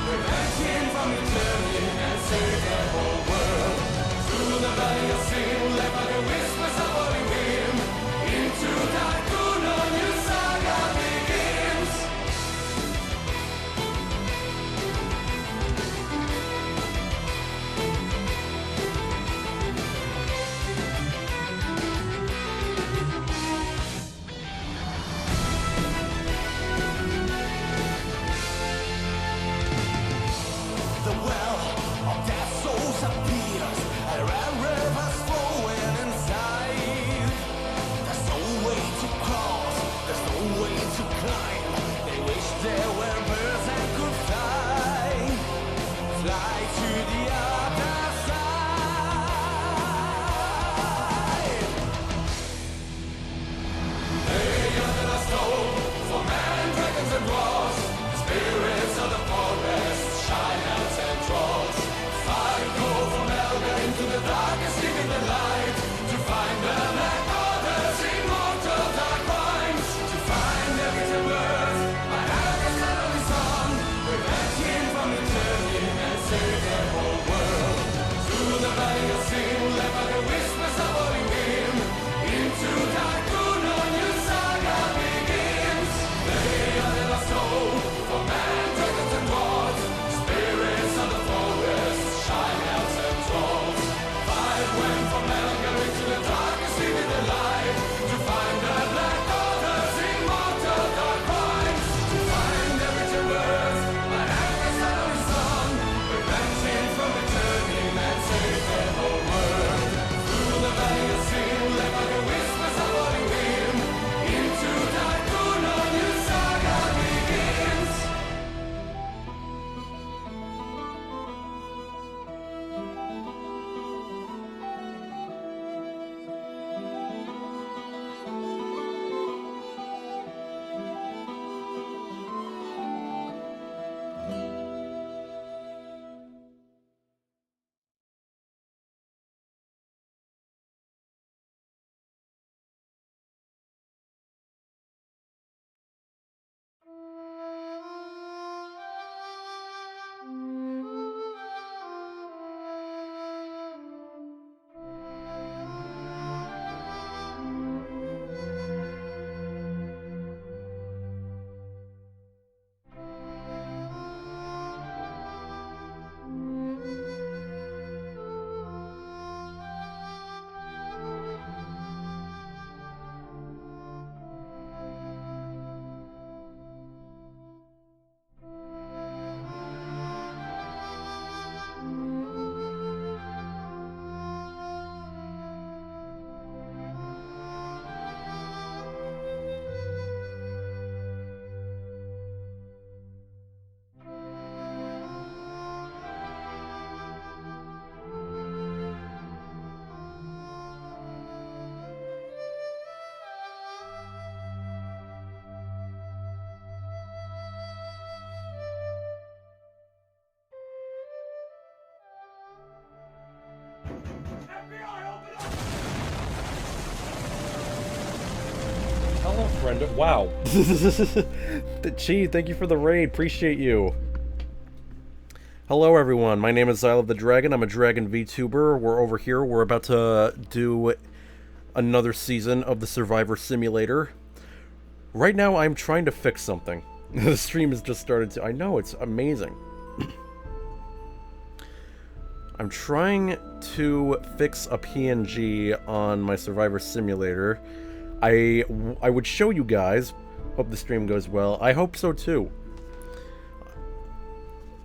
The Hello, friend. Wow. Chi, thank you for the raid. Appreciate you. Hello, everyone. My name is Xyle the Dragon. I'm a Dragon VTuber. We're over here. We're about to do another season of the Survivor Simulator. Right now, I'm trying to fix something. The stream has just started to... I know, it's amazing. I'm trying to fix a PNG on my Survivor Simulator. I would show you guys. Hope the stream goes well. I hope so too.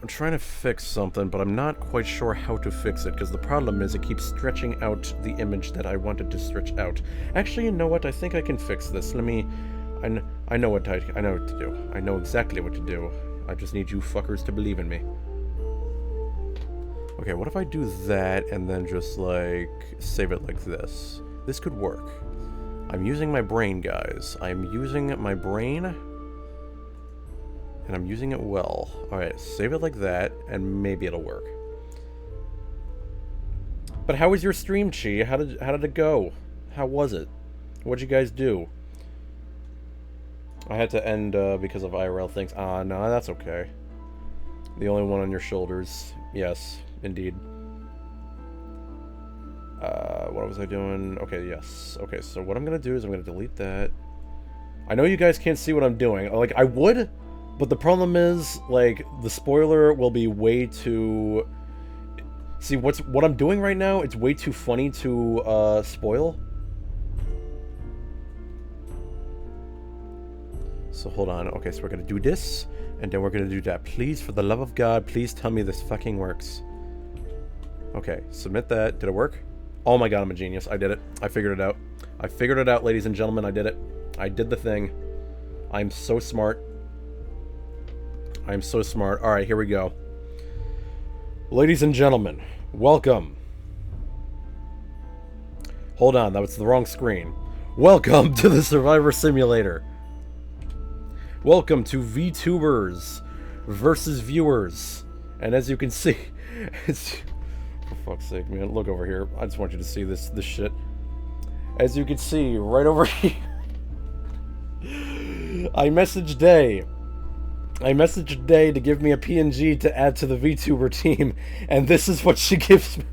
I'm trying to fix something, but I'm not quite sure how to fix it, because the problem is it keeps stretching out the image that I wanted to stretch out. Actually, you know what? I think I can fix this. Let me... I know what to do. I know exactly what to do. I just need you fuckers to believe in me. Okay, what if I do that and then just, like, save it like this? This could work. I'm using my brain, guys. I'm using my brain, and I'm using it well. Alright, save it like that, and maybe it'll work. But how was your stream, Chi? How did it go? How was it? What'd you guys do? I had to end because of IRL things. Ah, no, that's okay. The only one on your shoulders. Yes, indeed. What was I doing? Okay, yes. Okay, so what I'm gonna do is I'm gonna delete that. I know you guys can't see what I'm doing. Like, I would, but the problem is, like, the spoiler will be way too... See, what I'm doing right now, it's way too funny to, spoil. So hold on. Okay, so we're gonna do this, and then we're gonna do that. Please, for the love of God, please tell me this fucking works. Okay, submit that. Did it work? Oh my god, I'm a genius. I did it. I figured it out. I figured it out, ladies and gentlemen. I did it. I did the thing. I'm so smart. I'm so smart. Alright, here we go. Ladies and gentlemen, welcome. Hold on, that was the wrong screen. Welcome to the Survivor Simulator. Welcome to VTubers versus viewers. And as you can see, it's... For fuck's sake, man, look over here. I just want you to see this shit. As you can see, right over here, I messaged Day to give me a PNG to add to the VTuber team, and this is what she gives me.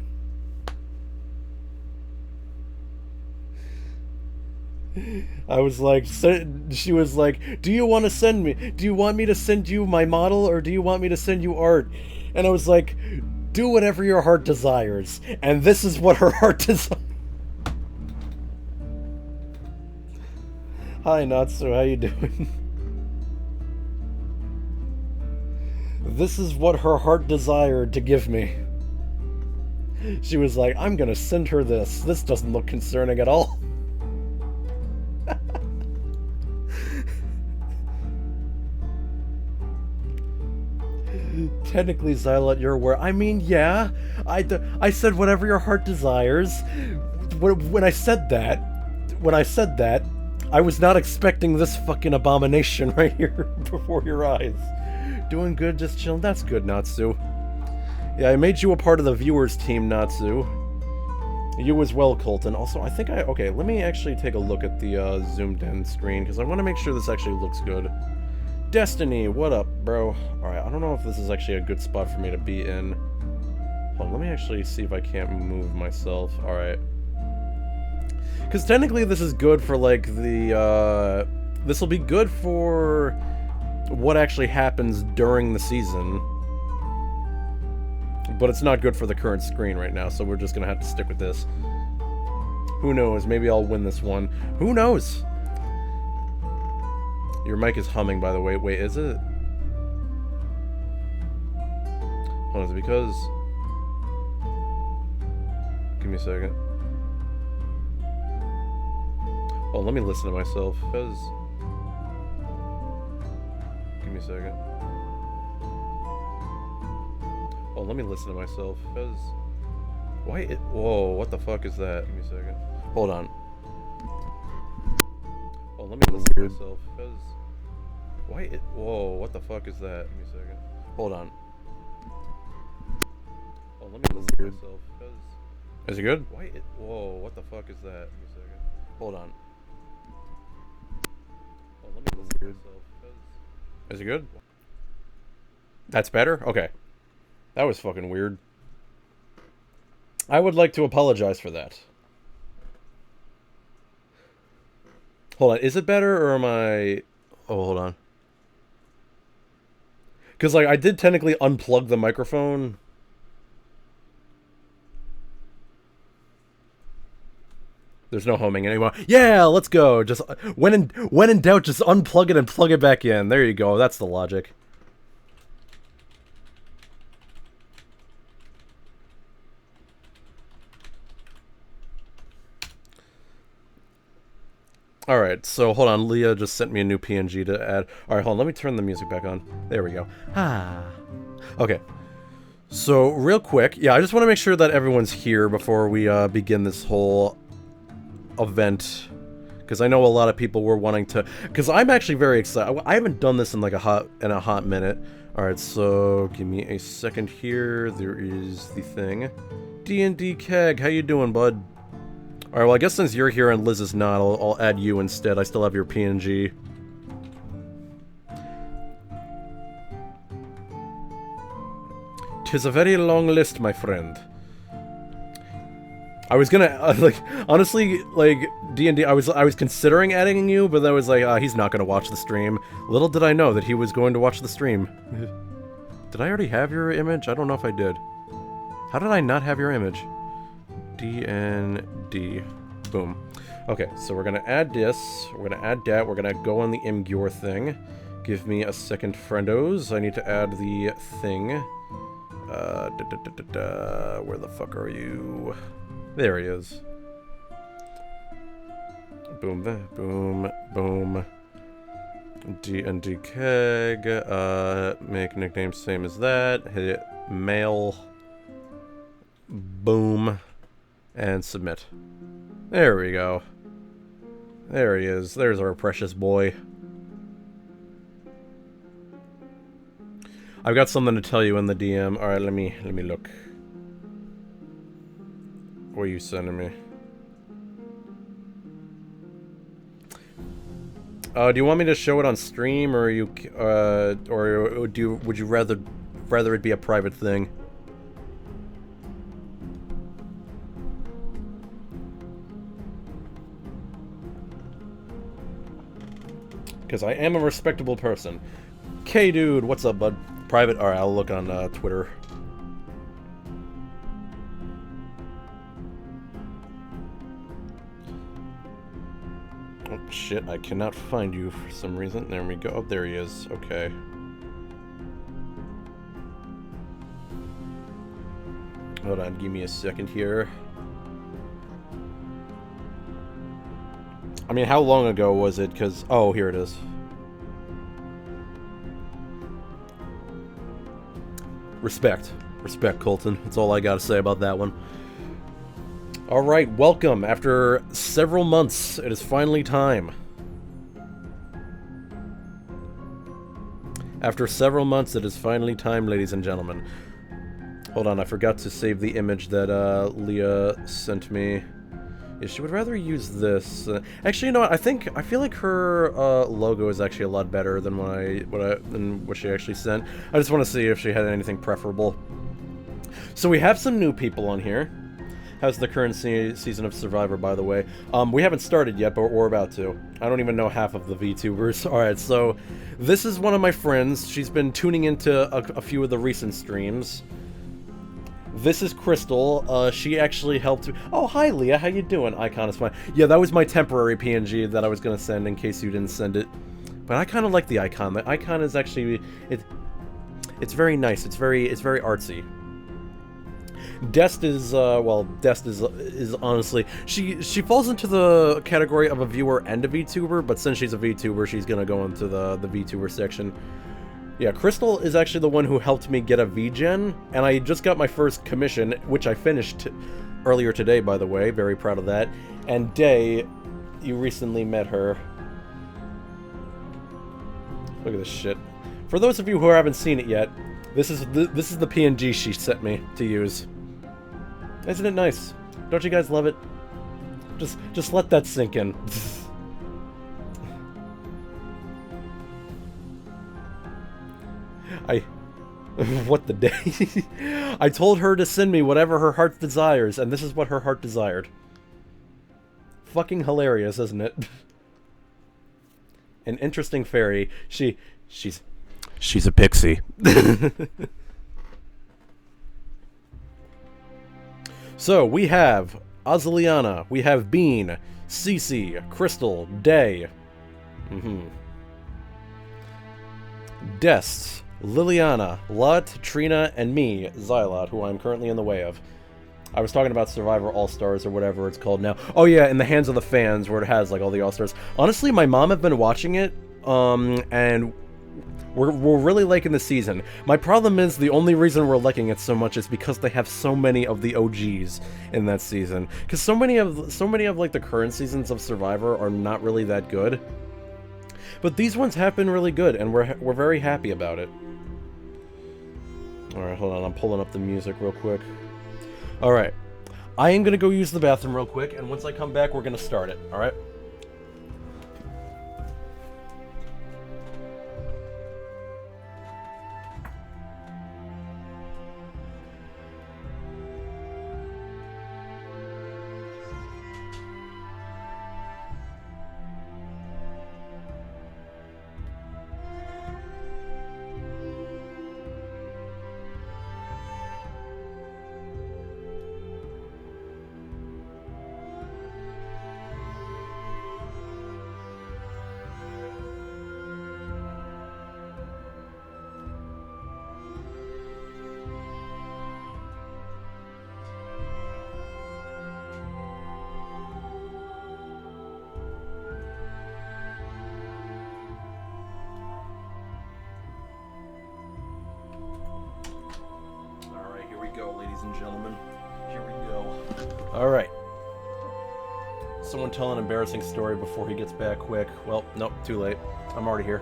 I was like, she was like, do you want to send me? Do you want me to send you my model, or do you want me to send you art? And I was like, do whatever your heart desires. And this is what her heart desires. Hi, Natsu, how you doing? This is what her heart desired to give me. She was like, I'm gonna send her this. This doesn't look concerning at all. Technically, Xyle, you're aware. I mean, yeah. I said whatever your heart desires. When I said that, I was not expecting this fucking abomination right here before your eyes. Doing good, just chilling. That's good, Natsu. Yeah, I made you a part of the viewers team, Natsu. You as well, Colton. Also, I think okay, let me actually take a look at the zoomed in screen, because I want to make sure this actually looks good. Destiny, what up, bro? Alright, I don't know if this is actually a good spot for me to be in. Hold on, let me actually see if I can't move myself. Alright. Because technically this is good for, like, the, this will be good for what actually happens during the season. But it's not good for the current screen right now, so we're just gonna have to stick with this. Who knows? Maybe I'll win this one. Who knows? Your mic is humming, by the way. Wait, is it? Hold on, is it because... Give me a second. Oh, let me listen to myself. Because... Give me a second. Oh, let me listen to myself. Because... Why it... Whoa, what the fuck is that? Give me a second. Hold on. Oh, let me listen to myself. Because... Why? Whoa, what the fuck is that? Give me a second. Hold on. Is it good? Why? Whoa, what the fuck is that? Give me a second. Hold on. Oh, let me listen to myself. Because... Why? Whoa, what the fuck is that? Give me a second. Hold on. Why? Whoa, what the fuck is that? Give me a second. Hold on. Is it good? Why? Whoa, what the fuck is that? Give me a second. Hold on. Is it good? That's better? Okay. That was fucking weird. I would like to apologize for that. Hold on, is it better or am I... Oh, hold on. Because, like, I did technically unplug the microphone. There's no homing anymore. Yeah, let's go. Just when in doubt, just unplug it and plug it back in. There you go. That's the logic. Alright, so hold on. Leah just sent me a new PNG to add. Alright, hold on. Let me turn the music back on. There we go. Ah. Okay. So, real quick. Yeah, I just want to make sure that everyone's here before we begin this whole event. Because I know a lot of people were wanting to... Because I'm actually very excited. I haven't done this in like a hot minute. Alright, so give me a second here. There is the thing. D&D Keg, how you doing, bud? Alright, well, I guess since you're here and Liz is not, I'll add you instead. I still have your PNG. Tis a very long list, my friend. I was gonna, like, honestly, like, D&D, I was considering adding you, but then I was like, he's not gonna watch the stream. Little did I know that he was going to watch the stream. Did I already have your image? I don't know if I did. How did I not have your image? DND. Boom. Okay, so we're gonna add this. We're gonna add that. We're gonna go on the Imgur thing. Give me a second, friendos. I need to add the thing. Where the fuck are you? There he is. Boom, boom, boom. D&D Keg. Make nickname same as that. Hit mail. Boom. And submit. There we go. There he is. There's our precious boy. I've got something to tell you in the DM. Alright, let me look. What are you sending me? Do you want me to show it on stream, or you, or would you rather it be a private thing? Because I am a respectable person. K-Dude, what's up, bud? Private? Alright, I'll look on Twitter. Oh, shit, I cannot find you for some reason. There we go. Oh, there he is. Okay. Hold on, give me a second here. I mean, how long ago was it? Because... Oh, here it is. Respect. Respect, Colton. That's all I gotta say about that one. Alright, welcome. After several months, it is finally time. After several months, it is finally time, ladies and gentlemen. Hold on, I forgot to save the image that Leah sent me. Yeah, she would rather use this. Actually, you know what? I feel like her logo is actually a lot better than what she actually sent. I just want to see if she had anything preferable. So we have some new people on here. How's the current season of Survivor, by the way? We haven't started yet, but we're about to. I don't even know half of the VTubers. Alright, so this is one of my friends. She's been tuning into a few of the recent streams. This is Crystal. She actually helped me. Oh, hi, Leah. How you doing? Icon is fine. Yeah, that was my temporary PNG that I was going to send in case you didn't send it. But I kind of like the icon. The icon is actually... It's very nice. It's very artsy. Dest is, well, Dest is honestly... She falls into the category of a viewer and a VTuber, but since she's a VTuber, she's going to go into the VTuber section. Yeah, Crystal is actually the one who helped me get a VGen, and I just got my first commission, which I finished earlier today, by the way. Very proud of that. And Day, you recently met her. Look at this shit. For those of you who haven't seen it yet, this is the PNG she sent me to use. Isn't it nice? Don't you guys love it? Just let that sink in. I... What the day? I told her to send me whatever her heart desires, and this is what her heart desired. Fucking hilarious, isn't it? An interesting fairy. She's a pixie. So, we have Azaliana, we have Bean, Cece, Crystal, Day. Dest, Liliana, Lut, Trina, and me, Xylot, who I'm currently in the way of. I was talking about Survivor All-Stars or whatever it's called now. Oh yeah, In the Hands of the Fans, where it has like all the All-Stars. Honestly, my mom have been watching it, and we're really liking the season. My problem is the only reason we're liking it so much is because they have so many of the OGs in that season. Because so many of like the current seasons of Survivor are not really that good. But these ones have been really good, and we're very happy about it. Alright, hold on, I'm pulling up the music real quick. Alright. I am gonna go use the bathroom real quick, and once I come back, we're gonna start it, alright? Alright. Someone tell an embarrassing story before he gets back quick. Well, nope, too late. I'm already here.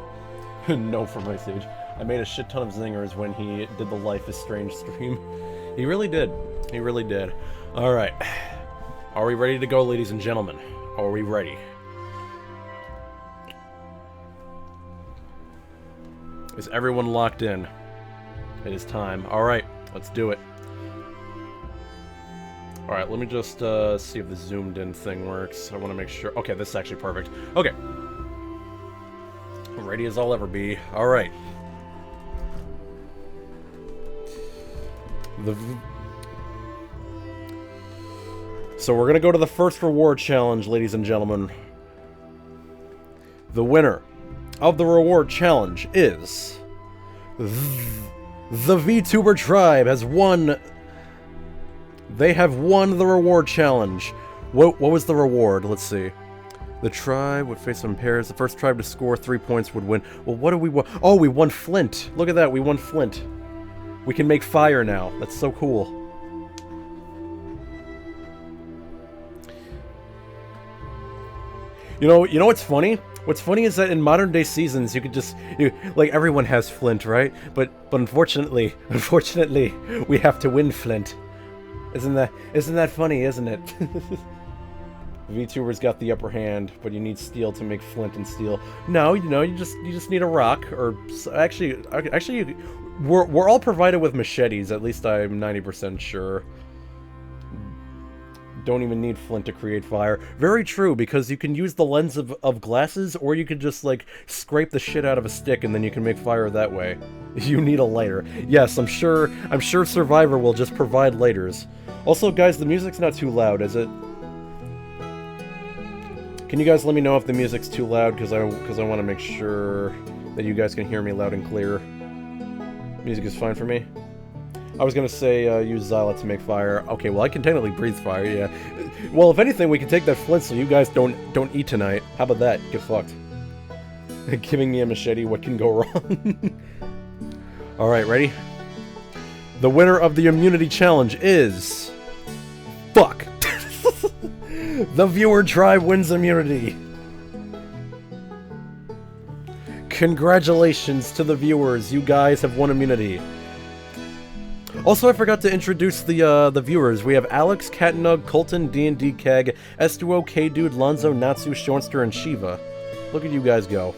No for my stage. I made a shit ton of zingers when he did the Life is Strange stream. He really did. He really did. Alright. Are we ready to go, ladies and gentlemen? Are we ready? Is everyone locked in? It is time. Alright, let's do it. Alright, let me just see if the zoomed in thing works. I want to make sure. Okay, this is actually perfect. Okay. Ready as I'll ever be. Alright. So we're gonna go to the first reward challenge, ladies and gentlemen. The winner of the reward challenge is... The VTuber tribe has won... They have won the reward challenge. What was the reward? Let's see. The tribe would face some pairs. The first tribe to score 3 points would win. Well, what do we want? Oh, we won Flint. Look at that. We won Flint. We can make fire now. That's so cool. You know what's funny? What's funny is that in modern day seasons, you could just, like, everyone has Flint, right? But unfortunately, we have to win Flint. Isn't that funny, isn't it? VTubers got the upper hand, but you need steel to make flint and steel. No, you just need a rock, or actually, we're all provided with machetes. At least I'm 90% sure. Don't even need flint to create fire. Very true, because you can use the lens of glasses, or you could just like scrape the shit out of a stick, and then you can make fire that way. You need a lighter. Yes, I'm sure Survivor will just provide lighters. Also, guys, the music's not too loud, is it? Can you guys let me know if the music's too loud, because I want to make sure that you guys can hear me loud and clear. Music is fine for me. I was gonna say use Xylot to make fire. Okay, well I can technically breathe fire. Yeah. Well, if anything, we can take that flint so you guys don't eat tonight. How about that? Get fucked. Giving me a machete. What can go wrong? All right, ready? The winner of the immunity challenge is... Fuck! The viewer tribe wins immunity! Congratulations to the viewers, you guys have won immunity. Also, I forgot to introduce the viewers. We have Alex, Catnug, Colton, D&D Keg, S2O, K-Dude, Lonzo, Natsu, Shornster, and Shiva. Look at you guys go.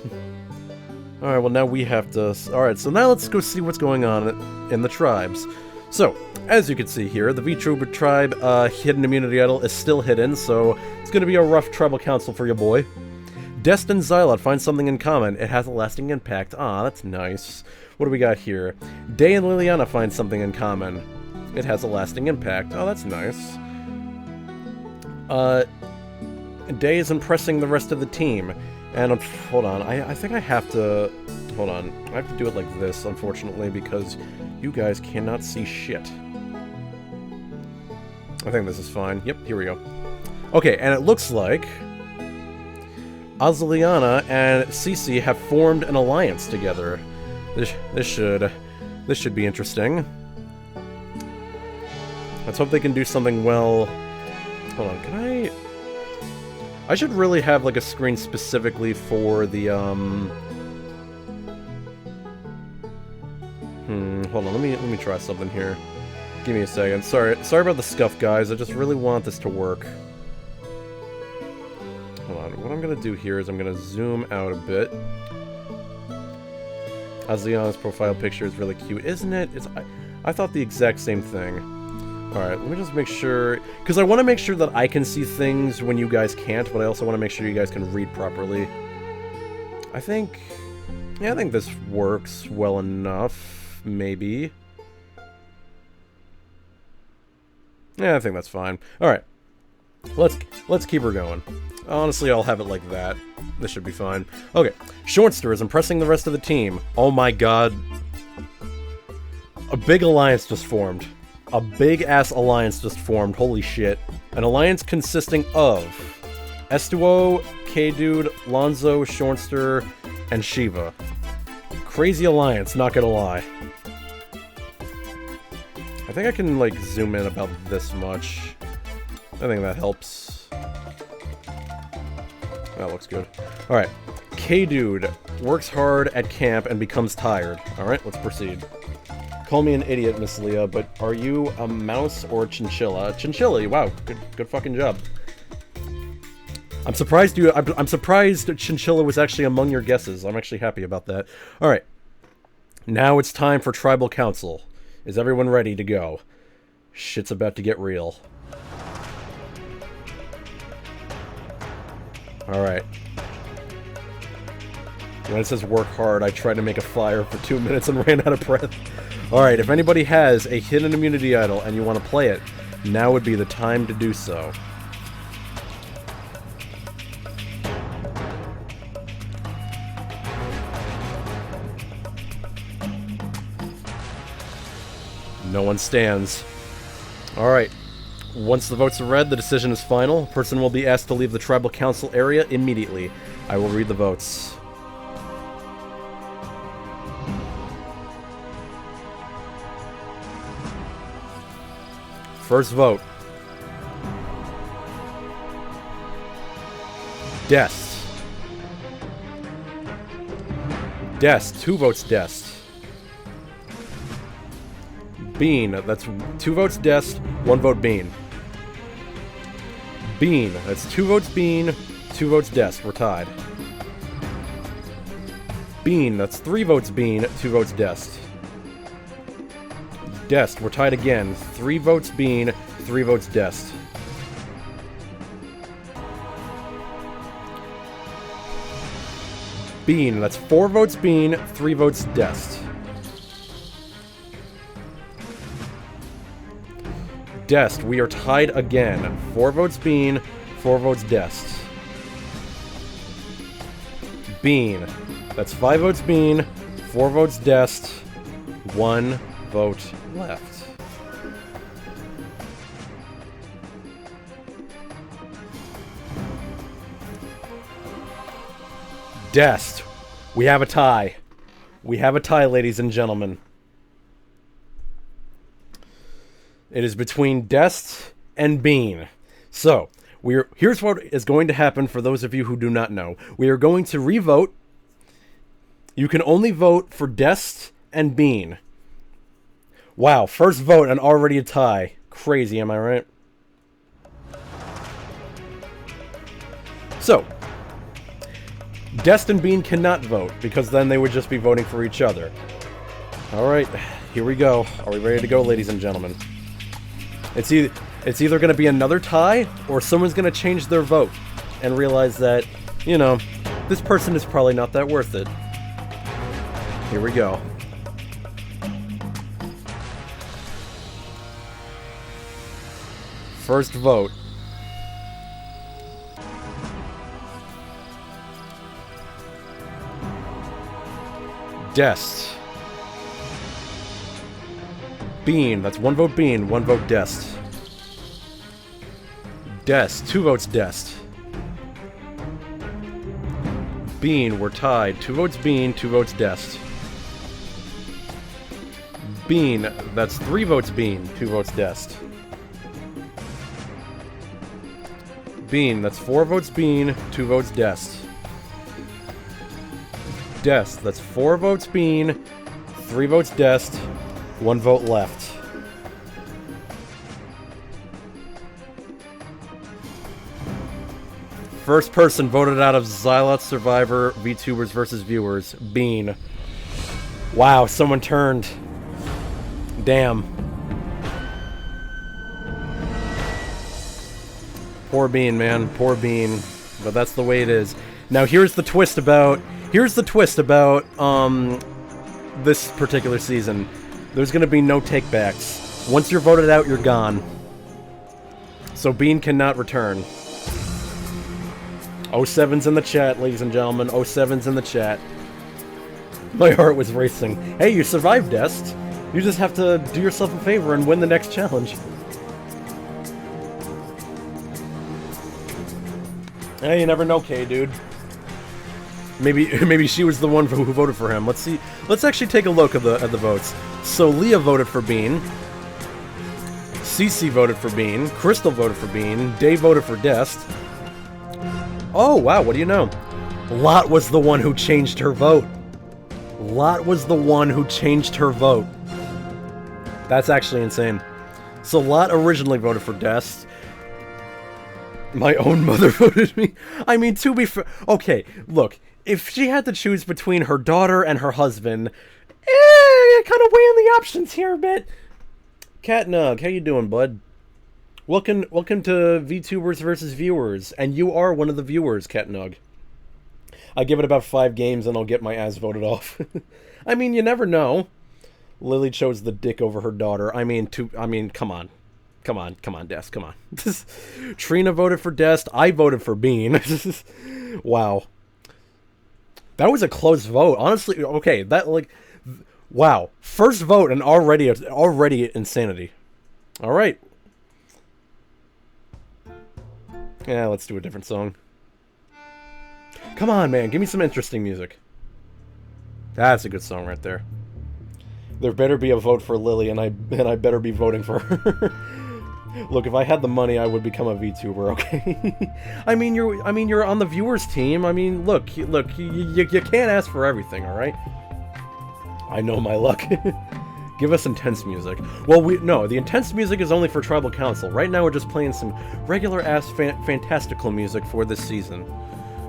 Alright, well now we have to... Alright, so now let's go see what's going on in the tribes. So, as you can see here, the VTuber tribe hidden immunity idol is still hidden, so it's gonna be a rough tribal council for your boy. Dest and Xylot find something in common. It has a lasting impact. Ah, that's nice. What do we got here? Day and Liliana find something in common. It has a lasting impact. Oh, that's nice. Day is impressing the rest of the team. And, hold on, I think I have to... Hold on. I have to do it like this, unfortunately, because you guys cannot see shit. I think this is fine. Yep, here we go. Okay, and it looks like... Azaliana and Cece have formed an alliance together. This should be interesting. Let's hope they can do something well. Hold on, can I should really have like a screen specifically for the hold on, let me try something here. Give me a second. Sorry about the scuff, guys. I just really want this to work. Hold on. What I'm gonna do here is I'm gonna zoom out a bit. Aziana's profile picture is really cute, isn't it? I thought the exact same thing. Alright, let me just make sure... Because I want to make sure that I can see things when you guys can't, but I also want to make sure you guys can read properly. I think... Yeah, I think this works well enough. Maybe. Yeah, I think that's fine. Alright. Let's keep her going. Honestly, I'll have it like that. This should be fine. Okay. Shortster is impressing the rest of the team. Oh my god. A big alliance just formed. A big-ass alliance just formed. Holy shit. An alliance consisting of Estuo, K-Dude, Lonzo, Shortster, and Shiva. Crazy alliance, not gonna lie. I think I can, like, zoom in about this much. I think that helps. That looks good. Alright. K-Dude works hard at camp and becomes tired. Alright, let's proceed. Call me an idiot, Miss Leah, but are you a mouse or a chinchilla? Chinchilla, wow, good fucking job. I'm surprised I'm surprised chinchilla was actually among your guesses. I'm actually happy about that. Alright. Now it's time for Tribal Council. Is everyone ready to go? Shit's about to get real. Alright. When it says work hard, I tried to make a fire for 2 minutes and ran out of breath. Alright, if anybody has a hidden immunity idol and you want to play it, now would be the time to do so. No one stands. Alright. Once the votes are read, the decision is final. A person will be asked to leave the Tribal Council area immediately. I will read the votes. First vote. Dest. Dest. 2 votes Dest. Bean. That's 2 votes Dest, 1 vote Bean. Bean. That's 2 votes Bean, 2 votes Dest. We're tied. Bean. That's 3 votes Bean, 2 votes Dest. Dest, we're tied again. 3 votes Bean, 3 votes Dest. Bean, that's 4 votes Bean, 3 votes Dest. Dest, we are tied again. 4 votes Bean, 4 votes Dest. Bean, that's 5 votes Bean, 4 votes Dest, 1 vote left. Dest. We have a tie. We have a tie, ladies and gentlemen. It is between Dest and Bean. So, here's what is going to happen for those of you who do not know. We are going to re-vote. You can only vote for Dest and Bean. Wow, first vote and already a tie. Crazy, am I right? So, Dest and Bean cannot vote, because then they would just be voting for each other. Alright, here we go. Are we ready to go, ladies and gentlemen? It's either going to be another tie, or someone's going to change their vote and realize that, you know, this person is probably not that worth it. Here we go. First vote. Dest. Bean. That's one vote Bean, one vote Dest. Dest. 2 votes Dest. Bean. We're tied. 2 votes Bean, 2 votes Dest. Bean. That's 3 votes Bean, 2 votes Dest. Bean. That's 4 votes Bean, 2 votes Dest. Dest. That's 4 votes Bean, 3 votes Dest, 1 vote left. First person voted out of Xylot Survivor VTubers versus Viewers. Bean. Wow, someone turned. Damn. Poor Bean, man. Poor Bean. But that's the way it is. Now here's the twist about... this particular season. There's gonna be no takebacks. Once you're voted out, you're gone. So Bean cannot return. 07's in the chat, ladies and gentlemen. 07's in the chat. My heart was racing. Hey, you survived, Dest. You just have to do yourself a favor and win the next challenge. Hey, you never know, K, dude. Maybe she was the one who voted for him. Let's see. Let's actually take a look at the votes. So Leah voted for Bean. Cece voted for Bean. Crystal voted for Bean. Dave voted for Dest. Oh wow! What do you know? Lot was the one who changed her vote. Lot was the one who changed her vote. That's actually insane. So Lot originally voted for Dest. My own mother voted me. I mean, to be fair, okay, look. If she had to choose between her daughter and her husband, kind of weighing the options here a bit. Cat Nug, how you doing, bud? Welcome to VTubers versus Viewers, and you are one of the viewers, Cat Nug. I give it about 5 games and I'll get my ass voted off. I mean, you never know. Lily chose the dick over her daughter. I mean, come on. Come on, Dest, come on. Trina voted for Dest. I voted for Bean. Wow. That was a close vote. Honestly, okay, that, like, wow. First vote and already insanity. All right. Yeah, let's do a different song. Come on, man. Give me some interesting music. That's a good song right there. There better be a vote for Lily, and I better be voting for her. Look, if I had the money, I would become a VTuber, okay? I mean, you're on the viewers team. I mean, look, you can't ask for everything, all right? I know my luck. Give us intense music. Well, no, the intense music is only for Tribal Council. Right now, we're just playing some regular-ass fantastical music for this season.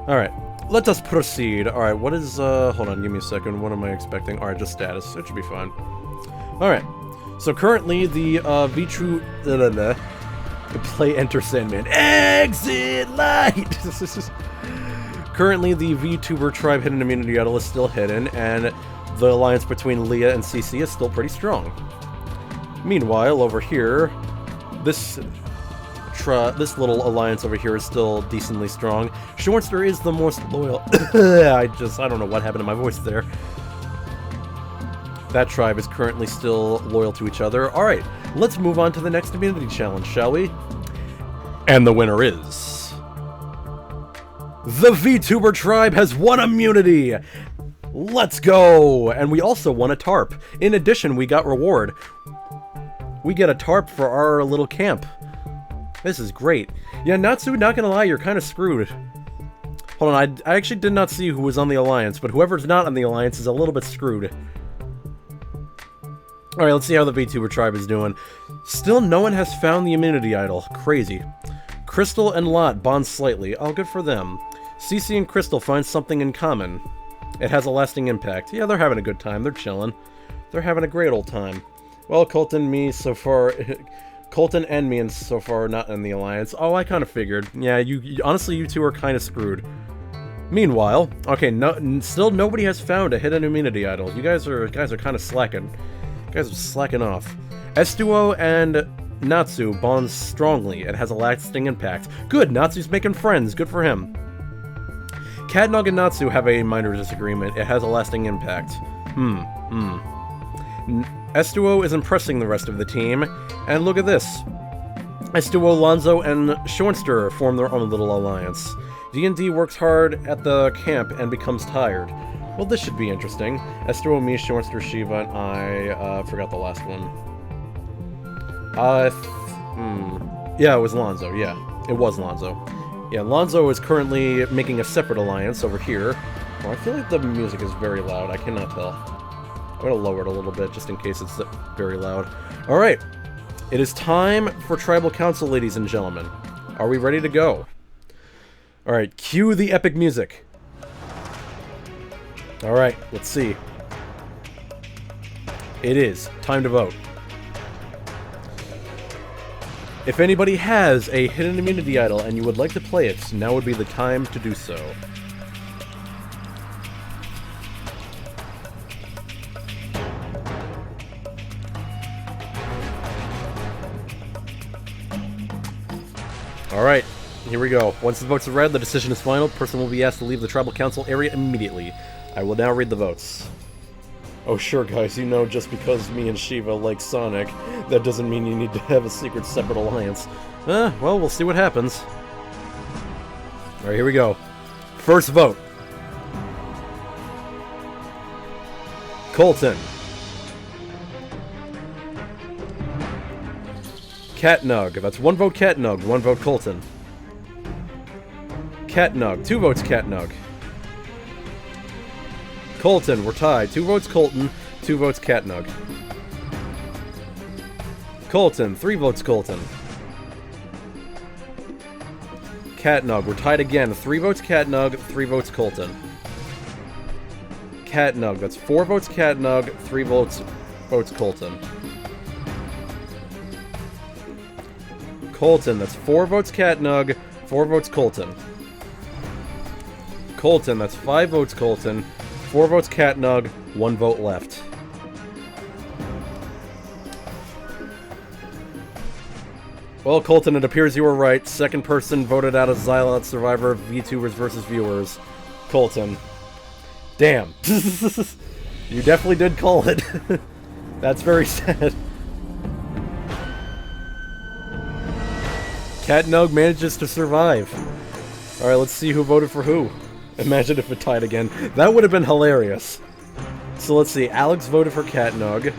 All right, let us proceed. All right, what is, hold on, give me a second. What am I expecting? All right, just status. It should be fine. All right. So currently, the play Enter Sandman. Exit light! Currently, the VTuber tribe hidden immunity idol is still hidden, and the alliance between Leah and CC is still pretty strong. Meanwhile, over here, this little alliance over here is still decently strong. Schwarzer is the most loyal. I don't know what happened to my voice there. That tribe is currently still loyal to each other. Alright, let's move on to the next immunity challenge, shall we? And the winner is... the VTuber tribe has won immunity! Let's go! And we also won a tarp. In addition, we got reward. We get a tarp for our little camp. This is great. Yeah, Natsu, not gonna lie, you're kind of screwed. Hold on, I actually did not see who was on the alliance, but whoever's not on the alliance is a little bit screwed. Alright, let's see how the VTuber tribe is doing. Still, no one has found the immunity idol. Crazy. Crystal and Lot bond slightly. Oh, good for them. Cece and Crystal find something in common. It has a lasting impact. Yeah, they're having a good time. They're chilling. They're having a great old time. Well, Colton and me and so far are not in the alliance. Oh, I kind of figured. Yeah, honestly, you two are kind of screwed. Meanwhile, okay, still nobody has found a hidden immunity idol. You guys are kind of slacking. You guys are slacking off. S2O and Natsu bonds strongly. It has a lasting impact. Good, Natsu's making friends. Good for him. Catnog and Natsu have a minor disagreement. It has a lasting impact. S2O is impressing the rest of the team. And look at this. S2O, Lonzo, and Schornster form their own little alliance. D&D works hard at the camp and becomes tired. Well, this should be interesting. S2O, me, Schornster, Shiva, and I forgot the last one. Yeah, it was Lonzo. Yeah, it was Lonzo. Yeah, Lonzo is currently making a separate alliance over here. Oh, I feel like the music is very loud. I cannot tell. I'm gonna lower it a little bit just in case it's very loud. Alright. It is time for Tribal Council, ladies and gentlemen. Are we ready to go? Alright, cue the epic music. Alright, let's see. It is time to vote. If anybody has a hidden immunity idol and you would like to play it, now would be the time to do so. Alright, here we go. Once the votes are read, the decision is final. Person will be asked to leave the Tribal Council area immediately. I will now read the votes. Oh sure guys, you know, just because me and Shiva like Sonic, that doesn't mean you need to have a secret separate alliance. Well, we'll see what happens. Alright, here we go. First vote. Colton. Catnug. That's one vote Catnug, one vote Colton. Catnug. 2 votes Catnug. Colton, we're tied. 2 votes Colton, 2 votes Catnug. Colton, 3 votes Colton. Catnug, we're tied again. 3 votes Catnug, 3 votes Colton. Catnug, that's 4 votes Catnug, 3 votes Colton. Colton, that's 4 votes Catnug, 4 votes Colton. Colton, that's 5 votes Colton, 4 votes Catnug, 1 vote left. Well, Colton, it appears you were right. Second person voted out as Xylot Survivor of VTubers versus Viewers. Colton. Damn. You definitely did call it. That's very sad. Catnug manages to survive. Alright, let's see who voted for who. Imagine if it tied again. That would have been hilarious. So let's see. Alex voted for Catnug.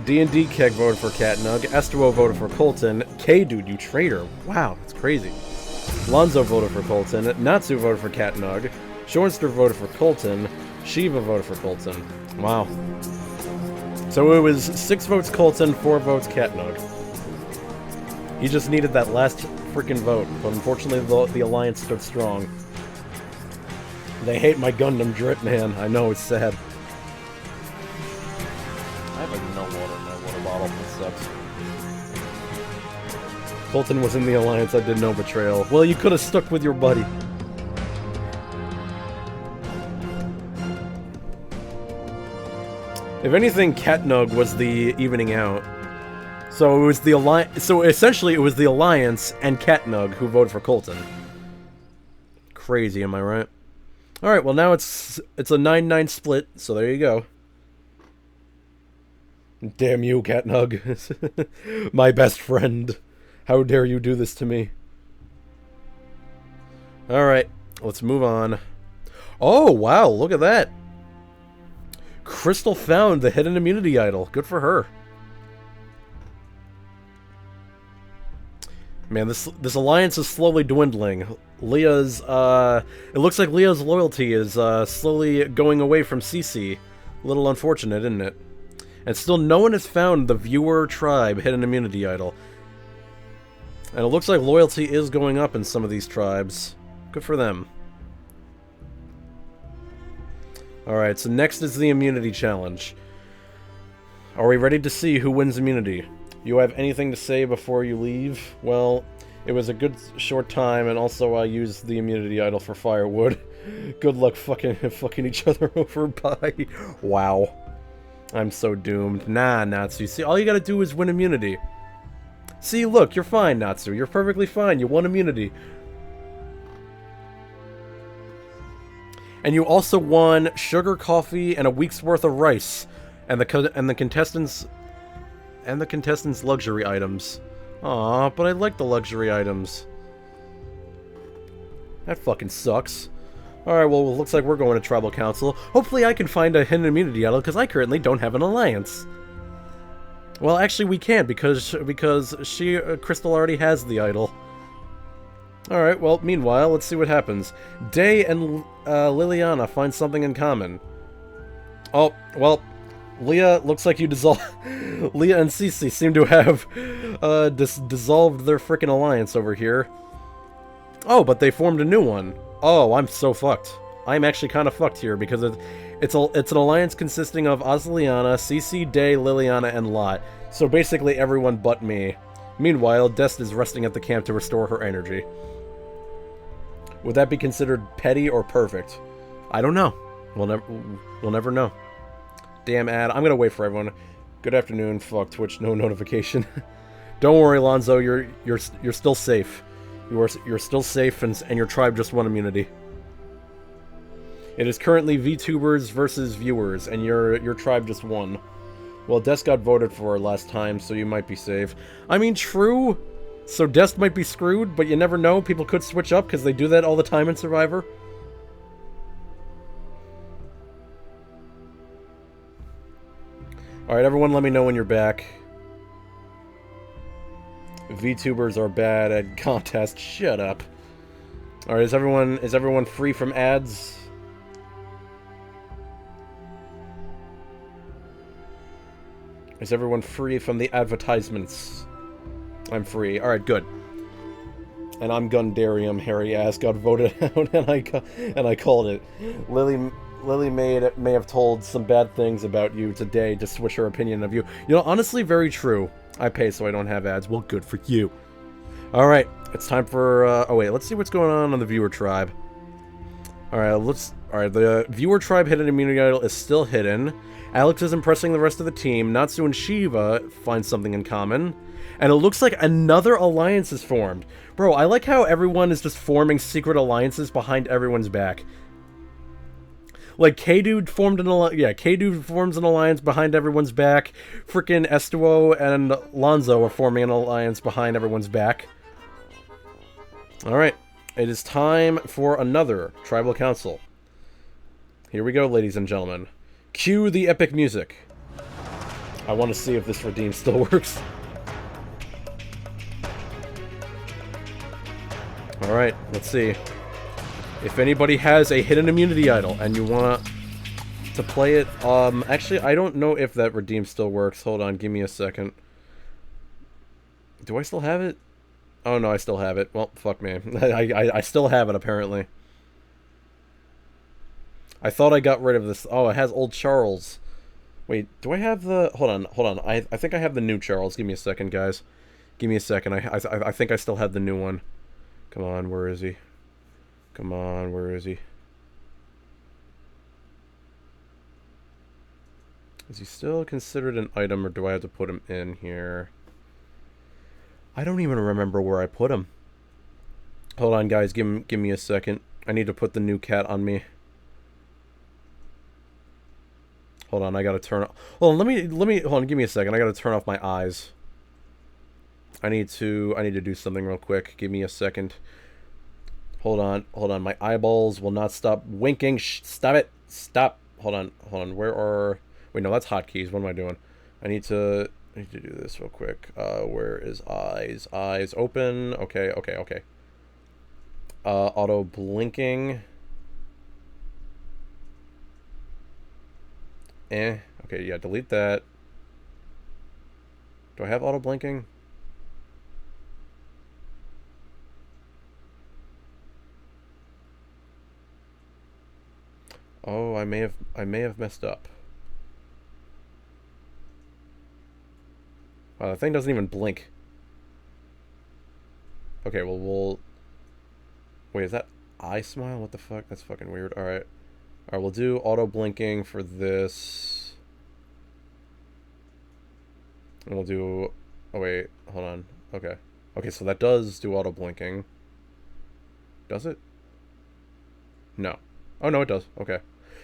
D&D Keg voted for Catnug. S2O voted for Colton. K-Dude, you traitor. Wow, that's crazy. Lonzo voted for Colton. Natsu voted for Catnug. Schornster voted for Colton. Shiva voted for Colton. Wow. So it was 6 votes Colton, 4 votes Catnug. He just needed that last freaking vote, but unfortunately the Alliance stood strong. They hate my Gundam drip, man. I know, it's sad. I have like no water in my water bottle. That sucks. Colton was in the Alliance, I did no betrayal. Well, you could have stuck with your buddy. If anything, Catnug was the evening out. So it was the Alliance. So essentially, it was the Alliance and Catnug who voted for Colton. Crazy, am I right? All right. Well, now it's a 9-9 split. So there you go. Damn you, Catnug. My best friend. How dare you do this to me? All right. Let's move on. Oh wow! Look at that. Crystal found the hidden immunity idol. Good for her. Man, this alliance is slowly dwindling. Leah's, it looks like Leah's loyalty is, slowly going away from Cece. A little unfortunate, isn't it? And still no one has found the viewer tribe hidden immunity idol. And it looks like loyalty is going up in some of these tribes. Good for them. Alright, so next is the immunity challenge. Are we ready to see who wins immunity? You have anything to say before you leave? Well, it was a good short time, and also I used the immunity idol for firewood. Good luck fucking each other over, bye. Wow. I'm so doomed. Nah, Natsu. See, all you gotta do is win immunity. See, look, you're fine, Natsu. You're perfectly fine. You won immunity. And you also won sugar, coffee, and a week's worth of rice. And the contestants' luxury items. Aw, but I like the luxury items. That fucking sucks. Alright, well, it looks like we're going to Tribal Council. Hopefully I can find a hidden immunity idol, because I currently don't have an alliance. Well, actually we can't, because Crystal already has the idol. Alright, well, meanwhile, let's see what happens. Day and Liliana find something in common. Oh, well, Leah, looks like you dissolved... Leah and Cece seem to have dissolved their frickin' alliance over here. Oh, but they formed a new one. Oh, I'm so fucked. I'm actually kind of fucked here, because it's an alliance consisting of Azliana, Cece, Day, Liliana, and Lot. So basically everyone but me. Meanwhile, Dest is resting at the camp to restore her energy. Would that be considered petty or perfect? I don't know. We'll never know. Damn ad. I'm gonna wait for everyone. Good afternoon. Fuck Twitch. No notification. Don't worry, Lonzo. You're still safe. You're still safe, and your tribe just won immunity. It is currently VTubers versus viewers, and your tribe just won. Well, Dest got voted for last time, so you might be safe. I mean, true. So Dest might be screwed, but you never know. People could switch up, because they do that all the time in Survivor. Alright, everyone let me know when you're back. VTubers are bad at contests. Shut up. Alright, is everyone free from ads? Is everyone free from the advertisements? I'm free. Alright, good. And I'm Gundarium, hairy ass, got voted out, and I called it. Lily may have told some bad things about you today to switch her opinion of you. You know, honestly, very true. I pay so I don't have ads. Well, good for you. Alright, it's time for, oh wait, let's see what's going on the viewer tribe. Alright, the viewer tribe hidden immunity idol is still hidden. Alex is impressing the rest of the team. Natsu and Shiva find something in common. And it looks like another alliance is formed. Bro, I like how everyone is just forming secret alliances behind everyone's back. Like, K-Dude formed an alliance. Yeah, K-Dude forms an alliance behind everyone's back. Frickin' Estuo and Lonzo are forming an alliance behind everyone's back. Alright. It is time for another Tribal Council. Here we go, ladies and gentlemen. Cue the epic music. I want to see if this redeem still works. Alright, let's see. If anybody has a hidden immunity idol and you want to play it, actually, I don't know if that redeem still works. Hold on, give me a second. Do I still have it? Oh no, I still have it. Well, fuck me. I still have it, apparently. I thought I got rid of this. Oh, it has old Charles. Wait, do I have the... Hold on. I think I have the new Charles. Give me a second, guys. Give me a second. I think I still have the new one. Come on, where is he? Come on, where is he? Is he still considered an item, or do I have to put him in here? I don't even remember where I put him. Hold on, guys. Give me a second. I need to put the new cat on me. Hold on, I gotta turn... Hold on, hold on, give me a second. I gotta turn off my eyes. I need to do something real quick. Give me a second. Hold on. My eyeballs will not stop winking. Shh, stop it. Stop. Hold on. Where are... Wait, no, that's hotkeys. What am I doing? I need to do this real quick. Where is eyes? Eyes open. Okay. Auto blinking. Okay, yeah, delete that. Do I have auto blinking? Oh, I may have messed up. Wow, the thing doesn't even blink. Okay, well, we'll... Wait, is that eye smile? What the fuck? That's fucking weird. Alright. Alright, we'll do auto-blinking for this. And we'll do... Oh, wait. Hold on. Okay. Okay, so that does do auto-blinking. Does it? No. Oh, no, it does. Okay.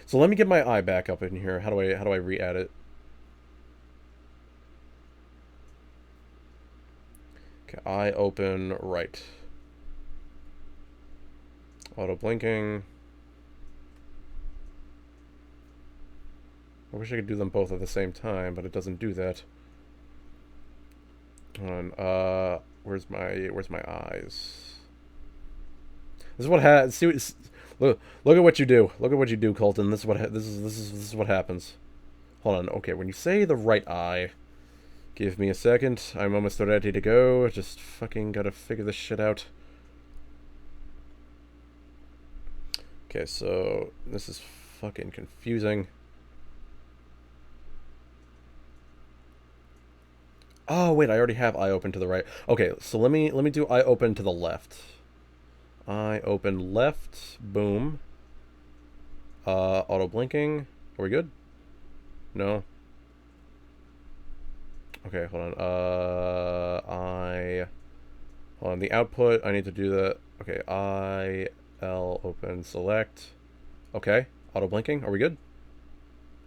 So let me get my eye back up in here. How do I re-add it? Okay, eye open, right. Auto blinking. I wish I could do them both at the same time, but it doesn't do that. Hold on, where's my eyes? This is what look at what you do. Look at what you do, Colton. This is what happens. Hold on. Okay, when you say the right eye, give me a second. I'm almost ready to go. Just fucking gotta figure this shit out. Okay, so this is fucking confusing. Oh wait, I already have eye open to the right. Okay, so let me do eye open to the left. Eye open left. Boom. Auto blinking. Are we good? No. Okay, hold on. Hold on. The output, I need to do that. Okay, I L open select. Okay, auto blinking. Are we good?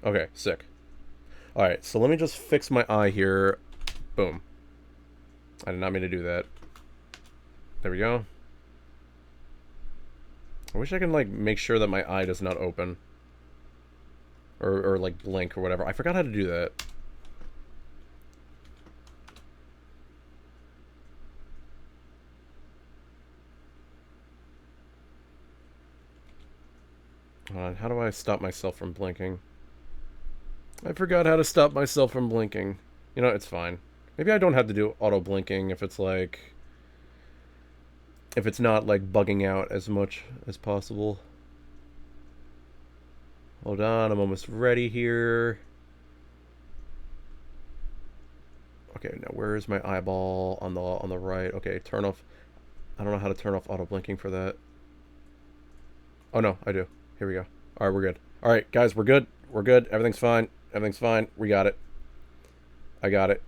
Okay, sick. All right, so let me just fix my eye here. Boom. I did not mean to do that. There we go. I wish I could, like, make sure that my eye does not open. Or like, blink or whatever. I forgot how to do that. Hold on, how do I stop myself from blinking? I forgot how to stop myself from blinking. You know, it's fine. Maybe I don't have to do auto blinking if it's like... if it's not like bugging out as much as possible. Hold on, I'm almost ready here. Okay, now where is my eyeball on the right? Okay, turn off. I don't know how to turn off auto blinking for that. Oh no, I do. Here we go. All right, we're good. All right, guys, we're good. We're good. Everything's fine. Everything's fine. We got it. I got it.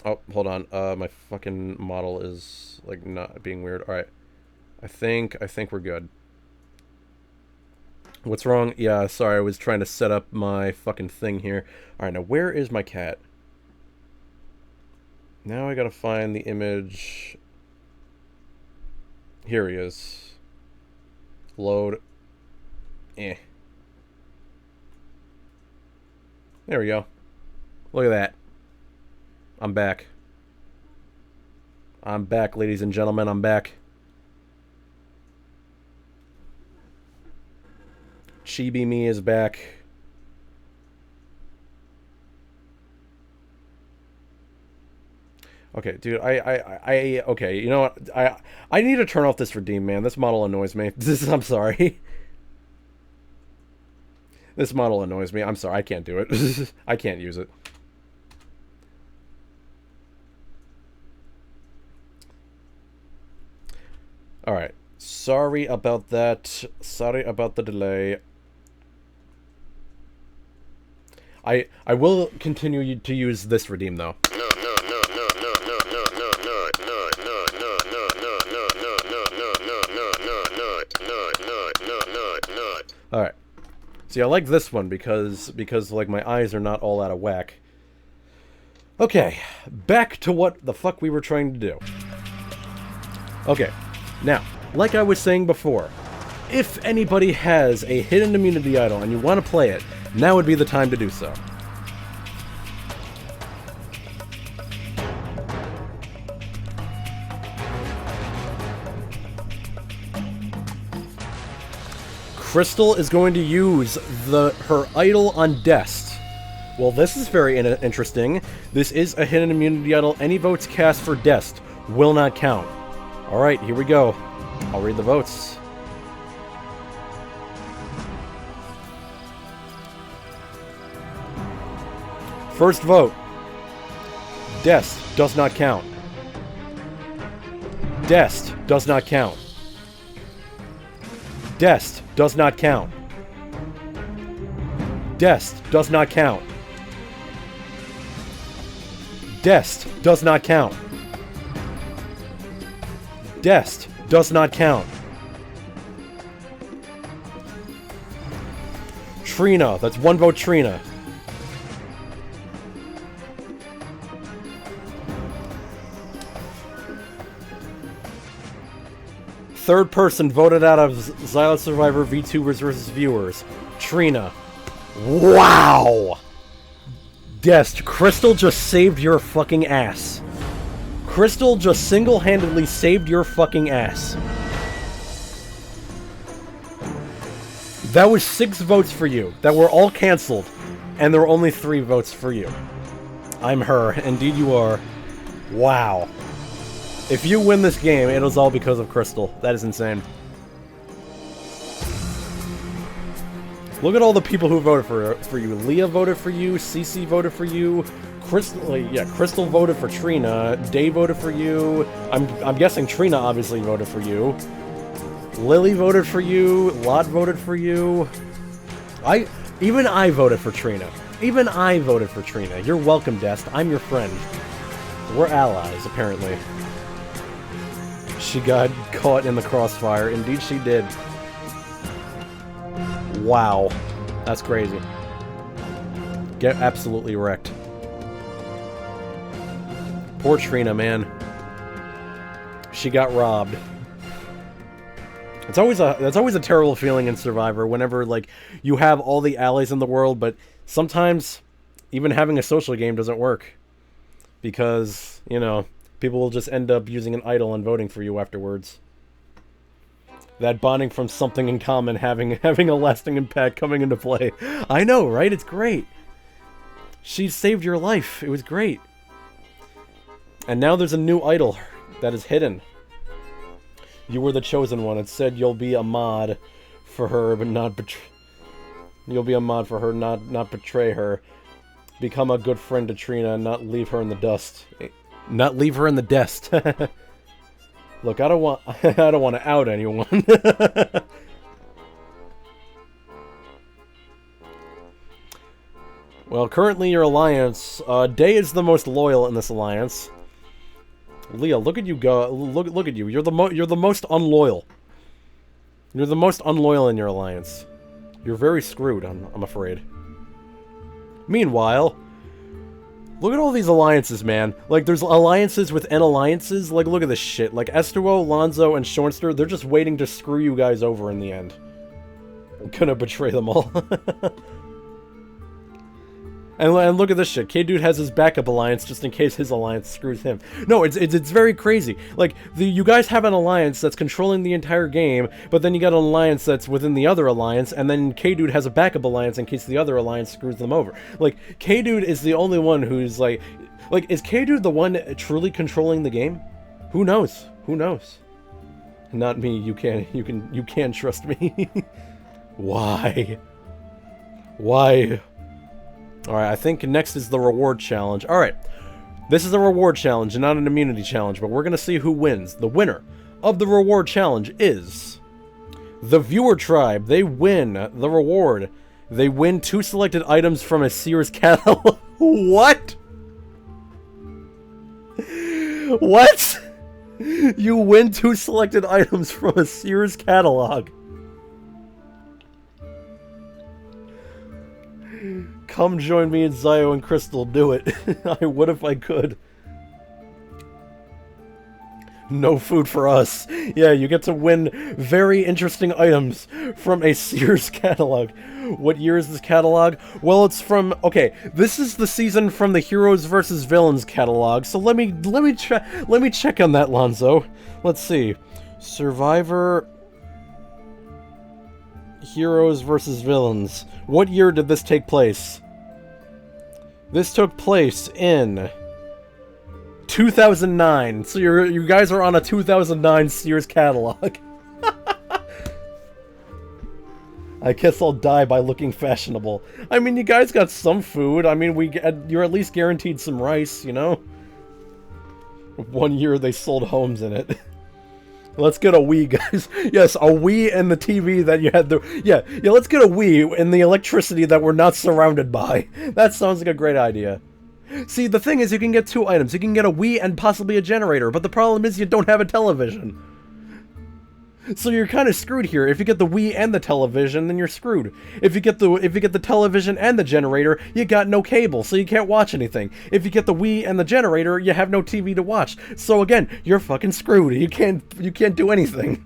Oh, hold on. My fucking model is like not being weird. All right. I think we're good. What's wrong? Yeah, sorry. I was trying to set up my fucking thing here. All right, now where is my cat? Now I gotta find the image. Here he is. Load. Eh. There we go. Look at that. I'm back. I'm back, ladies and gentlemen. I'm back. Chibi me is back. Okay, dude, okay, you know what? I need to turn off this redeem, man. This model annoys me. I'm sorry. This model annoys me. I'm sorry, I can't do it. I can't use it. Alright. Sorry about that. Sorry about the delay. I will continue to use this redeem, though. Alright. See, I like this one because like my eyes are not all out of whack. Okay, back to what the fuck we were trying to do. Okay, now, like I was saying before, if anybody has a hidden immunity idol and you want to play it, now would be the time to do so. Crystal is going to use her idol on Dest. Well, this is very interesting. This is a hidden immunity idol. Any votes cast for Dest will not count. Alright, here we go. I'll read the votes. First vote. Dest does not count. Dest does not count. Dest does not count. Dest does not count. Dest does not count. Dest does not count. Trina, that's one vote Trina. Third person voted out of Xylot Survivor VTubers versus viewers. Trina. Wow! Dest, Crystal just saved your fucking ass. Crystal just single-handedly saved your fucking ass. That was 6 votes for you that were all cancelled, and there were only 3 votes for you. I'm her. Indeed you are. Wow. If you win this game, it was all because of Crystal. That is insane. Look at all the people who voted for you. Leah voted for you. Cece voted for you. Crystal voted for Trina. Day voted for you. I'm guessing Trina obviously voted for you. Lily voted for you. Lot voted for you. Even I voted for Trina. Even I voted for Trina. You're welcome, Dest. I'm your friend. We're allies, apparently. She got caught in the crossfire. Indeed she did. Wow. That's crazy. Get absolutely wrecked. Poor Trina, man. She got robbed. That's always a terrible feeling in Survivor whenever, like, you have all the allies in the world, but sometimes even having a social game doesn't work. Because, you know, people will just end up using an idol and voting for you afterwards. That bonding from something in common having a lasting impact coming into play. I know, right? It's great. She saved your life. It was great. And now there's a new idol that is hidden. You were the chosen one. It said you'll be a mod for her, but not betray. You'll be a mod for her, not betray her. Become a good friend to Trina, not leave her in the dust. Not leave her in the dust. Look, I don't want to out anyone. Well, currently your alliance, Day is the most loyal in this alliance. Leah, look at you go. Look at you. You're the most unloyal. You're the most unloyal in your alliance. You're very screwed, I'm afraid. Meanwhile, look at all these alliances, man. Like, there's alliances within alliances. Like, look at this shit. Like, Estuo, Lonzo, and Shornster, they're just waiting to screw you guys over in the end. I'm gonna betray them all. And look at this shit. K-Dude has his backup alliance just in case his alliance screws him. No, it's very crazy. Like, you guys have an alliance that's controlling the entire game, but then you got an alliance that's within the other alliance, and then K-Dude has a backup alliance in case the other alliance screws them over. Like, K-Dude is the only one who's like, is K-Dude the one truly controlling the game? Who knows? Who knows? Not me. You can trust me. Why? Why? Alright, I think next is the reward challenge. Alright, this is a reward challenge and not an immunity challenge, but we're gonna see who wins. The winner of the reward challenge is the viewer tribe. They win the reward. They win 2 selected items from a Sears catalog. What? What? You win 2 selected items from a Sears catalog. Come join me and Zio and Crystal, do it. I would if I could. No food for us. Yeah, you get to win very interesting items from a Sears catalog. What year is this catalog? Well, it's from... Okay, this is the season from the Heroes vs. Villains catalog, so let me check on that, Lonzo. Let's see. Survivor... Heroes vs. Villains. What year did this take place? This took place in 2009. So you guys are on a 2009 Sears catalog. I guess I'll die by looking fashionable. I mean, you guys got some food. I mean, you're at least guaranteed some rice, you know? 1 year they sold homes in it. Let's get a Wii, guys. Yes, a Wii and the TV that you had the... Yeah, let's get a Wii and the electricity that we're not surrounded by. That sounds like a great idea. See, the thing is, you can get 2 items. You can get a Wii and possibly a generator, but the problem is you don't have a television. So you're kind of screwed here. If you get the Wii and the television, then you're screwed. If you get the television and the generator, you got no cable, so you can't watch anything. If you get the Wii and the generator, you have no TV to watch. So again, you're fucking screwed. You can't do anything.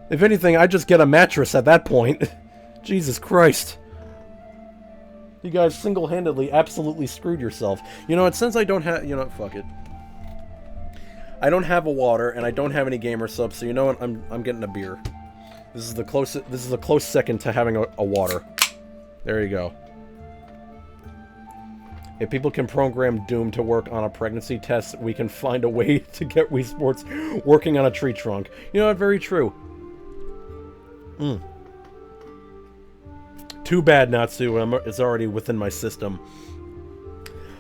If anything, I just get a mattress at that point. Jesus Christ. You guys single-handedly absolutely screwed yourself. You know what, since I don't have... You know what, fuck it. I don't have a water, and I don't have any gamer subs, so you know what? I'm getting a beer. This is the close second to having a water. There you go. If people can program Doom to work on a pregnancy test, we can find a way to get Wii Sports working on a tree trunk. You know what? Very true. Too bad, Natsu. It's already within my system.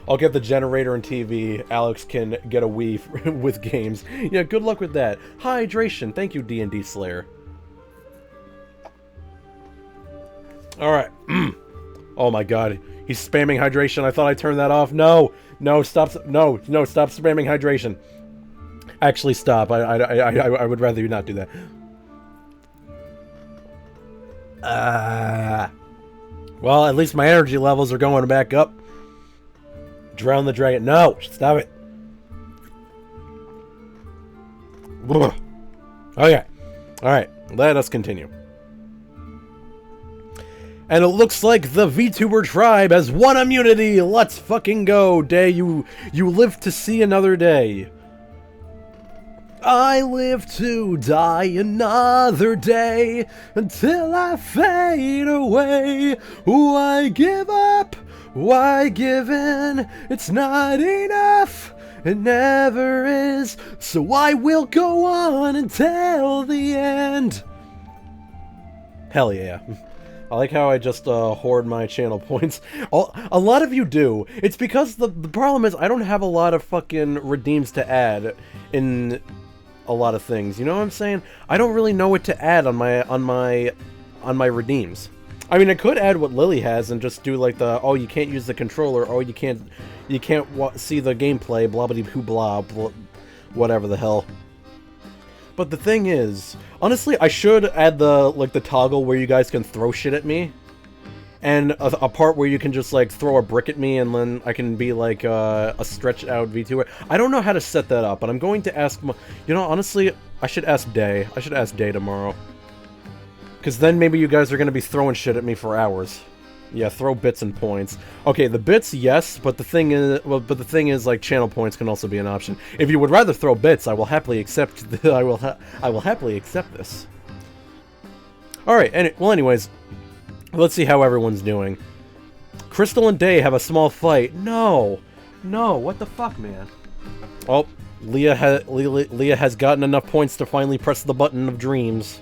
I'll get the generator and TV. Alex can get a Wii with games. Yeah, good luck with that. Hydration. Thank you, D&D Slayer. Alright. Oh my god. He's spamming hydration. I thought I turned that off. No. No, stop. No, stop spamming hydration. Actually, stop. I would rather you not do that. Well, at least my energy levels are going back up. Drown the dragon. No! Stop it. Okay. Alright. Let us continue. And it looks like the VTuber tribe has won immunity! Let's fucking go, day. You live to see another day. I live to die another day until I fade away. Why give up? Why give in? It's not enough. It never is. So I will go on until the end. Hell yeah. I like how I just hoard my channel points. A lot of you do. It's because the problem is I don't have a lot of fucking redeems to add in a lot of things. You know what I'm saying? I don't really know what to add on my redeems. I mean, I could add what Lily has and just do like the, oh, you can't use the controller, oh, you can't see the gameplay, blah blah blah blah, whatever the hell. But the thing is, honestly, I should add the toggle where you guys can throw shit at me, and a part where you can just like throw a brick at me, and then I can be like a stretched out VTuber. I don't know how to set that up, but I'm going to ask. You know, honestly, I should ask Day. I should ask Day tomorrow. Because then maybe you guys are going to be throwing shit at me for hours. Yeah, throw bits and points. Okay, the bits, yes, but the thing is, like, channel points can also be an option. If you would rather throw bits, I will happily accept. I will happily accept this. All right. Anyways, let's see how everyone's doing. Crystal and Day have a small fight. No, what the fuck, man? Oh, Leah has gotten enough points to finally press the button of dreams.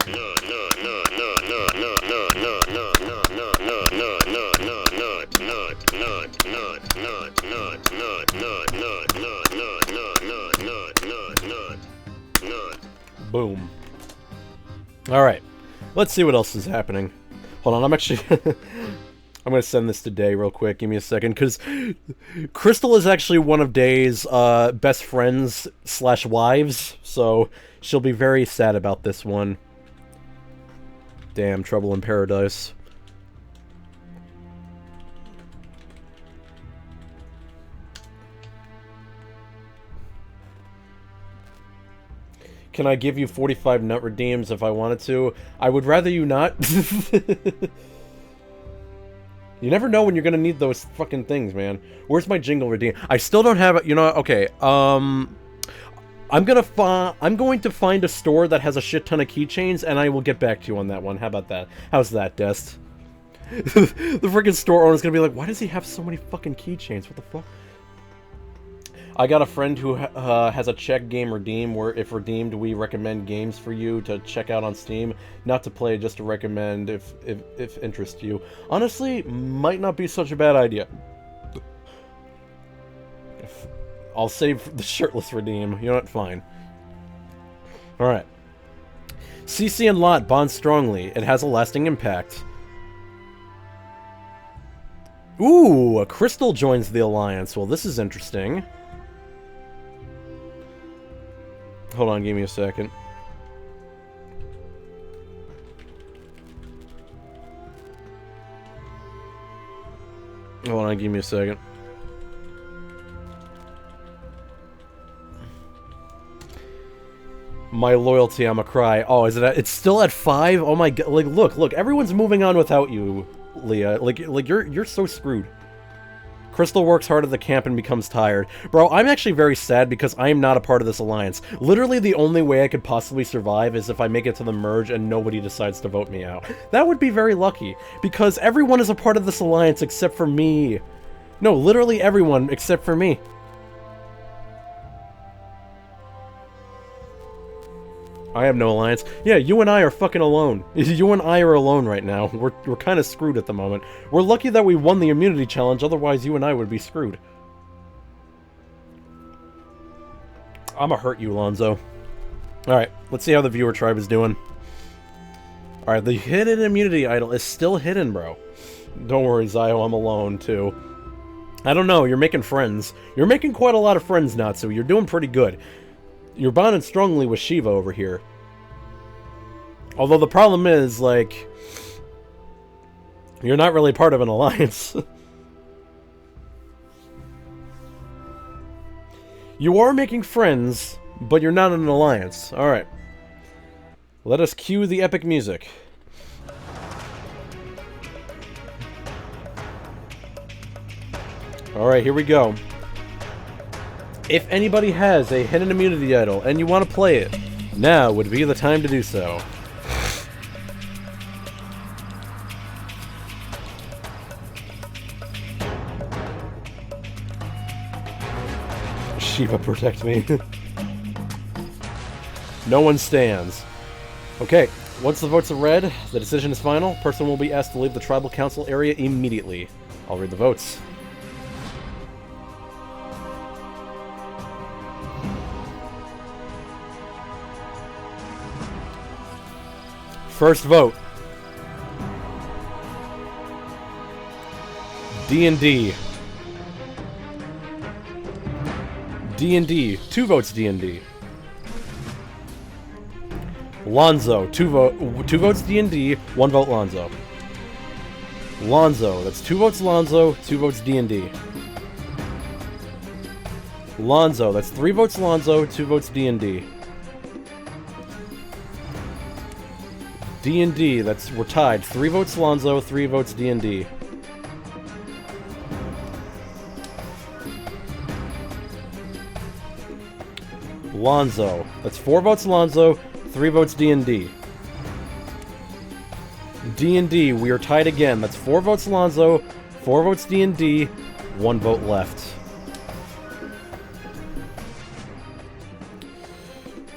Boom. Alright. Let's see what else is happening. Hold on, I'm actually... I'm gonna send this to Day real quick. Give me a second, because Crystal is actually one of Day's best friends / wives, so she'll be very sad about this one. Damn, trouble in paradise. Can I give you 45 nut redeems if I wanted to? I would rather you not. You never know when you're gonna need those fucking things, man. Where's my jingle redeem? I still don't have it. You know, okay. I'm going to find a store that has a shit ton of keychains, and I will get back to you on that one. How about that? How's that, Dest? The freaking store owner's gonna be like, why does he have so many fucking keychains? What the fuck? I got a friend who has a check game redeem, where if redeemed, we recommend games for you to check out on Steam. Not to play, just to recommend if interest you. Honestly, might not be such a bad idea. I'll save the shirtless redeem. You know what? Fine. Alright. CC and Lot bond strongly. It has a lasting impact. Ooh, a Crystal joins the alliance. Well, this is interesting. Hold on, give me a second. Hold on, give me a second. My loyalty, I'ma cry. Oh, is it it's still at 5? Oh my god, like, look, everyone's moving on without you, Leah. Like you're so screwed. Crystal works hard at the camp and becomes tired. Bro, I'm actually very sad because I am not a part of this alliance. Literally the only way I could possibly survive is if I make it to the merge and nobody decides to vote me out. That would be very lucky, because everyone is a part of this alliance except for me. No, literally everyone except for me. I have no alliance. Yeah, you and I are fucking alone. You and I are alone right now. We're kind of screwed at the moment. We're lucky that we won the immunity challenge, otherwise you and I would be screwed. I'ma hurt you, Lonzo. Alright, let's see how the viewer tribe is doing. Alright, the hidden immunity idol is still hidden, bro. Don't worry, Zio, I'm alone, too. I don't know, you're making friends. You're making quite a lot of friends, Natsu. You're doing pretty good. You're bonding strongly with Shiva over here. Although the problem is, like, you're not really part of an alliance. You are making friends, but you're not in an alliance. Alright. Let us cue the epic music. Alright, here we go. If anybody has a hidden immunity idol and you want to play it, now would be the time to do so. Shiva, protect me. No one stands. Okay, once the votes are read, the decision is final. Person will be asked to leave the tribal council area immediately. I'll read the votes. First vote. D&D. D&D. 2 votes D&D. Lonzo. 2 votes D&D, 1 vote Lonzo. Lonzo. That's 2 votes Lonzo, 2 votes D&D. Lonzo. That's 3 votes Lonzo, 2 votes D&D. D&D, we're tied. 3 votes Lonzo, 3 votes D&D. Lonzo, that's 4 votes Lonzo, 3 votes D&D. D&D, we are tied again. That's 4 votes Lonzo, 4 votes D&D, 1 vote left.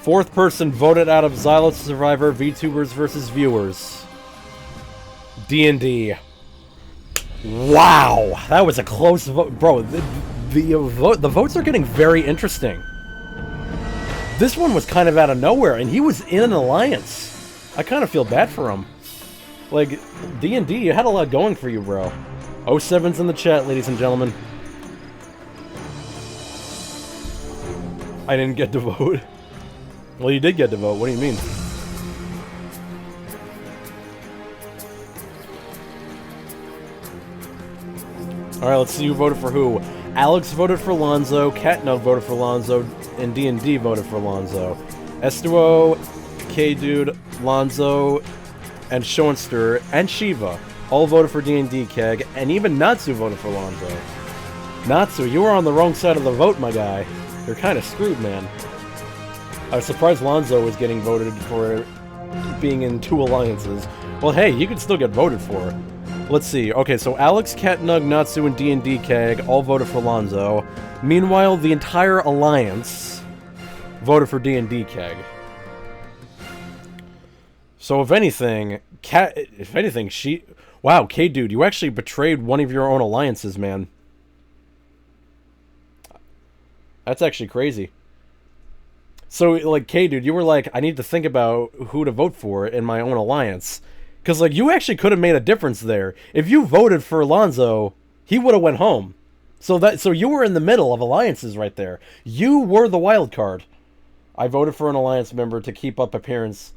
4th person voted out of Xylos Survivor VTubers versus viewers. D&D. Wow, that was a close vote, bro. The votes are getting very interesting. This one was kind of out of nowhere, and he was in an alliance. I kind of feel bad for him. Like, D&D, you had a lot going for you, bro. 07's in the chat, ladies and gentlemen. I didn't get to vote. Well, you did get to vote. What do you mean? Alright, let's see who voted for who. Alex voted for Lonzo, Catnut voted for Lonzo, and D&D voted for Lonzo. Estuo, K-Dude, Lonzo, and Schoenster, and Shiva all voted for D&D, Keg, and even Natsu voted for Lonzo. Natsu, you were on the wrong side of the vote, my guy. You're kind of screwed, man. I was surprised Lonzo was getting voted for being in 2 alliances. Well, hey, you could still get voted for. Let's see. Okay, so Alex, Katnug, Natsu, and D&D Keg all voted for Lonzo. Meanwhile, the entire Alliance voted for D&D Keg. So if anything, she... Wow, K-Dude, you actually betrayed one of your own alliances, man. That's actually crazy. So, like, K-Dude, you were like, I need to think about who to vote for in my own alliance. Because, like, you actually could have made a difference there. If you voted for Alonzo, he would have went home. So you were in the middle of alliances right there. You were the wild card. I voted for an alliance member to keep up appearances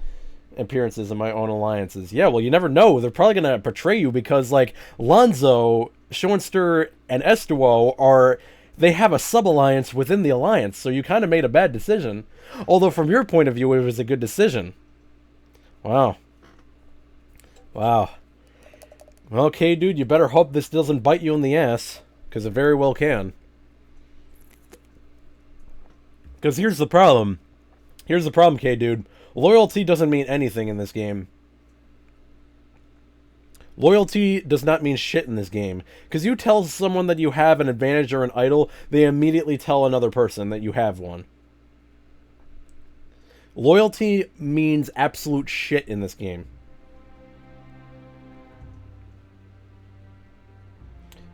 in my own alliances. Yeah, well, you never know. They're probably going to betray you because, like, Lonzo, Schoenster, and Estuo are... They have a sub-alliance within the alliance, so you kind of made a bad decision. Although, from your point of view, it was a good decision. Wow. Wow. Well, okay, dude, you better hope this doesn't bite you in the ass, because it very well can. Because here's the problem. Here's the problem, K-Dude. Loyalty doesn't mean anything in this game. Loyalty does not mean shit in this game. Because you tell someone that you have an advantage or an idol, they immediately tell another person that you have one. Loyalty means absolute shit in this game.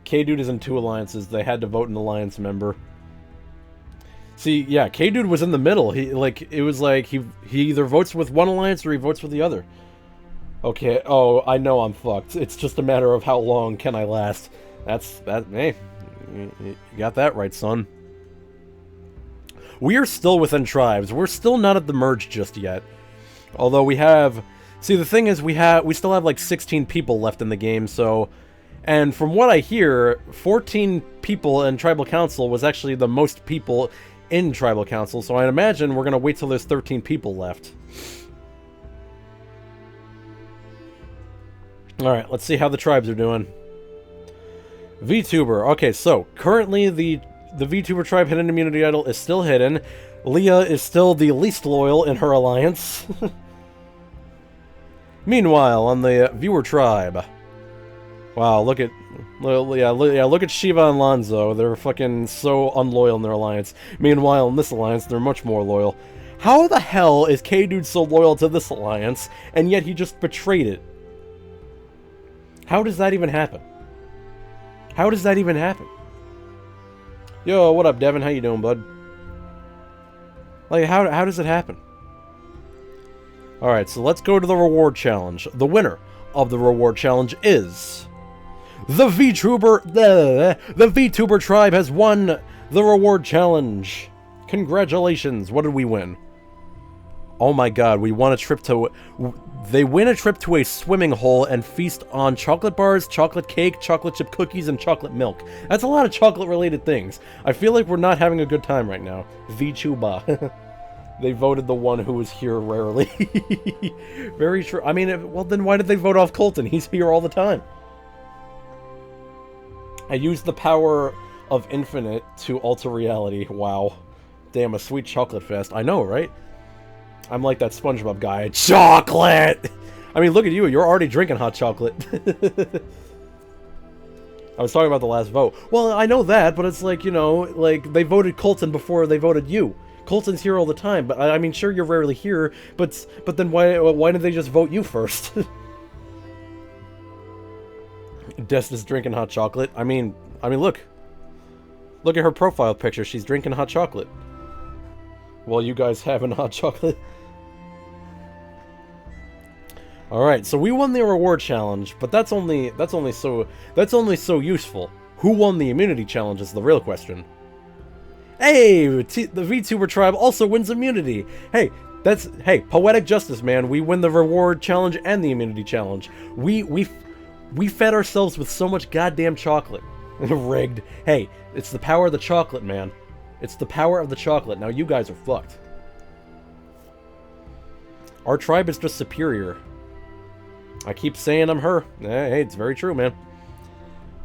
K-Dude is in 2 alliances. They had to vote an alliance member. See, yeah, K-Dude was in the middle. He either votes with one alliance or he votes with the other. Okay, oh, I know I'm fucked. It's just a matter of how long can I last. Hey, you got that right, son. We are still within tribes. We're still not at the merge just yet. Although we have... See, the thing is, we still have like 16 people left in the game, so... And from what I hear, 14 people in Tribal Council was actually the most people in Tribal Council, so I imagine we're going to wait till there's 13 people left. Alright, let's see how the tribes are doing. VTuber. Okay, so, currently the VTuber tribe hidden immunity idol is still hidden. Leah is still the least loyal in her alliance. Meanwhile, on the viewer tribe... Wow, look at Shiva and Lonzo. They're fucking so unloyal in their alliance. Meanwhile, in this alliance, they're much more loyal. How the hell is K-Dude so loyal to this alliance, and yet he just betrayed it? How does that even happen? How does that even happen? Yo, what up, Devin? How you doing, bud? Like, how does it happen? Alright, so let's go to the reward challenge. The winner of the reward challenge is... The VTuber tribe has won the reward challenge. Congratulations. What did we win? Oh my god, we won a trip to... They win a trip to a swimming hole and feast on chocolate bars, chocolate cake, chocolate chip cookies, and chocolate milk. That's a lot of chocolate-related things. I feel like we're not having a good time right now. VTuber. They voted the one who was here rarely. Very true. I mean, well, then why did they vote off Colton? He's here all the time. I used the power of infinite to alter reality. Wow. Damn, a sweet chocolate fest. I know, right? I'm like that SpongeBob guy. Chocolate! I mean, look at you. You're already drinking hot chocolate. I was talking about the last vote. Well, I know that, but it's like, you know, like, they voted Colton before they voted you. Colton's here all the time, but I mean, sure, you're rarely here, but then why did they just vote you first? Destiny's drinking hot chocolate. I mean, look at her profile picture. She's drinking hot chocolate. While you guys having hot chocolate. All right, so we won the reward challenge, but that's only so useful. Who won the immunity challenge is the real question. Hey, the VTuber tribe also wins immunity. Hey, poetic justice, man. We win the reward challenge and the immunity challenge. We fed ourselves with so much goddamn chocolate. Rigged. Hey, it's the power of the chocolate, man. It's the power of the chocolate. Now you guys are fucked. Our tribe is just superior. I keep saying I'm her. Hey, it's very true, man.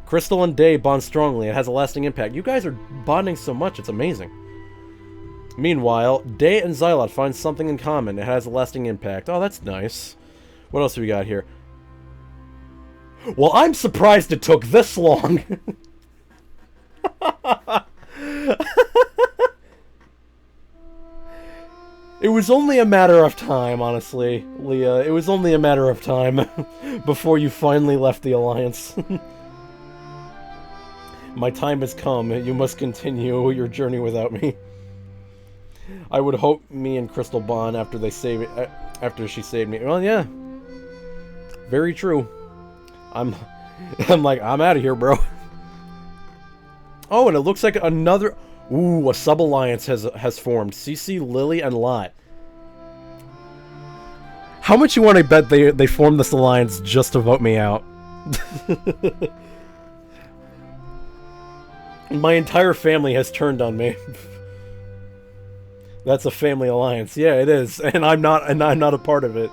Crystal and Day bond strongly. It has a lasting impact. You guys are bonding so much. It's amazing. Meanwhile, Day and Xylot find something in common. It has a lasting impact. Oh, that's nice. What else do we got here? Well, I'm surprised it took this long. It was only a matter of time, honestly, Leah. It was only a matter of time before you finally left the Alliance. My time has come. You must continue your journey without me. I would hope me and Crystal bond after she saved me. Well, yeah. Very true. I'm like, I'm out of here, bro. Oh, and it looks like another... Ooh, a sub-alliance has formed. CC, Lily, and Lot. How much you want to bet they formed this alliance just to vote me out? My entire family has turned on me. That's a family alliance. Yeah, it is. And I'm not a part of it.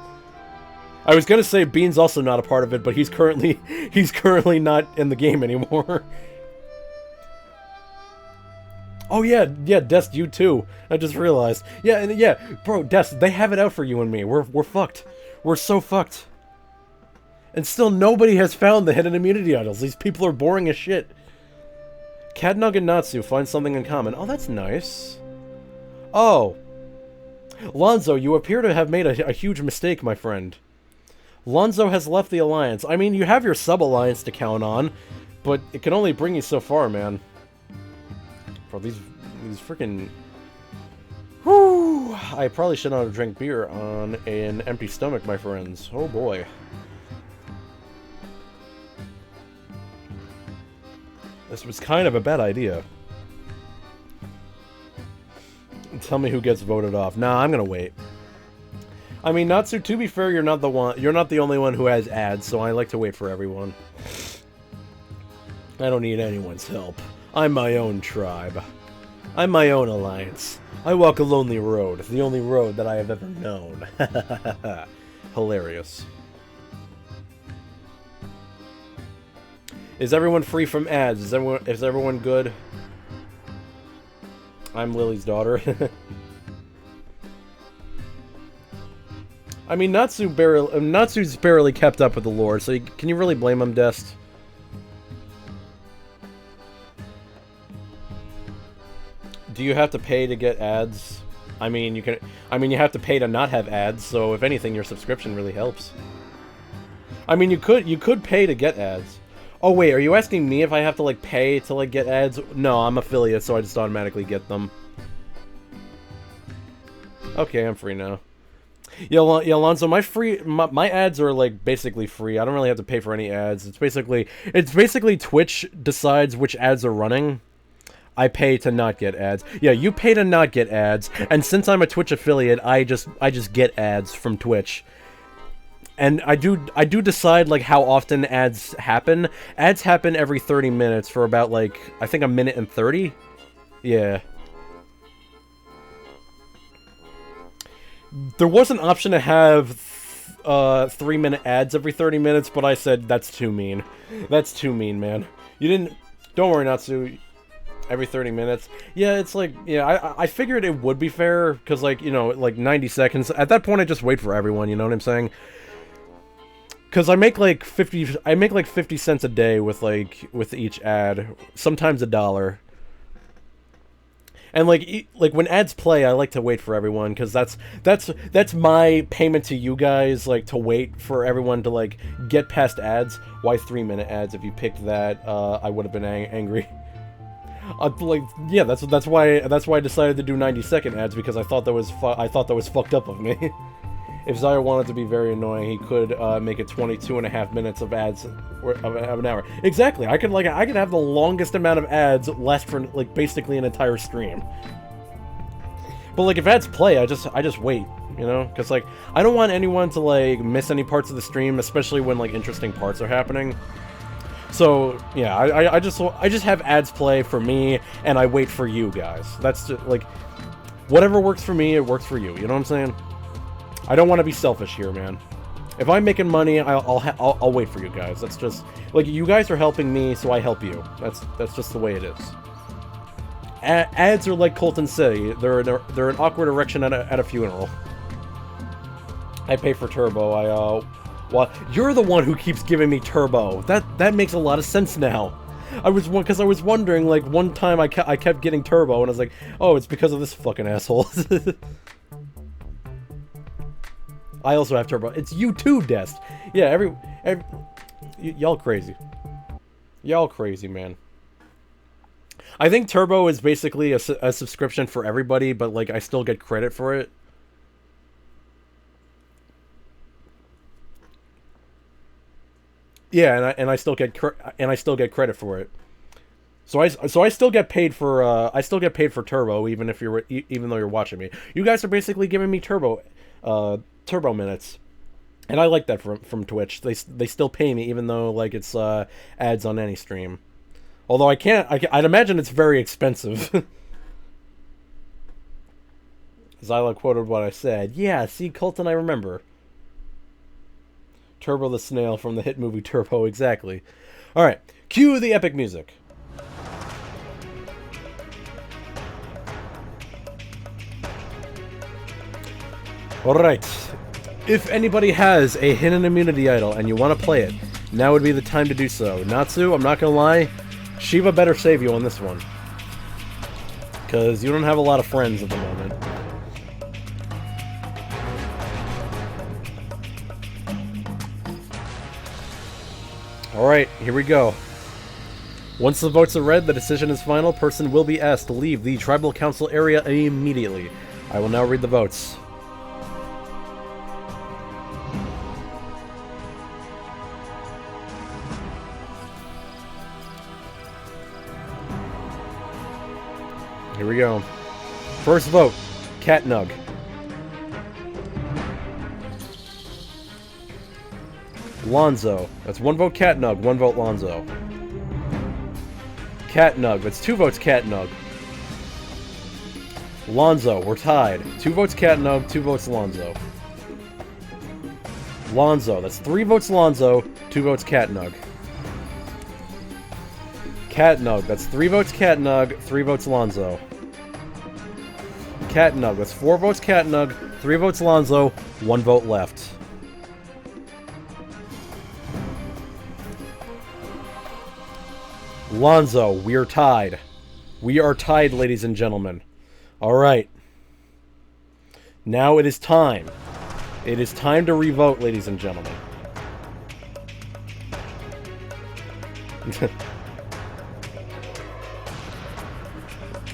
I was gonna say Bean's also not a part of it, but he's currently not in the game anymore. Oh yeah, Dest, you too. I just realized. Yeah, and yeah, bro, Dest, they have it out for you and me. We're fucked. We're so fucked. And still nobody has found the hidden immunity idols. These people are boring as shit. Cadnug and Natsu find something in common. Oh, that's nice. Oh. Lonzo, you appear to have made a huge mistake, my friend. Lonzo has left the Alliance. I mean, you have your sub-alliance to count on, but it can only bring you so far, man. Bro, these freaking... Whew! I probably should not have drank beer on an empty stomach, my friends. Oh boy. This was kind of a bad idea. Tell me who gets voted off. Nah, I'm gonna wait. I mean, Natsu, to be fair, you're not the only one who has ads, so I like to wait for everyone. I don't need anyone's help. I'm my own tribe. I'm my own alliance. I walk a lonely road, the only road that I have ever known. Hilarious. Is everyone free from ads? Is everyone good? I'm Lily's daughter. I mean, Natsu's barely kept up with the lore, so can you really blame him, Dest? Do you have to pay to get ads? I mean, you have to pay to not have ads, so if anything, your subscription really helps. I mean, you could pay to get ads. Oh wait, are you asking me if I have to like pay to like get ads? No, I'm affiliate, so I just automatically get them. Okay, I'm free now. Yeah, Alonso, my ads are like basically free. I don't really have to pay for any ads. It's basically Twitch decides which ads are running. I pay to not get ads. Yeah, you pay to not get ads, and since I'm a Twitch affiliate, I just get ads from Twitch. And I do decide like how often ads happen. Ads happen every 30 minutes for about like I think a minute and 30. Yeah. There was an option to have 3-minute ads every 30 minutes, but I said that's too mean. That's too mean, man. You didn't. Don't worry, Natsu. Every 30 minutes. Yeah, it's like, yeah, I figured it would be fair, because, like, you know, like 90 seconds. At that point, I just wait for everyone, you know what I'm saying? Because I make like 50 cents a day with each ad. Sometimes $1. And like when ads play, I like to wait for everyone, because that's my payment to you guys, like to wait for everyone to like get past ads. Why 3-minute ads? If you picked that, I would have been angry. Like, yeah, that's why I decided to do 90-second ads, because I thought that was fucked up of me. If Zyre wanted to be very annoying, he could make it 22.5 minutes of ads of an hour. Exactly. I could have the longest amount of ads last for like basically an entire stream. But like if ads play, I just wait, you know, because like I don't want anyone to like miss any parts of the stream, especially when like interesting parts are happening. So yeah, I just have ads play for me, and I wait for you guys. That's just, like, whatever works for me, it works for you. You know what I'm saying? I don't want to be selfish here, man. If I'm making money, I'll wait for you guys. That's just like you guys are helping me, so I help you. That's just the way it is. Ads are like Colton City. They're an awkward erection at a funeral. I pay for Turbo. Well, you're the one who keeps giving me turbo. That makes a lot of sense now. Because I was wondering, like, one time I kept getting turbo, and I was like, oh, it's because of this fucking asshole. I also have turbo. It's you too, Dest. Yeah, y'all crazy. Y'all crazy, man. I think turbo is basically a subscription for everybody, but, like, I still get credit for it. Yeah, and I still get credit for it. So I still get paid for turbo even though you're watching me. You guys are basically giving me turbo minutes. And I like that from Twitch. They still pay me even though like it's ads on any stream. Although I'd imagine it's very expensive. Zyla quoted what I said. Yeah, see, Colton, I remember. Turbo the Snail from the hit movie Turbo, exactly. Alright, cue the epic music. Alright, if anybody has a hidden immunity idol and you want to play it, now would be the time to do so. Natsu, I'm not gonna lie, Shiva better save you on this one. Because you don't have a lot of friends at the moment. Alright, here we go. Once the votes are read, the decision is final. Person will be asked to leave the Tribal Council area immediately. I will now read the votes. Here we go. First vote, Catnug. Lonzo. That's 1 vote Catnug, 1 vote Lonzo. Catnug. That's 2 votes Catnug. Lonzo. We're tied. 2 votes Catnug, 2 votes Lonzo. Lonzo. That's 3 votes Lonzo, 2 votes Catnug. Catnug. That's 3 votes Catnug, 3 votes Lonzo. Catnug. That's 4 votes Catnug, 3 votes Lonzo, 1 vote left. Lonzo, we're tied. We are tied, ladies and gentlemen. Alright. Now it is time. It is time to revote, ladies and gentlemen.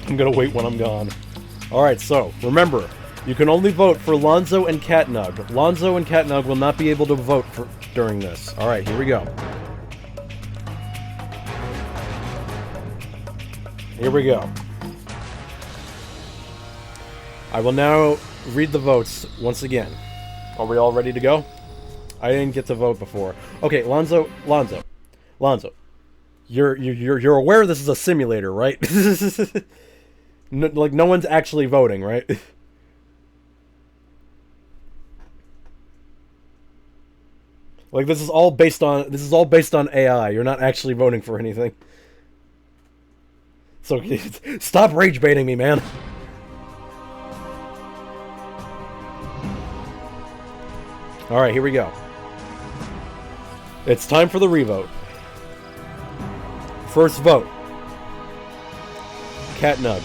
I'm gonna wait when I'm gone. Alright, so, remember, you can only vote for Lonzo and Catnug. Lonzo and Catnug will not be able to vote during this. Alright, here we go. Here we go. I will now read the votes once again. Are we all ready to go? I didn't get to vote before. Okay, Lonzo. You're aware this is a simulator, right? Like no one's actually voting, right? Like this is all based on AI. You're not actually voting for anything. So stop rage baiting me, man. Alright, here we go. It's time for the revote. First vote. Catnug.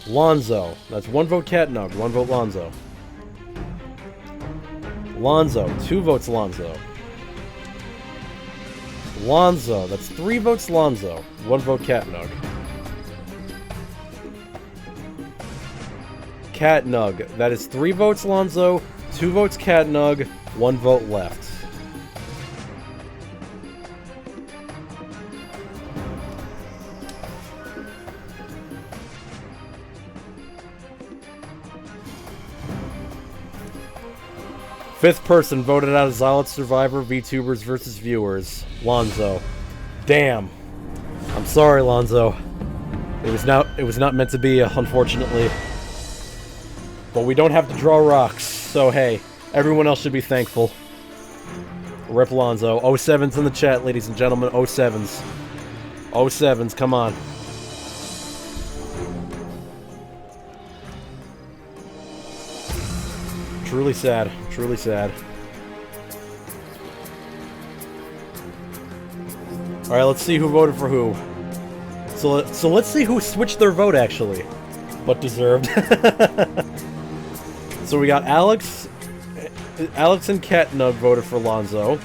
Lonzo. That's 1 vote Catnug, 1 vote Lonzo. Lonzo. 2 votes Lonzo. Lonzo. That's 3 votes Lonzo, 1 vote Catnug. Catnug. That is 3 votes Lonzo, 2 votes Catnug, 1 vote left. Fifth person voted out as Xylot Survivor, VTubers versus viewers. Lonzo. Damn. I'm sorry, Lonzo. It was not meant to be, unfortunately. But we don't have to draw rocks, so hey, everyone else should be thankful. Rip Lonzo. 07's in the chat, ladies and gentlemen. 07's. 07's, come on. Truly sad. Truly sad. Alright, let's see who voted for who. So let's see who switched their vote, actually. But deserved. So we got Alex and Catnug voted for Lonzo.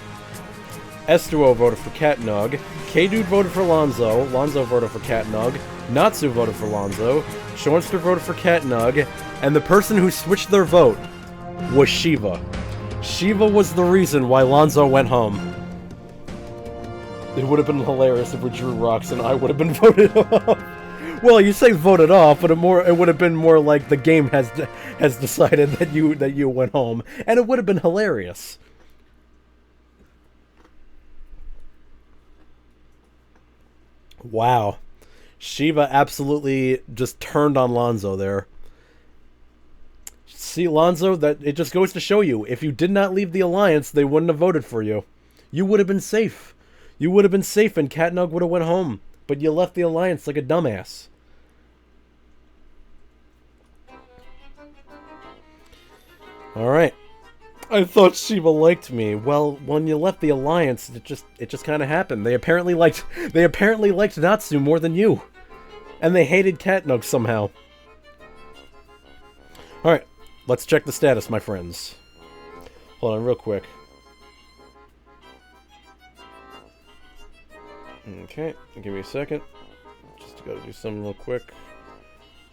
Estuo voted for Catnug. K-Dude voted for Lonzo. Lonzo voted for Catnug. Natsu voted for Lonzo. Schornster voted for Catnug. And the person who switched their vote was Shiva. Shiva was the reason why Lonzo went home. It would have been hilarious if we drew rocks and I would have been voted off. Well, you say voted off, but it would have been more like the game has decided that you went home, and it would have been hilarious. Wow. Shiva absolutely just turned on Lonzo there. See, Lonzo, that it just goes to show you, if you did not leave the Alliance, they wouldn't have voted for you. You would have been safe. You would have been safe and Catnug would have went home. But you left the Alliance like a dumbass. Alright. I thought Shiva liked me. Well, when you left the Alliance, it just kind of happened. They apparently liked Natsu more than you. And they hated Catnug somehow. Alright, let's check the status, my friends. Hold on real quick. Okay, give me a second. Just gotta do something real quick.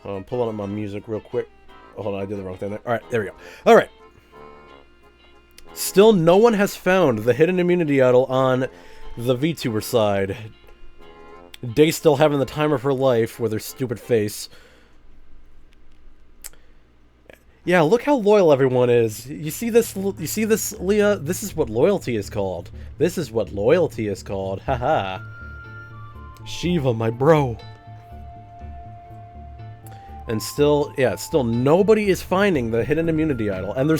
Pulling up my music real quick. Oh, hold on, I did the wrong thing there. Alright, there we go. Alright. Still, no one has found the hidden immunity idol on the VTuber side. Day still having the time of her life with her stupid face. Yeah, look how loyal everyone is. You see this, Leah? This is what loyalty is called. This is what loyalty is called. Haha. Shiva, my bro. And still, yeah, still nobody is finding the hidden immunity idol. And there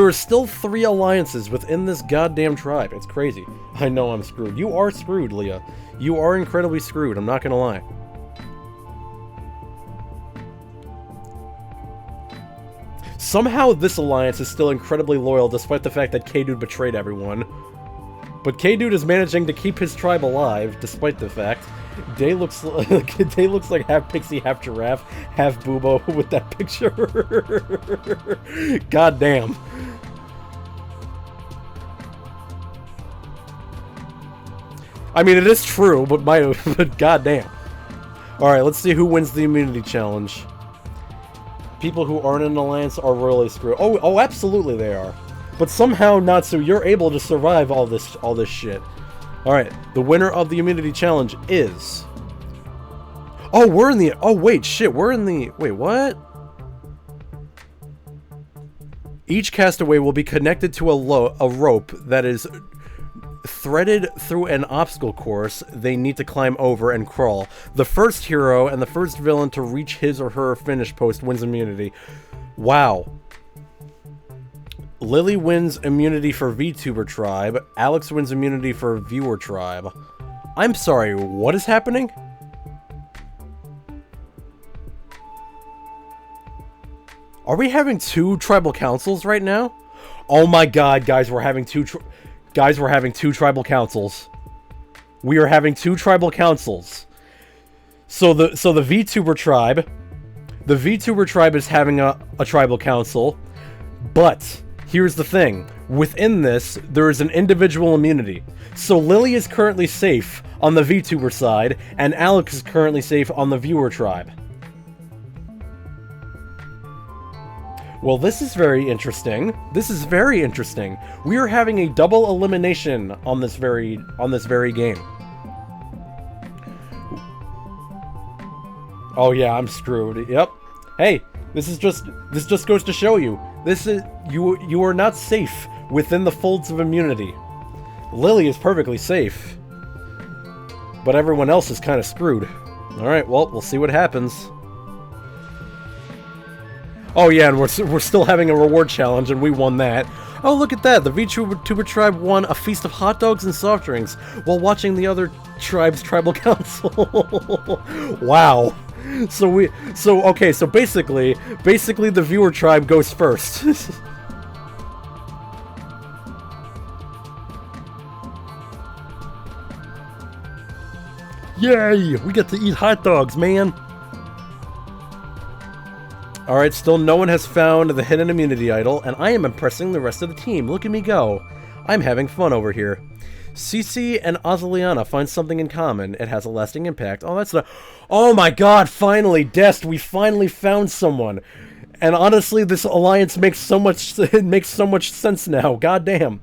are still 3 alliances within this goddamn tribe. It's crazy. I know I'm screwed. You are screwed, Leah. You are incredibly screwed, I'm not gonna lie. Somehow this alliance is still incredibly loyal despite the fact that K-Dude betrayed everyone. But K-Dude is managing to keep his tribe alive, despite the fact. Day looks like half pixie, half giraffe, half Boobo with that picture. God damn. I mean, it is true, but god damn. Alright, let's see who wins the immunity challenge. People who aren't in an alliance are really screwed. Oh, absolutely they are. But somehow, Natsu, you're able to survive all this shit. Alright, the winner of the immunity challenge is... Oh, we're in the... Oh, wait, shit, we're in the... Wait, what? Each castaway will be connected to a rope that is threaded through an obstacle course they need to climb over and crawl. The first hero and the first villain to reach his or her finish post wins immunity. Wow. Lily wins immunity for VTuber tribe. Alex wins immunity for viewer tribe. I'm sorry, what is happening? Are we having 2 tribal councils right now? Oh my god, guys, we're having 2 tribal councils. We are having 2 tribal councils. So the VTuber tribe is having a tribal council, but here's the thing. Within this, there is an individual immunity. So Lily is currently safe on the VTuber side, and Alex is currently safe on the viewer tribe. Well, this is very interesting. This is very interesting. We are having a double elimination on this very game. Oh yeah, I'm screwed. Yep. Hey, this just goes to show you. You are not safe within the folds of immunity. Lily is perfectly safe. But everyone else is kind of screwed. Alright, well, we'll see what happens. Oh yeah, and we're still having a reward challenge, and we won that. Oh, look at that! The VTuber tribe won a feast of hot dogs and soft drinks while watching the other tribe's tribal council. Wow. So basically the viewer tribe goes first. Yay! We get to eat hot dogs, man! Alright, still no one has found the hidden immunity idol, and I am impressing the rest of the team. Look at me go. I'm having fun over here. Cece and Azaliana find something in common. It has a lasting impact. Oh, that's the... Oh my god, finally, Dest, we finally found someone. And honestly, this alliance makes so much... It makes so much sense now. God damn.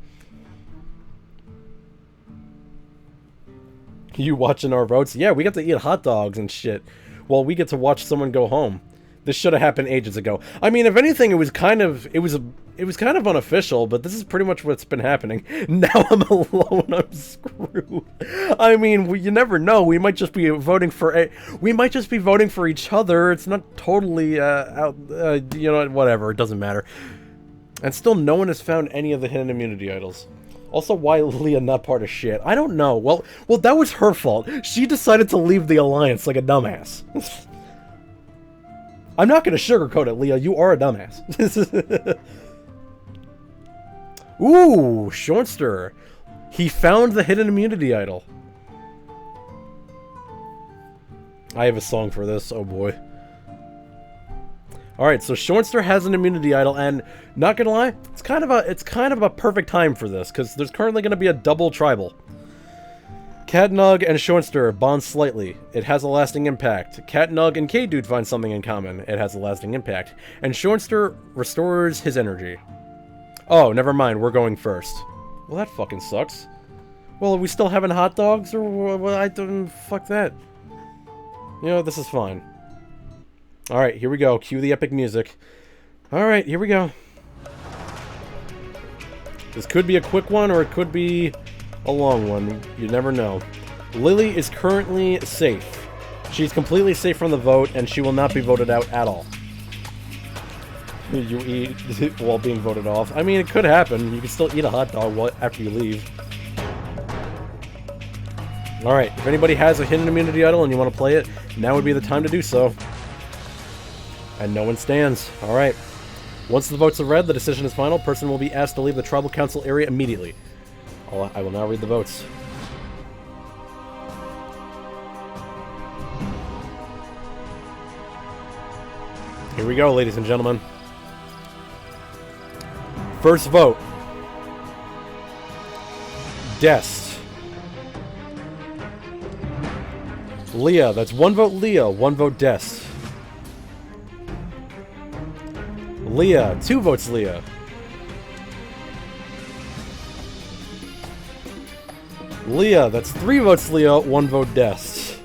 You watching our votes? Yeah, we get to eat hot dogs and shit. Well, we get to watch someone go home. This should have happened ages ago. I mean, if anything, it was kind of unofficial, but this is pretty much what's been happening. Now I'm alone. I'm screwed. I mean, you never know. We might just be voting for each other. It's not totally you know, whatever. It doesn't matter. And still, no one has found any of the hidden immunity idols. Also, why Leah not part of shit? I don't know. Well, that was her fault. She decided to leave the alliance like a dumbass. I'm not going to sugarcoat it, Leah. You are a dumbass. Ooh, Shornster. He found the hidden immunity idol. I have a song for this. Oh, boy. Alright, so Shornster has an immunity idol, and not gonna lie, it's kind of a perfect time for this, because there's currently going to be a double tribal. Catnug and Shornster bond slightly. It has a lasting impact. Catnug and K-Dude find something in common. It has a lasting impact. And Shornster restores his energy. Oh, never mind. We're going first. Well, that fucking sucks. Well, are we still having hot dogs? Or well, I don't... Fuck that. You know, this is fine. Alright, here we go. Cue the epic music. Alright, here we go. This could be a quick one, or it could be... a long one. You never know. Lily is currently safe. She's completely safe from the vote, and she will not be voted out at all. You eat while being voted off. I mean, it could happen. You can still eat a hot dog after you leave. Alright, if anybody has a hidden immunity idol and you want to play it, now would be the time to do so. And no one stands. Alright. Once the votes are read, the decision is final. Person will be asked to leave the tribal council area immediately. I will now read the votes. Here we go, ladies and gentlemen. First vote. Dest. Leah. That's one vote Leah, one vote Dest. Leah. 2 votes Leah. Leah, that's 3 votes Leah, 1 vote Dest.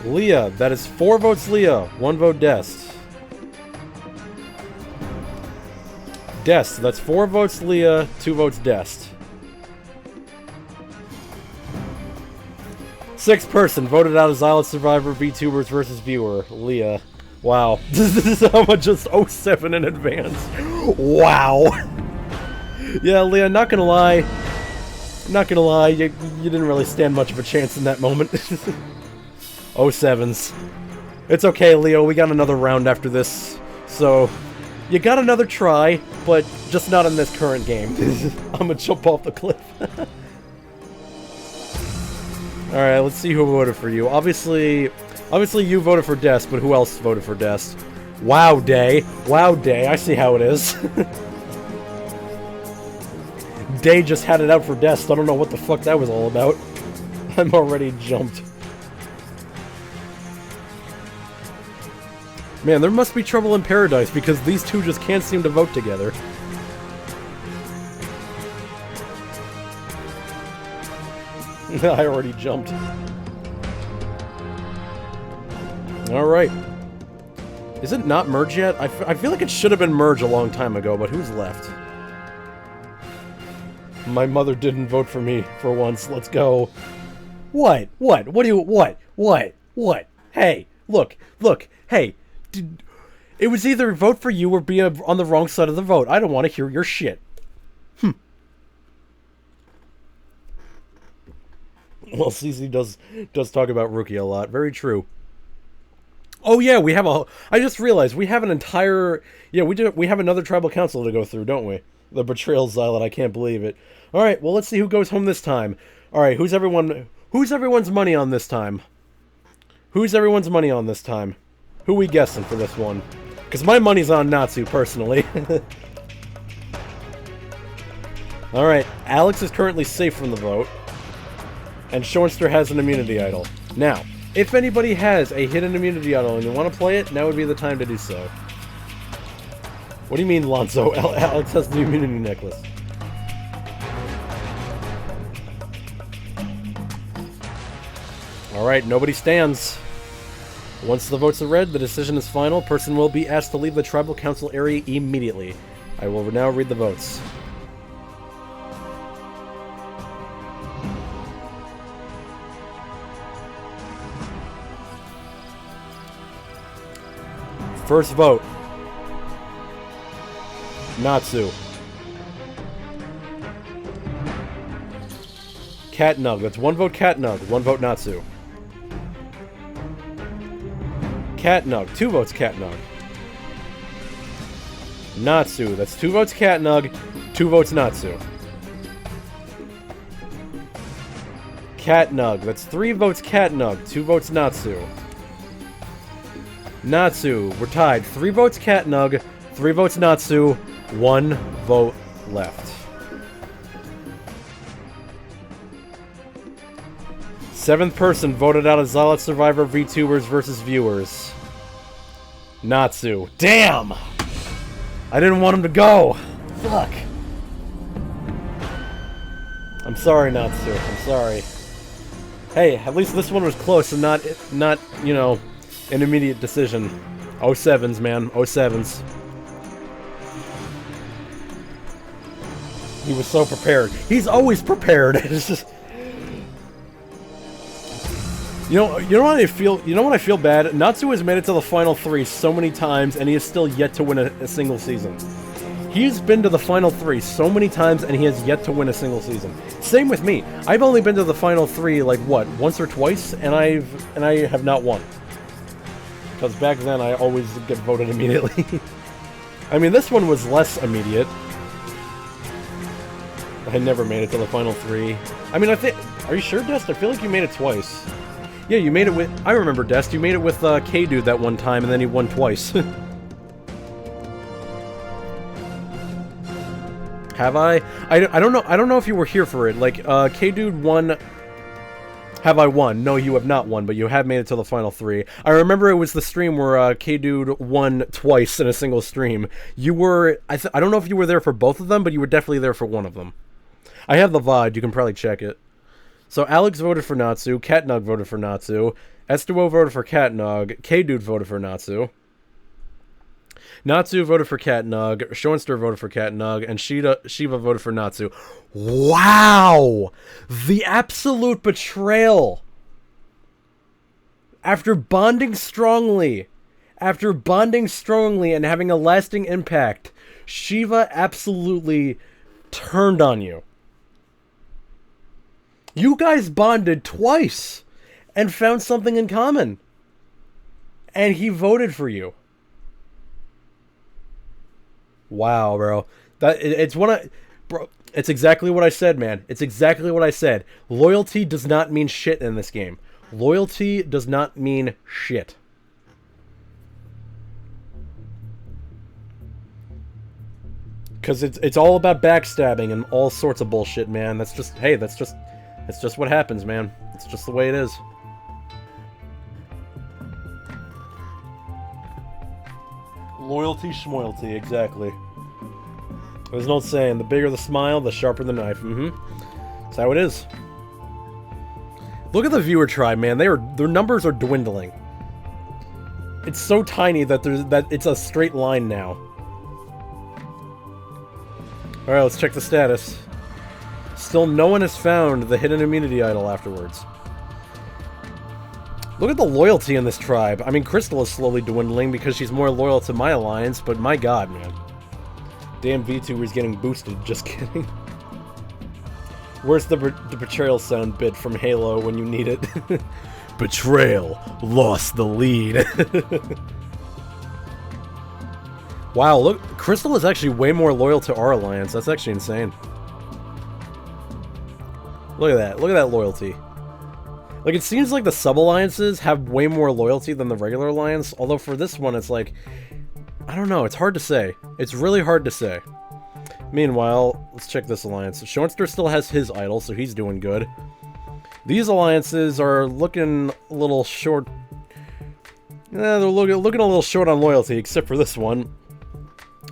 Leah, that is 4 votes Leah, 1 vote Dest. Dest, that's 4 votes Leah, 2 votes Dest. 6th person voted out as Island Survivor, VTubers versus Viewer, Leah. Wow. This is how much just 07 in advance. Wow. Yeah, Leah, not gonna lie, you didn't really stand much of a chance in that moment. 07s. It's okay, Leo, we got another round after this. So, you got another try, but just not in this current game. I'm gonna jump off the cliff. Alright, let's see who voted for you. Obviously you voted for Dest, but who else voted for Dest? Wow Day. Wow Day, I see how it is. Day just had it out for Dest. I don't know what the fuck that was all about. I'm already jumped. Man, there must be trouble in paradise because these two just can't seem to vote together. I already jumped. Alright. Is it not merged yet? I feel like it should have been merged a long time ago, but who's left? My mother didn't vote for me for once. Let's go. What? What? What do you... What? What? What? Hey, look. Look. Hey. It was either vote for you or be on the wrong side of the vote. I don't want to hear your shit. Well, Cece does talk about Rookie a lot. Very true. Oh yeah, I just realized we have an entire... Yeah, we have another tribal council to go through, don't we? The betrayal zealot, I can't believe it. Alright, well let's see who goes home this time. Alright, who's everyone's money on this time? Who's everyone's money on this time? Who we guessing for this one? Because my money's on Natsu, personally. Alright, Alex is currently safe from the vote. And Shoinster has an immunity idol. Now, if anybody has a hidden immunity idol and you want to play it, now would be the time to do so. What do you mean, Lonzo? Alex has the immunity necklace. Alright, nobody stands. Once the votes are read, the decision is final. Person will be asked to leave the tribal council area immediately. I will now read the votes. First vote. Natsu. Catnug. That's one vote Catnug, one vote Natsu. Catnug. 2 votes Catnug. Natsu. That's 2 votes Catnug, 2 votes Natsu. Catnug. That's 3 votes Catnug, 2 votes Natsu. Natsu. We're tied. 3 votes Catnug, 3 votes Natsu, 1 vote left. 7th person voted out of Zealot Survivor VTubers versus viewers. Natsu. Damn! I didn't want him to go! Fuck! I'm sorry, Natsu. I'm sorry. Hey, at least this one was close and not, you know, an immediate decision. 07s, man. 07s. He was so prepared. He's always prepared. It's just... You know what I feel? You know what I feel bad? Natsu has made it to the final 3 so many times, and he has still yet to win a single season. He's been to the final 3 so many times, and he has yet to win a single season. Same with me. I've only been to the final 3, like, what, once or twice, and I have not won. Because back then, I always get voted immediately. I mean, this one was less immediate. I never made it to the final 3. I mean, are you sure, Dest? I feel like you made it twice. Yeah, you made it with... I remember, Dest. You made it with K-Dude that one time, and then he won twice. Have I? I don't know. I don't know if you were here for it. Like, K-Dude won... Have I won? No, you have not won, but you have made it to the final 3. I remember it was the stream where K-Dude won twice in a single stream. You were... I don't know if you were there for both of them, but you were definitely there for one of them. I have the VOD. You can probably check it. So Alex voted for Natsu, Catnug voted for Natsu, Estuo voted for Catnug, K-Dude voted for Natsu, Natsu voted for Catnug, Shoinster voted for Catnug, and Shiva voted for Natsu. Wow! The absolute betrayal! After bonding strongly and having a lasting impact, Shiva absolutely turned on you. You guys bonded twice and found something in common. And he voted for you. Wow, bro. It's exactly what I said, man. It's exactly what I said. Loyalty does not mean shit in this game. Loyalty does not mean shit. Cause it's all about backstabbing and all sorts of bullshit, man. That's just it's just what happens, man. It's just the way it is. Loyalty, schmoyalty, exactly. There's an old saying, the bigger the smile, the sharper the knife. That's how it is. Look at the viewer tribe, man. Their numbers are dwindling. It's so tiny that it's a straight line now. Alright, let's check the status. Still no one has found the hidden immunity idol afterwards. Look at the loyalty in this tribe. I mean, Crystal is slowly dwindling because she's more loyal to my alliance, but my god, man. Damn VTuber's getting boosted, just kidding. Where's the betrayal sound bit from Halo when you need it? Betrayal lost the lead. Wow, look, Crystal is actually way more loyal to our alliance. That's actually insane. Look at that loyalty. Like, it seems like the sub-alliances have way more loyalty than the regular alliance, although for this one, it's like, I don't know, it's hard to say. It's really hard to say. Meanwhile, let's check this alliance. Shornster still has his idol, so he's doing good. These alliances are looking a little short. They're looking a little short on loyalty, except for this one.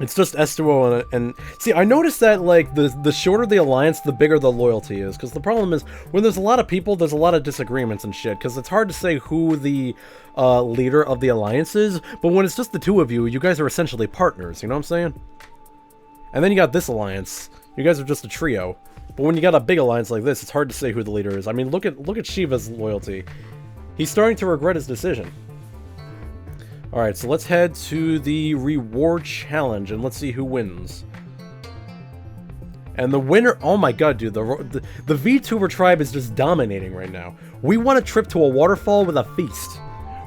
It's just S2O and see, I noticed that, like, the shorter the alliance, the bigger the loyalty is. Because the problem is, when there's a lot of people, there's a lot of disagreements and shit. Because it's hard to say who the leader of the alliance is. But when it's just the two of you, you guys are essentially partners, you know what I'm saying? And then you got this alliance. You guys are just a trio. But when you got a big alliance like this, it's hard to say who the leader is. I mean, look at Shiva's loyalty. He's starting to regret his decision. Alright, so let's head to the reward challenge, and let's see who wins. And the winner... Oh my god, dude, the VTuber tribe is just dominating right now. We want a trip to a waterfall with a feast.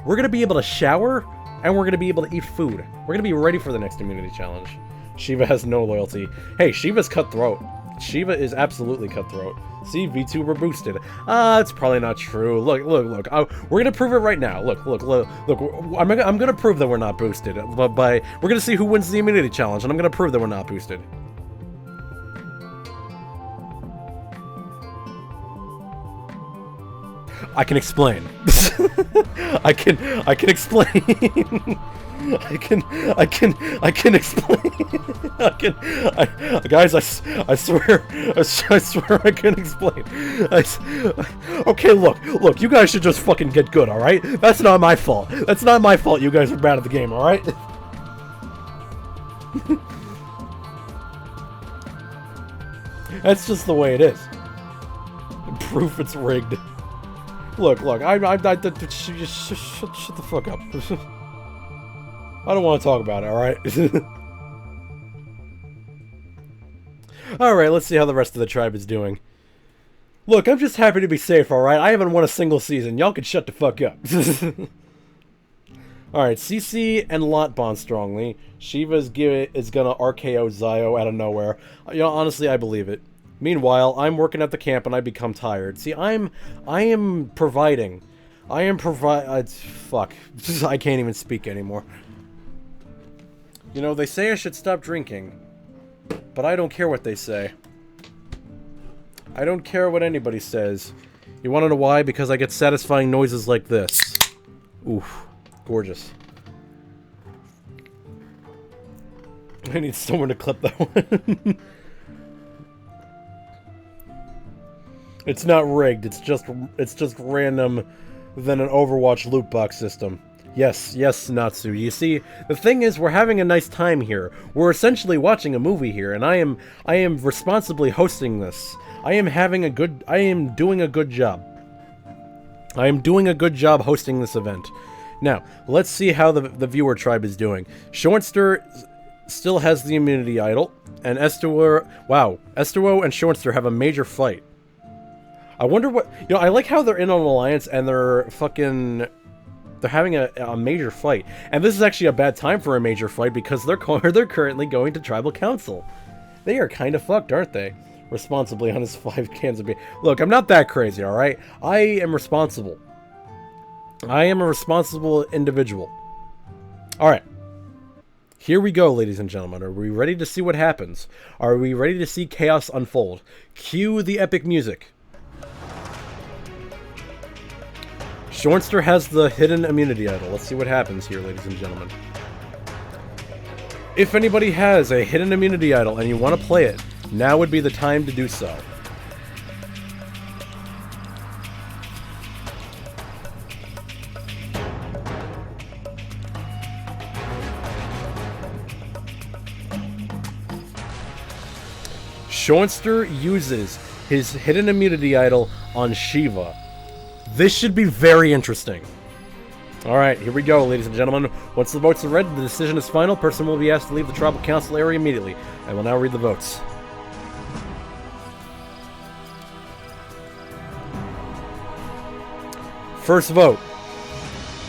We're gonna be able to shower, and we're gonna be able to eat food. We're gonna be ready for the next immunity challenge. Shiva has no loyalty. Hey, Shiva's cutthroat. Shiva is absolutely cutthroat. See, VTuber boosted. It's probably not true. Look. We're gonna prove it right now. Look. I'm gonna prove that we're not boosted. But we're gonna see who wins the immunity challenge, and I'm gonna prove that we're not boosted. I can explain. I can explain. I can explain. Guys, I swear I can explain. Okay, look, you guys should just fucking get good, alright? That's not my fault. That's not my fault you guys are bad at the game, alright? That's just the way it is. Proof it's rigged. Look, shut the fuck up. I don't want to talk about it, alright? Alright, let's see how the rest of the tribe is doing. Look, I'm just happy to be safe, alright? I haven't won a single season. Y'all can shut the fuck up. Alright, CC and Lot bond strongly. Shiva is gonna RKO Zio out of nowhere. You know, honestly, I believe it. Meanwhile, I'm working at the camp and I become tired. See, I am providing. Fuck. I can't even speak anymore. You know, they say I should stop drinking. But I don't care what they say. I don't care what anybody says. You wanna know why? Because I get satisfying noises like this. Oof. Gorgeous. I need someone to clip that one. It's not rigged, it's just random than an Overwatch loot box system. Yes, Natsu. You see, the thing is, we're having a nice time here. We're essentially watching a movie here, and I am responsibly hosting this. I am doing a good job. I am doing a good job hosting this event. Now, let's see how the viewer tribe is doing. Shornster still has the immunity idol, and Estuo and Shornster have a major fight. I wonder what... You know, I like how they're in an alliance and they're having a major fight. And this is actually a bad time for a major fight because they're currently going to Tribal Council. They are kind of fucked, aren't they? Responsibly on his 5 cans of beer. Look, I'm not that crazy, alright? I am responsible. I am a responsible individual. Alright. Here we go, ladies and gentlemen. Are we ready to see what happens? Are we ready to see chaos unfold? Cue the epic music. Shornster has the hidden immunity idol. Let's see what happens here, ladies and gentlemen. If anybody has a hidden immunity idol and you want to play it, now would be the time to do so. Shornster uses his hidden immunity idol on Shiva. This should be very interesting. Alright, here we go, ladies and gentlemen. Once the votes are read, the decision is final. Person will be asked to leave the Tribal Council area immediately. I will now read the votes. First vote.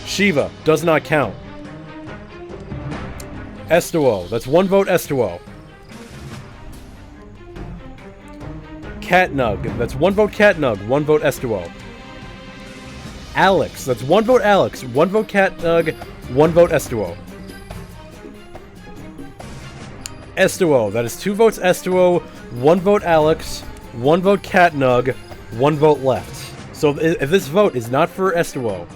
Shiva does not count. Estuo. That's 1 vote Estuo. Catnug. That's 1 vote Catnug. 1 vote Estuo. Alex. That's 1 vote Alex. 1 vote Catnug. 1 vote Estuo. Estuo. That is 2 votes Estuo. 1 vote Alex. 1 vote Catnug. 1 vote left. So if this vote is not for Estuo,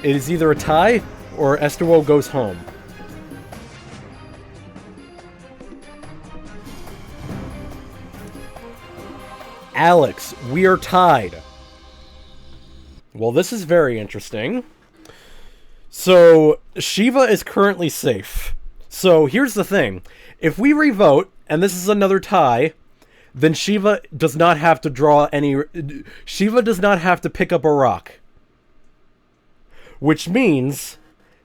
it is either a tie or Estuo goes home. Alex, we are tied. Well, this is very interesting. So, Shiva is currently safe. So, here's the thing. If we revote, and this is another tie, then Shiva does not have to draw any... Shiva does not have to pick up a rock. Which means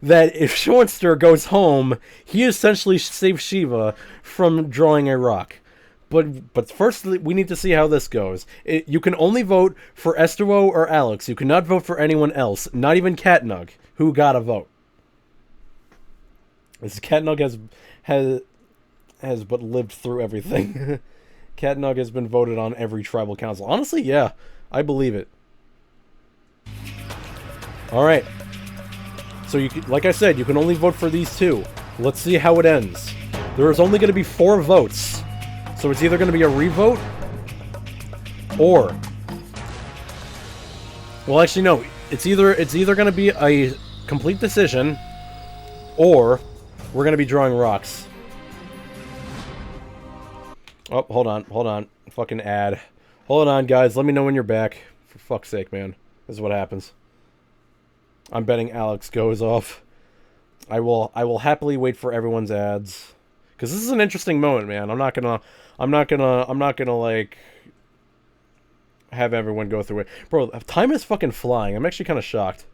that if Schoenster goes home, he essentially saves Shiva from drawing a rock. But first, we need to see how this goes. You can only vote for Estuo or Alex. You cannot vote for anyone else. Not even Catnug, who got a vote. This Catnug has but lived through everything. Catnug has been voted on every tribal council. Honestly, yeah, I believe it. All right. So, like I said, you can only vote for these two. Let's see how it ends. There is only going to be 4 votes. So it's either going to be a revote, or... Well, actually, no. It's either going to be a complete decision, or we're going to be drawing rocks. Oh, hold on. Fucking ad. Hold on, guys. Let me know when you're back. For fuck's sake, man. This is what happens. I'm betting Alex goes off. I will happily wait for everyone's ads. Because this is an interesting moment, man. I'm not gonna like have everyone go through it. Bro, time is fucking flying. I'm actually kind of shocked.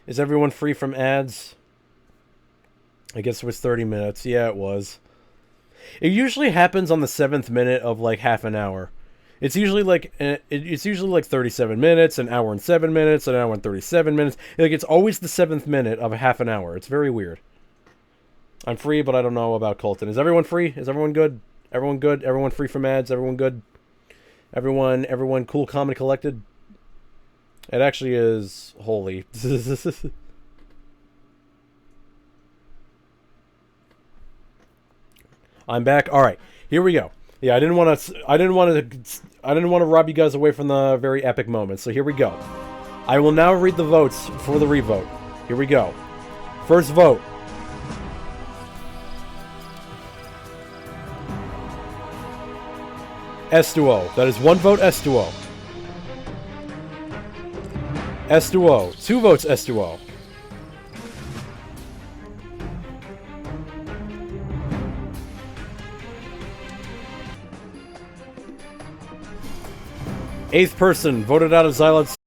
Is everyone free from ads? I guess it was 30 minutes. Yeah, it was. It usually happens on the 7th minute of like half an hour. It's usually like 37 minutes, an hour and 7 minutes, an hour and 37 minutes. Like it's always the 7th minute of a half an hour. It's very weird. I'm free, but I don't know about Colton. Is everyone free? Is everyone good? Everyone good? Everyone free from ads? Everyone good? Everyone cool, calm, and collected? It actually is holy. I'm back. All right, here we go. Yeah, I didn't want to rob you guys away from the very epic moment. So here we go. I will now read the votes for the revote. Here we go. First vote. Estuo. That is 1 vote Estuo. Estuo. 2 votes Estuo. Eighth person voted out of Xylot's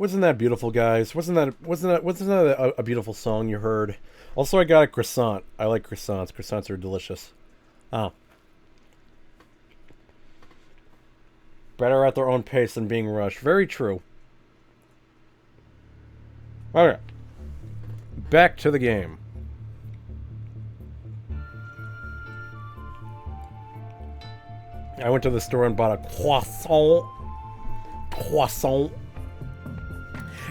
Wasn't that beautiful, guys? Wasn't that a beautiful song you heard? Also, I got a croissant. I like croissants. Croissants are delicious. Oh. Better at their own pace than being rushed. Very true. Okay. Back to the game. I went to the store and bought a croissant. Croissant.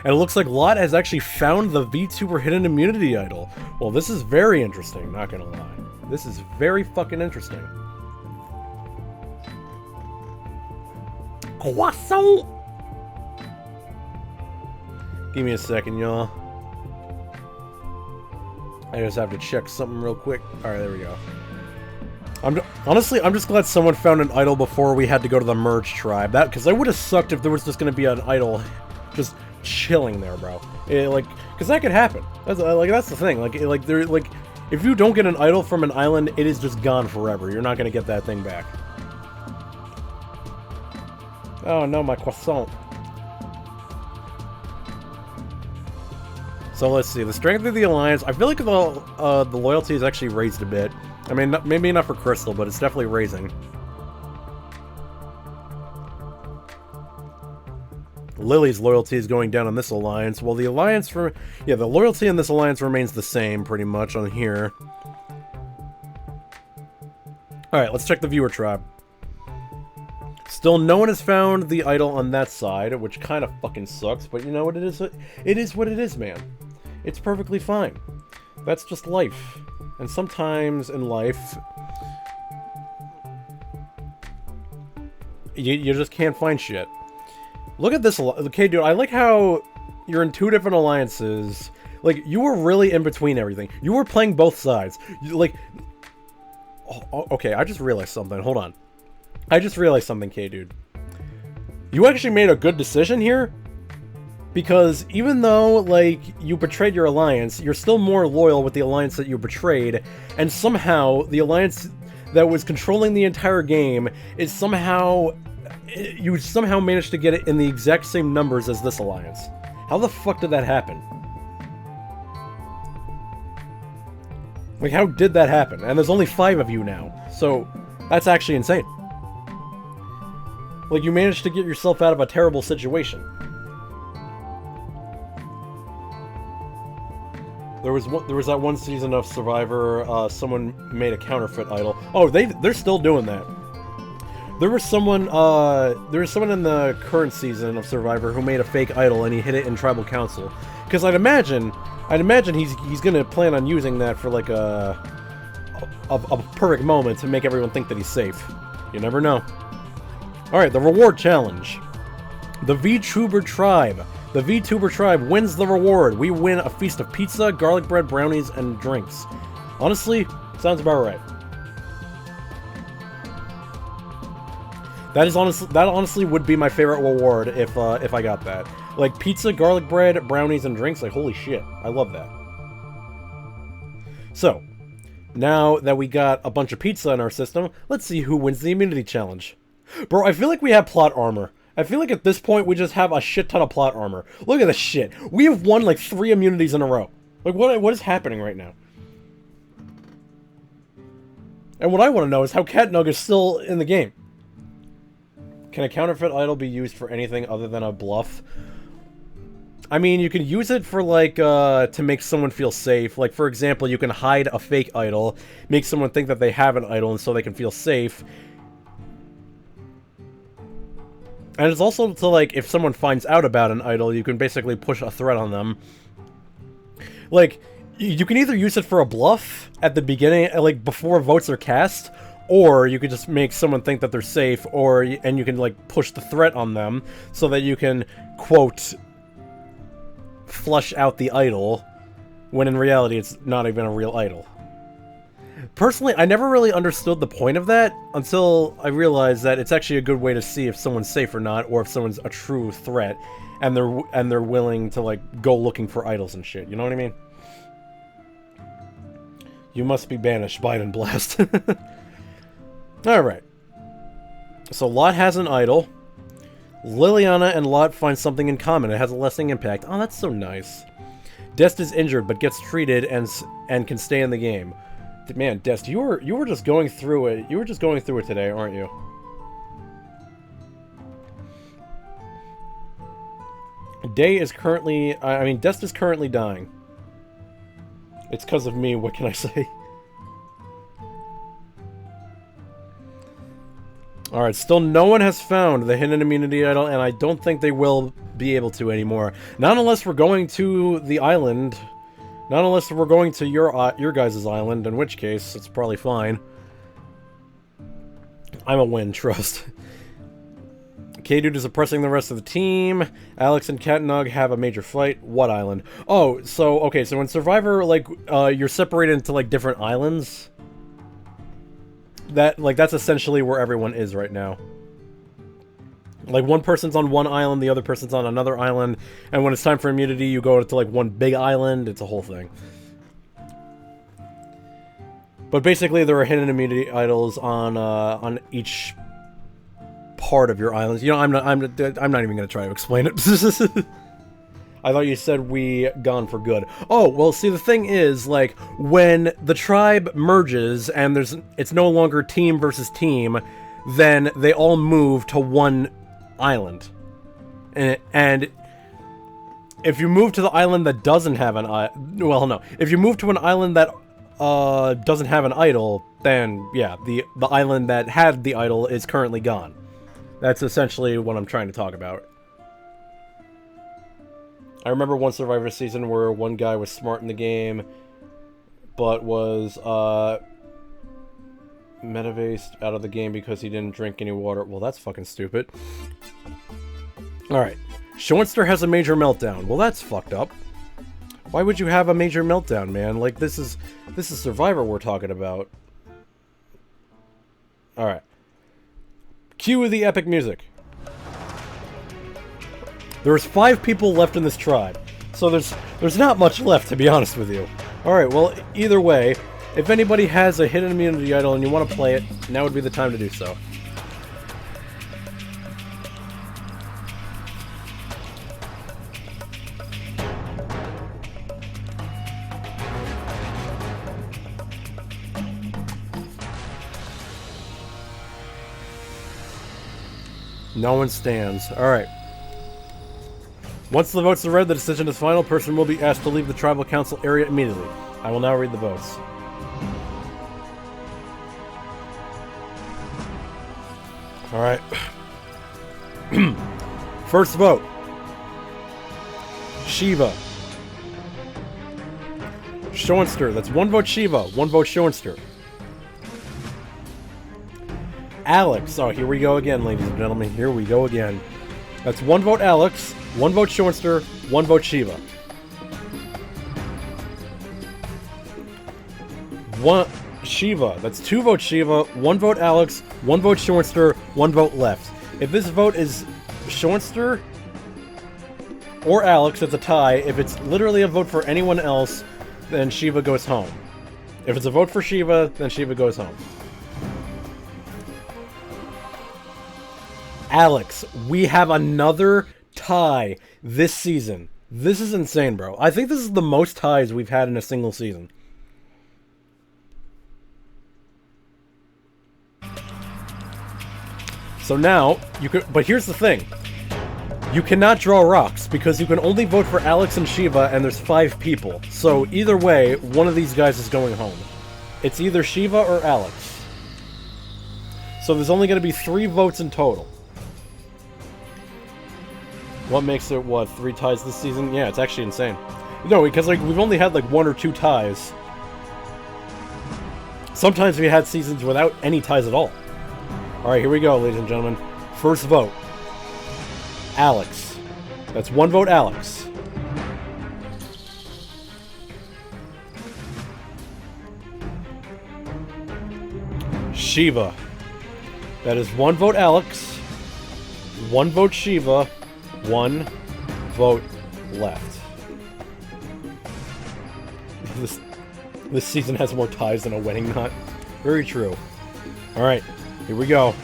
And it looks like Lot has actually found the VTuber hidden immunity idol. Well, this is very interesting, not gonna lie. This is very fucking interesting. Croissant! Give me a second, y'all. I just have to check something real quick. Alright, there we go. Honestly, I'm just glad someone found an idol before we had to go to the merge tribe. Because that would have sucked if there was just gonna be an idol just chilling there, bro. Because that could happen. That's the thing. If you don't get an idol from an island, it is just gone forever. You're not gonna get that thing back. Oh no, my croissant. So let's see. The strength of the alliance. I feel like the loyalty is actually raised a bit. I mean, maybe not for Crystal, but it's definitely raising. Lily's loyalty is going down on this alliance. Well, the loyalty in this alliance remains the same, pretty much, on here. Alright, let's check the viewer tribe. Still, no one has found the idol on that side, which kind of fucking sucks, but you know what it is? It is what it is, man. It's perfectly fine. That's just life. And sometimes in life, you just can't find shit. Look at this. Okay, dude, I like how you're in two different alliances. Like, you were really in between everything. You were playing both sides. Okay, I just realized something. Hold on. I just realized something, K-dude. You actually made a good decision here. Because even though, like, you betrayed your alliance, you're still more loyal with the alliance that you betrayed. And somehow, the alliance that was controlling the entire game is somehow... You somehow managed to get it in the exact same numbers as this alliance. How the fuck did that happen? Like, how did that happen? And there's only 5 of you now. So, that's actually insane. Like, you managed to get yourself out of a terrible situation. There was that one season of Survivor, someone made a counterfeit idol. Oh, they're still doing that. There was someone in the current season of Survivor who made a fake idol and he hid it in Tribal Council. Because I'd imagine he's gonna plan on using that for like a perfect moment to make everyone think that he's safe. You never know. Alright, the reward challenge. The VTuber tribe. The VTuber tribe wins the reward. We win a feast of pizza, garlic bread, brownies, and drinks. Honestly, sounds about right. That honestly would be my favorite reward if I got that. Like, pizza, garlic bread, brownies, and drinks. Like, holy shit. I love that. So, now that we got a bunch of pizza in our system, let's see who wins the immunity challenge. Bro, I feel like we have plot armor. I feel like at this point we just have a shit ton of plot armor. Look at this shit. We have won like 3 immunities in a row. Like, what is happening right now? And what I want to know is how Catnug is still in the game. Can a counterfeit idol be used for anything other than a bluff? I mean, you can use it for, like, to make someone feel safe. Like, for example, you can hide a fake idol, make someone think that they have an idol, and so they can feel safe. And it's also to, like, if someone finds out about an idol, you can basically push a threat on them. Like, you can either use it for a bluff at the beginning, like, before votes are cast, or you could just make someone think that they're safe, and you can, like, push the threat on them so that you can, quote, flush out the idol, when in reality it's not even a real idol. Personally, I never really understood the point of that until I realized that it's actually a good way to see if someone's safe or not, or if someone's a true threat, and they're willing to, like, go looking for idols and shit. You know what I mean? You must be banished, Biden blast. Alright. So Lot has an idol. Liliana and Lot find something in common. It has a lasting impact. Oh, that's so nice. Dest is injured, but gets treated and can stay in the game. Man, Dest, you were just going through it. You were just going through it today, aren't you? Dest is currently dying. It's because of me, what can I say? Alright, still no one has found the hidden immunity idol, and I don't think they will be able to anymore. Not unless we're going to the island. Not unless we're going to your guys' island, in which case, it's probably fine. I'm a win, trust. K-Dude is oppressing the rest of the team. Alex and Katnog have a major fight. What island? Oh, so, okay, so in Survivor, like, you're separated into, like, different islands. That's essentially where everyone is right now. Like, one person's on one island, the other person's on another island, and when it's time for immunity, you go to, like, one big island. It's a whole thing. But basically, there are hidden immunity idols on each part of your islands. You know, I'm not even gonna try to explain it. I thought you said we gone for good. Oh, well, see, the thing is, like, when the tribe merges and it's no longer team versus team, then they all move to one island. And if you move to the island that doesn't have well, no. If you move to an island that doesn't have an idol, then, yeah, the island that had the idol is currently gone. That's essentially what I'm trying to talk about. I remember one Survivor season where one guy was smart in the game, but was, metavased out of the game because he didn't drink any water. Well, that's fucking stupid. Alright. Schoenster has a major meltdown. Well, that's fucked up. Why would you have a major meltdown, man? Like, this is Survivor we're talking about. Alright. Cue the epic music. There's 5 people left in this tribe, so there's not much left, to be honest with you. Alright, well, either way, if anybody has a hidden immunity idol and you want to play it, now would be the time to do so. No one stands. Alright. Once the votes are read, the decision is final. Person will be asked to leave the tribal council area immediately. I will now read the votes. Alright. First vote. Shiva. Schoenster. That's 1 vote Shiva, 1 vote Schoenster. Alex. Oh, here we go again, ladies and gentlemen. Here we go again. That's 1 vote Alex, 1 vote Schoenster, 1 vote Shiva. 1 Shiva. That's 2 votes Shiva, 1 vote Alex, 1 vote Schoenster, 1 vote left. If this vote is Schoenster or Alex, it's a tie. If it's literally a vote for anyone else, then Shiva goes home. If it's a vote for Shiva, then Shiva goes home. Alex, we have another tie this season. This is insane, bro. I think this is the most ties we've had in a single season. So now, but here's the thing. You cannot draw rocks, because you can only vote for Alex and Shiva, and there's 5 people. So either way, one of these guys is going home. It's either Shiva or Alex. So there's only going to be 3 votes in total. What makes it, what, 3 ties this season? Yeah, it's actually insane. No, because, like, we've only had, like, 1 or 2 ties. Sometimes we had seasons without any ties at all. Alright, here we go, ladies and gentlemen. First vote. Alex. That's 1 vote Alex. Shiva. That is 1 vote Alex. 1 vote Shiva. 1 vote left. This season has more ties than a wedding knot. Very true. Alright, here we go.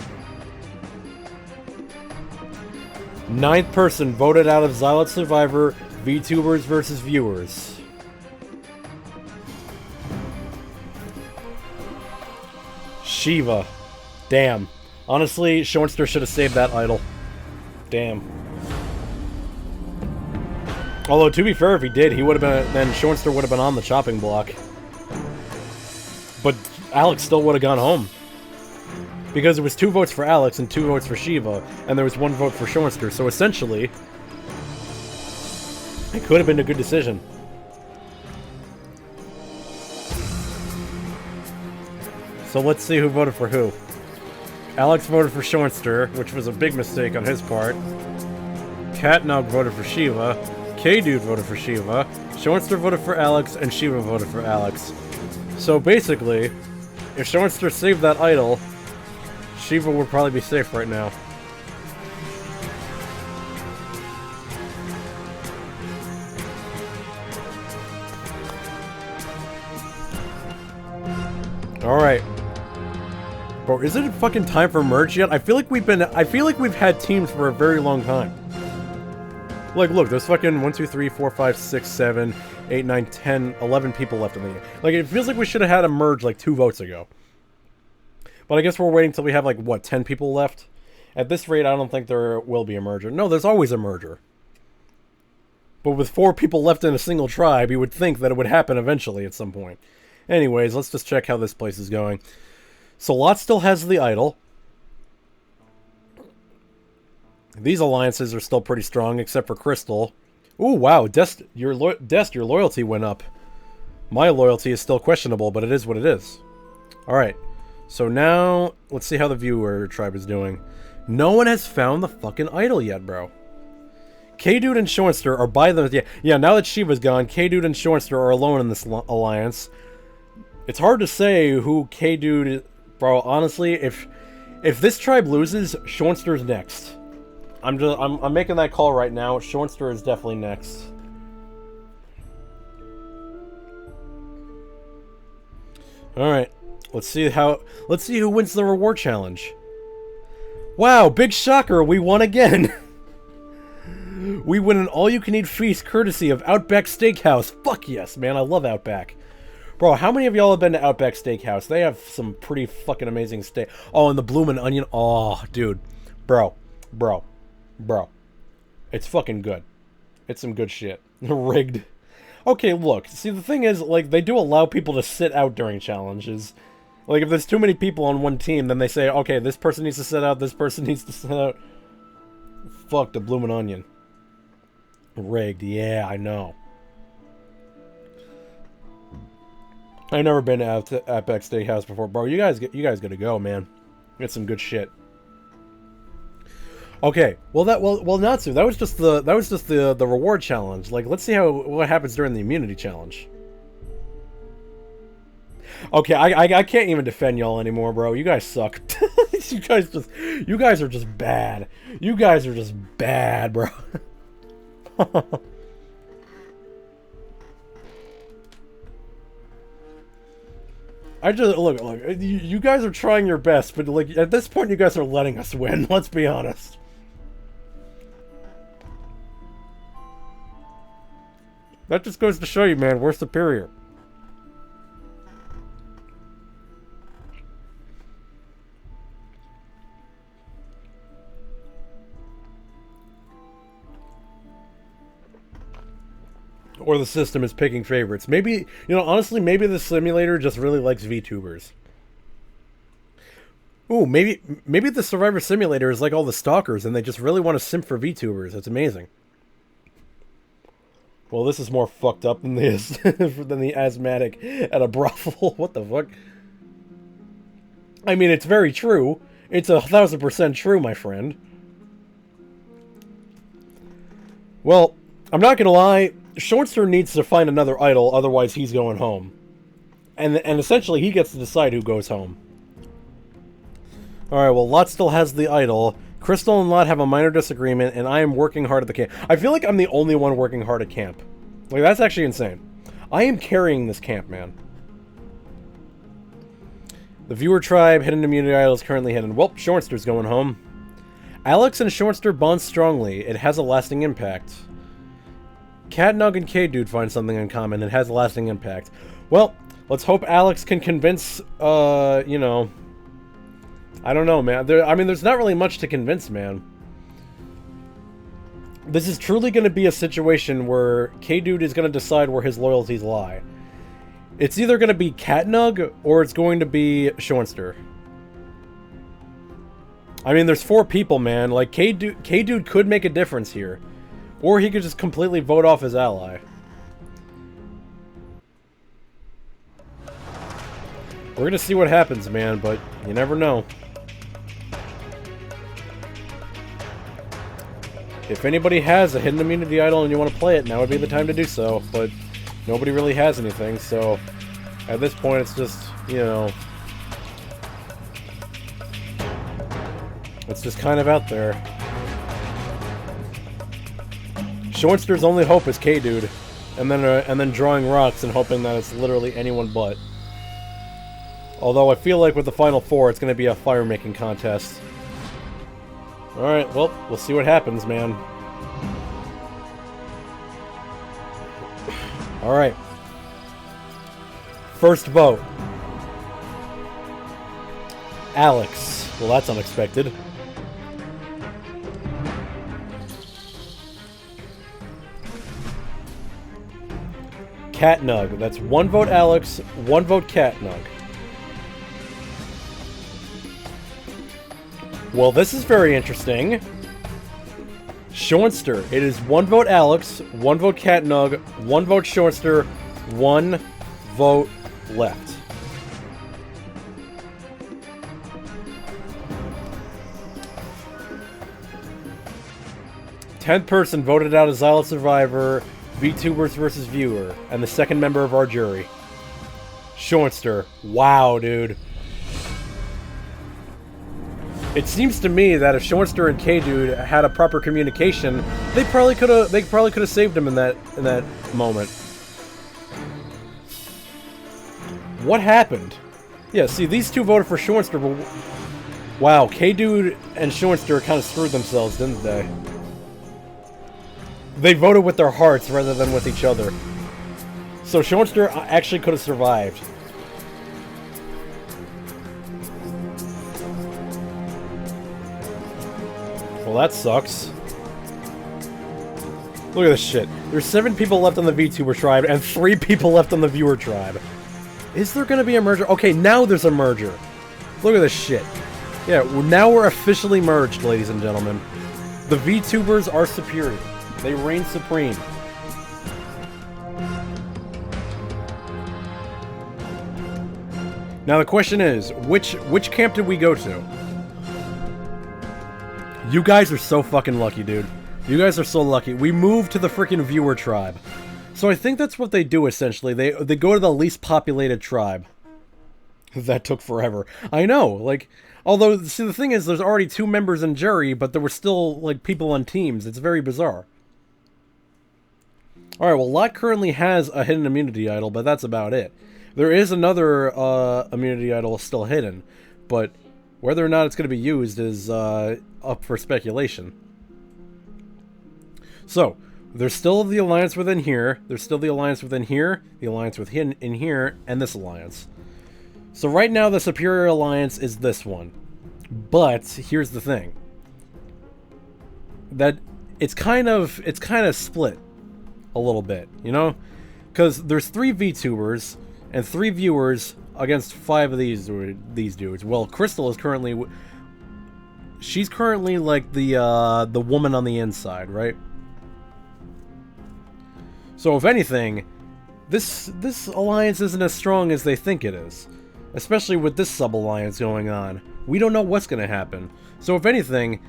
9th person voted out of Xylot Survivor, VTubers versus viewers. Shiva. Damn. Honestly, Shoinster should have saved that idol. Damn. Although, to be fair, if he did, he would have been... Then Shoinster would have been on the chopping block. But Alex still would have gone home. Because it was 2 votes for Alex and 2 votes for Shiva, and there was 1 vote for Shoinster, so essentially, it could have been a good decision. So let's see who voted for who. Alex voted for Shoinster, which was a big mistake on his part. Catnog voted for Shiva. K-Dude voted for Shiva. Shoinster voted for Alex, and Shiva voted for Alex. So basically, if Shoinster saved that idol, Shiva would probably be safe right now. Alright. Bro, is it fucking time for merge yet? I feel like we've had teams for a very long time. Like, look, there's fucking 1, 2, 3, 4, 5, 6, 7, 8, 9, 10, 11 people left in the game. Like, it feels like we should have had a merge like 2 votes ago. But I guess we're waiting till we have, like, what, 10 people left? At this rate, I don't think there will be a merger. No, there's always a merger. But with 4 people left in a single tribe, you would think that it would happen eventually at some point. Anyways, let's just check how this place is going. So Lot still has the idol. These alliances are still pretty strong, except for Crystal. Ooh, wow, Dest, your loyalty went up. My loyalty is still questionable, but it is what it is. Alright. So now, let's see how the viewer tribe is doing. No one has found the fucking idol yet, bro. K-Dude and Shoinster are by them. Yeah, now that Shiva's gone, K-Dude and Shoinster are alone in this alliance. It's hard to say who K-Dude is. Bro, honestly, if this tribe loses, Shoinster's next. I'm making that call right now. Shoinster is definitely next. Alright. Let's see who wins the reward challenge. Wow, big shocker, we won again. We win an all-you-can-eat feast courtesy of Outback Steakhouse. Fuck yes, man, I love Outback. Bro, how many of y'all have been to Outback Steakhouse? They have some pretty fucking amazing steak. Oh, and the bloomin' onion. Oh, dude. Bro. It's fucking good. It's some good shit. Rigged. Okay, look. See, the thing is, like, they do allow people to sit out during challenges. Like, if there's too many people on one team, then they say, okay, this person needs to sit out, this person needs to sit out. Fuck the bloomin' onion. Rigged. Yeah, I know. I've never been to Outback Steakhouse before, bro. You guys gotta go, man. Get some good shit. Okay, well, Natsu, that was just the reward challenge. Like, let's see what happens during the immunity challenge. Okay, I can't even defend y'all anymore, bro. You guys suck. you guys are just bad. You guys are just bad, bro. Look, you guys are trying your best, but like at this point you guys are letting us win, let's be honest. That just goes to show you, man, we're superior. Or the system is picking favorites. Maybe, honestly, maybe the simulator just really likes VTubers. Ooh, maybe the Survivor Simulator is like all the stalkers and they just really want to simp for VTubers. That's amazing. Well, this is more fucked up than the asthmatic at a brothel. What the fuck? I mean, it's very true. It's 1000% true, my friend. Well, I'm not gonna lie. Shoinster needs to find another idol, otherwise he's going home. And essentially, he gets to decide who goes home. Alright, well, Lot still has the idol. Crystal and Lot have a minor disagreement, and I am working hard at the camp. I feel like I'm the only one working hard at camp. Like, that's actually insane. I am carrying this camp, man. The viewer tribe, hidden immunity idol is currently hidden. Well, Shoinster's going home. Alex and Shortster bond strongly. It has a lasting impact. Catnug and K-Dude find something in common. It has a lasting impact. Well, let's hope Alex can convince, you know... I don't know, man. There's not really much to convince, man. This is truly going to be a situation where K-Dude is going to decide where his loyalties lie. It's either going to be Catnug, or it's going to be Shortster. I mean, there's 4 people, man. Like, K-Dude could make a difference here. Or he could just completely vote off his ally. We're gonna see what happens, man, but you never know. If anybody has a hidden immunity idol and you want to play it, now would be the time to do so, but nobody really has anything, so at this point it's just, you know, it's just kind of out there. Shortster's only hope is K-Dude, and then drawing rocks and hoping that it's literally anyone but. Although I feel like with the final 4, it's going to be a fire-making contest. Alright, well, we'll see what happens, man. Alright. First vote. Alex. Well, that's unexpected. Catnug. That's 1 vote Alex, 1 vote Catnug. Well, this is very interesting. Shortster. It is 1 vote Alex, 1 vote Catnug, 1 vote Shortster, 1 vote left. Tenth person voted out as Xylot Survivor, VTubers versus Viewer, and the second member of our jury. Shortster. Wow, dude. It seems to me that if Shortster and K-Dude had a proper communication, they probably could have saved him in that moment. What happened? Yeah, see, these 2 voted for Shortster, but wow, K-Dude and Shortster kind of screwed themselves, didn't they? They voted with their hearts rather than with each other. So Shortster actually could have survived. Well, that sucks. Look at this shit. There's 7 people left on the VTuber tribe and 3 people left on the viewer tribe. Is there gonna be a merger? Okay, now there's a merger. Look at this shit. Yeah, now we're officially merged, ladies and gentlemen. The VTubers are superior. They reign supreme. Now the question is, which camp did we go to? You guys are so fucking lucky, dude. You guys are so lucky. We moved to the freaking viewer tribe. So I think that's what they do, essentially. They go to the least populated tribe. That took forever. I know, like... Although, see, the thing is, there's already 2 members in jury, but there were still, like, people on teams. It's very bizarre. Alright, well, Lot currently has a hidden immunity idol, but that's about it. There is another immunity idol still hidden, but whether or not it's going to be used is up for speculation. So, there's still the alliance within here, there's still the alliance within here, the alliance within in here, and this alliance. So right now the superior alliance is this one. But here's the thing. That it's kind of split a little bit, you know? Because there's 3 VTubers and 3 viewers against 5 of these dudes. Well, Crystal is currently... She's currently like the woman on the inside, right? So if anything, this alliance isn't as strong as they think it is. Especially with this sub-alliance going on. We don't know what's going to happen. So if anything,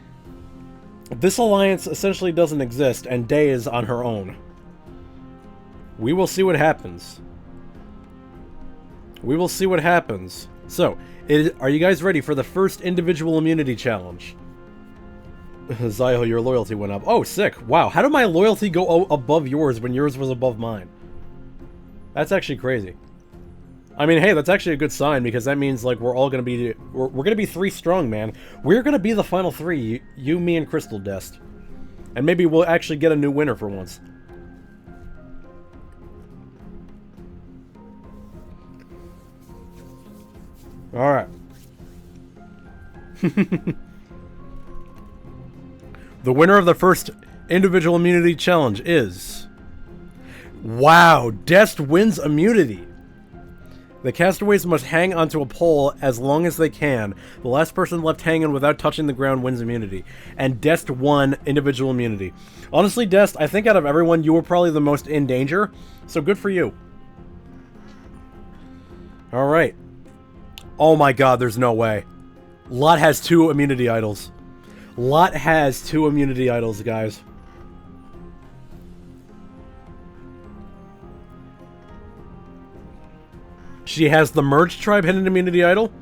this alliance essentially doesn't exist and Day is on her own. We will see what happens. We will see what happens. So, are you guys ready for the first individual immunity challenge? Zio, your loyalty went up. Oh, sick. Wow, how did my loyalty go above yours when yours was above mine? That's actually crazy. I mean, hey, that's actually a good sign, because that means, like, we're all gonna be... We're gonna be 3 strong, man. We're gonna be the final 3. You, me, and Crystal Dest. And maybe we'll actually get a new winner for once. Alright. The winner of the first individual immunity challenge is... Wow, Dest wins immunity. The castaways must hang onto a pole as long as they can. The last person left hanging without touching the ground wins immunity. And Dest won individual immunity. Honestly, Dest, I think out of everyone, you were probably the most in danger. So good for you. Alright. Oh my god, there's no way. Lot has 2 immunity idols. Lot has 2 immunity idols, guys. She has the Merge Tribe hidden immunity idol.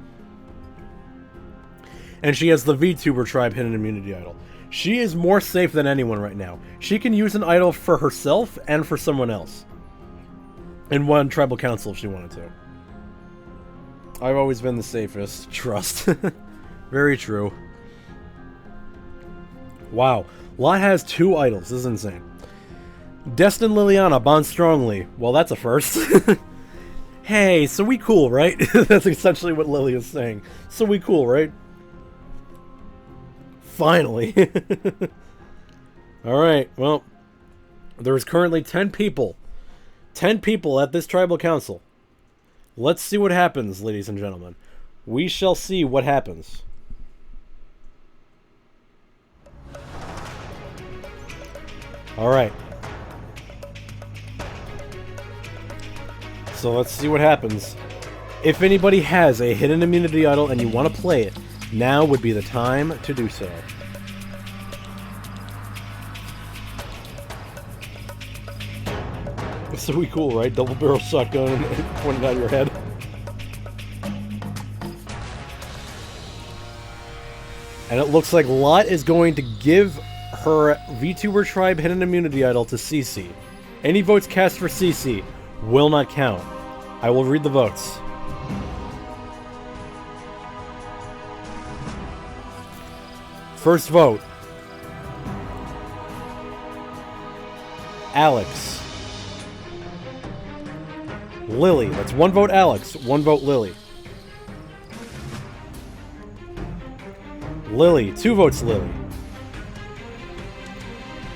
And she has the VTuber Tribe hidden immunity idol. She is more safe than anyone right now. She can use an idol for herself and for someone else. In one tribal council if she wanted to. I've always been the safest. Trust. Very true. Wow. Lot has 2 idols. This is insane. Dest and Liliana bond strongly. Well, that's a first. Hey, so we cool, right? That's essentially what Lily is saying. So we cool, right? Finally. Alright, well. There's currently 10 people. 10 people at this tribal council. Let's see what happens, ladies and gentlemen. We shall see what happens. Alright. So let's see what happens. If anybody has a hidden immunity idol and you want to play it, now would be the time to do so. It's so cool, right? Double barrel shotgun pointed at your head. And it looks like Lot is going to give her VTuber Tribe hidden immunity idol to CC. Any votes cast for CC will not count. I will read the votes. First vote. Alex. Lily. That's 1 vote Alex, 1 vote Lily. Lily. 2 votes Lily.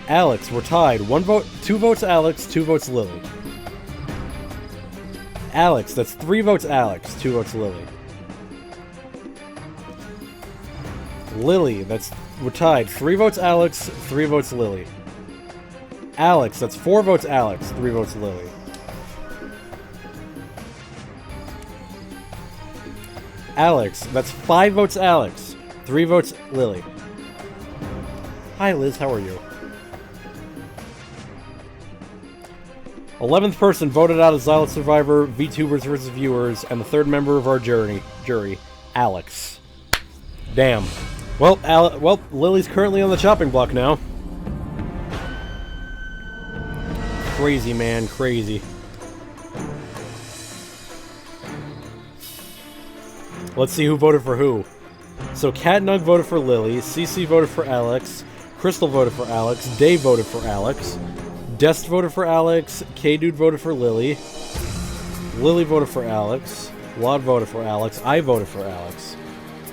Alex. We're tied. 1 vote, 2 votes Alex, 2 votes Lily. Alex, that's 3 votes Alex, 2 votes Lily. Lily, we're tied. 3 votes Alex, 3 votes Lily. Alex, that's 4 votes Alex, 3 votes Lily. Alex, that's 5 votes Alex, 3 votes Lily. Hi Liz, how are you? 11th person voted out as Xylot Survivor, VTubers versus Viewers, and the 3rd member of our jury, Alex. Damn. Well, Lily's currently on the chopping block now. Crazy, man, crazy. Let's see who voted for who. So Catnug voted for Lily, CC voted for Alex, Crystal voted for Alex, Dave voted for Alex, Dest voted for Alex, K-Dude voted for Lily, Lily voted for Alex, Lod voted for Alex, I voted for Alex.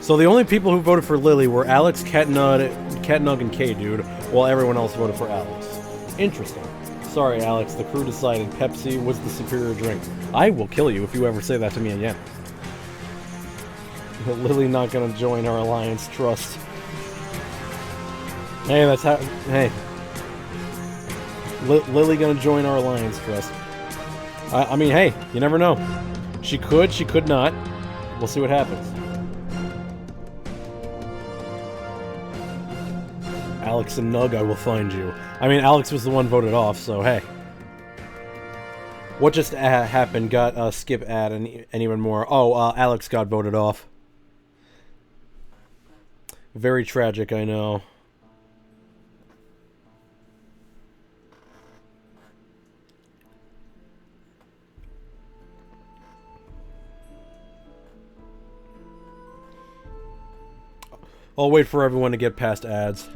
So the only people who voted for Lily were Alex, Catnug, and K-Dude, while everyone else voted for Alex. Interesting. Sorry, Alex, the crew decided Pepsi was the superior drink. I will kill you if you ever say that to me again. Lily not gonna join our alliance, trust. Hey, that's how... Hey. Lily gonna join our alliance, trust. I mean, hey, you never know. She could not. We'll see what happens. Alex and Nug, I will find you. I mean, Alex was the one voted off, so hey. What just happened? Got a skip ad and even more. Oh, Alex got voted off. Very tragic, I know. I'll wait for everyone to get past ads.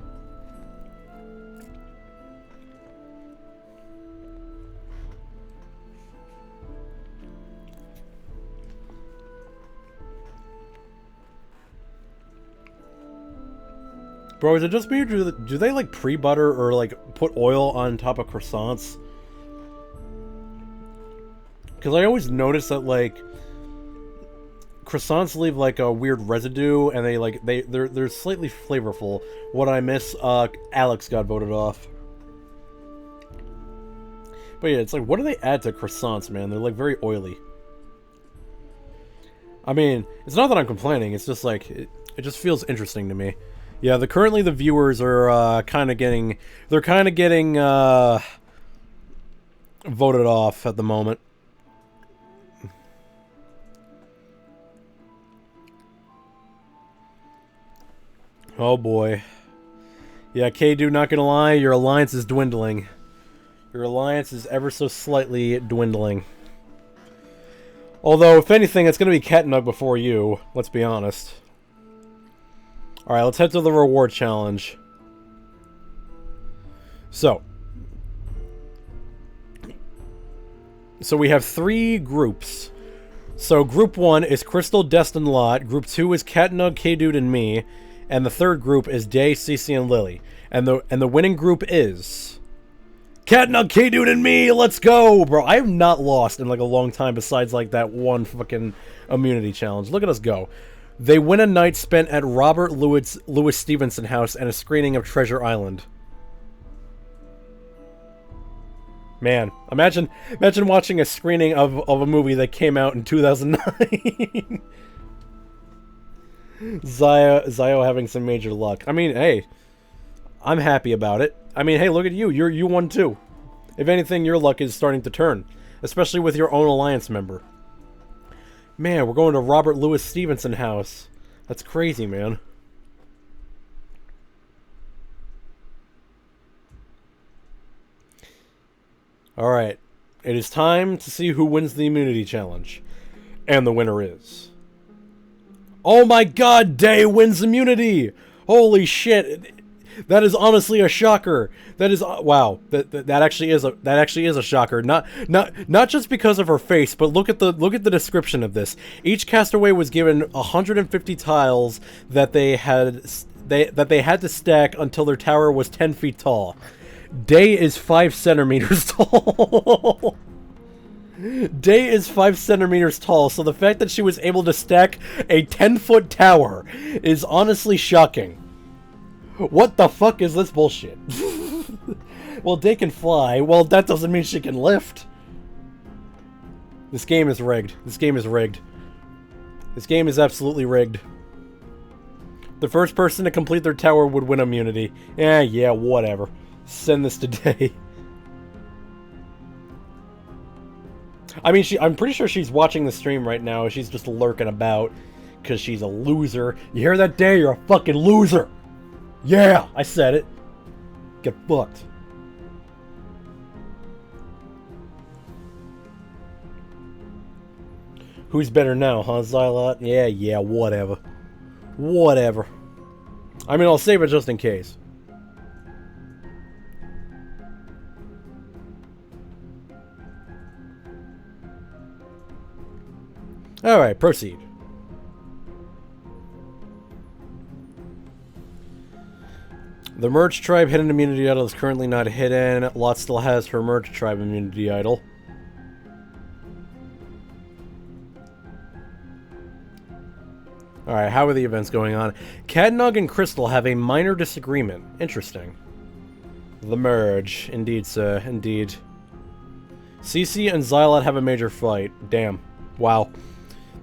Bro, is it just me, or do they like pre-butter or like put oil on top of croissants? Because I always notice that like croissants leave like a weird residue, and they're slightly flavorful. What I miss, Alex got voted off. But yeah, it's like, what do they add to croissants, man? They're like very oily. I mean, it's not that I'm complaining. It's just like it just feels interesting to me. Yeah, currently the viewers are kind of getting voted off at the moment. Oh boy. Yeah, K-Dude, not gonna lie, your alliance is dwindling. Your alliance is ever so slightly dwindling. Although, if anything, it's gonna be Catnug before you, let's be honest. Alright, let's head to the reward challenge. So we have 3 groups. So group 1 is Crystal, Destin, Lot. Group 2 is Catnug, K-Dude, and me. And the third group is Day, Cece, and Lily. And the winning group is Catnug, K-Dude, and me. Let's go, bro. I have not lost in like a long time besides like that one fucking immunity challenge. Look at us go. They win a night spent at Robert Louis Stevenson House and a screening of Treasure Island. Man, imagine watching a screening of a movie that came out in 2009. Zio having some major luck. I mean, hey, I'm happy about it. I mean, hey, look at you. You won too. If anything, your luck is starting to turn, especially with your own alliance member. Man, we're going to Robert Louis Stevenson House. That's crazy, man. Alright. It is time to see who wins the immunity challenge. And the winner is... Oh my god, Day wins immunity! Holy shit. That is honestly a shocker. That is wow. That actually is a shocker. Not just because of her face, but look at the description of this. Each castaway was given 150 tiles that they had to stack until their tower was 10 feet tall. Day is 5 centimeters tall. Day is 5 centimeters tall, so the fact that she was able to stack a 10-foot tower is honestly shocking. What the fuck is this bullshit? Well, Day can fly. Well, that doesn't mean she can lift. This game is rigged. This game is rigged. This game is absolutely rigged. The first person to complete their tower would win immunity. Yeah, whatever. Send this to Day. I mean, I'm pretty sure she's watching the stream right now. She's just lurking about because she's a loser. You hear that, Day? You're a fucking loser. Yeah, I said it. Get fucked. Who's better now, huh, Xylot? Yeah, whatever. Whatever. I mean, I'll save it just in case. Alright, proceed. The Merge Tribe hidden immunity idol is currently not hidden. Lot still has her Merge Tribe immunity idol. Alright, how are the events going on? Catnug and Crystal have a minor disagreement. Interesting. The Merge. Indeed, sir. Indeed. Cece and Xylot have a major fight. Damn. Wow.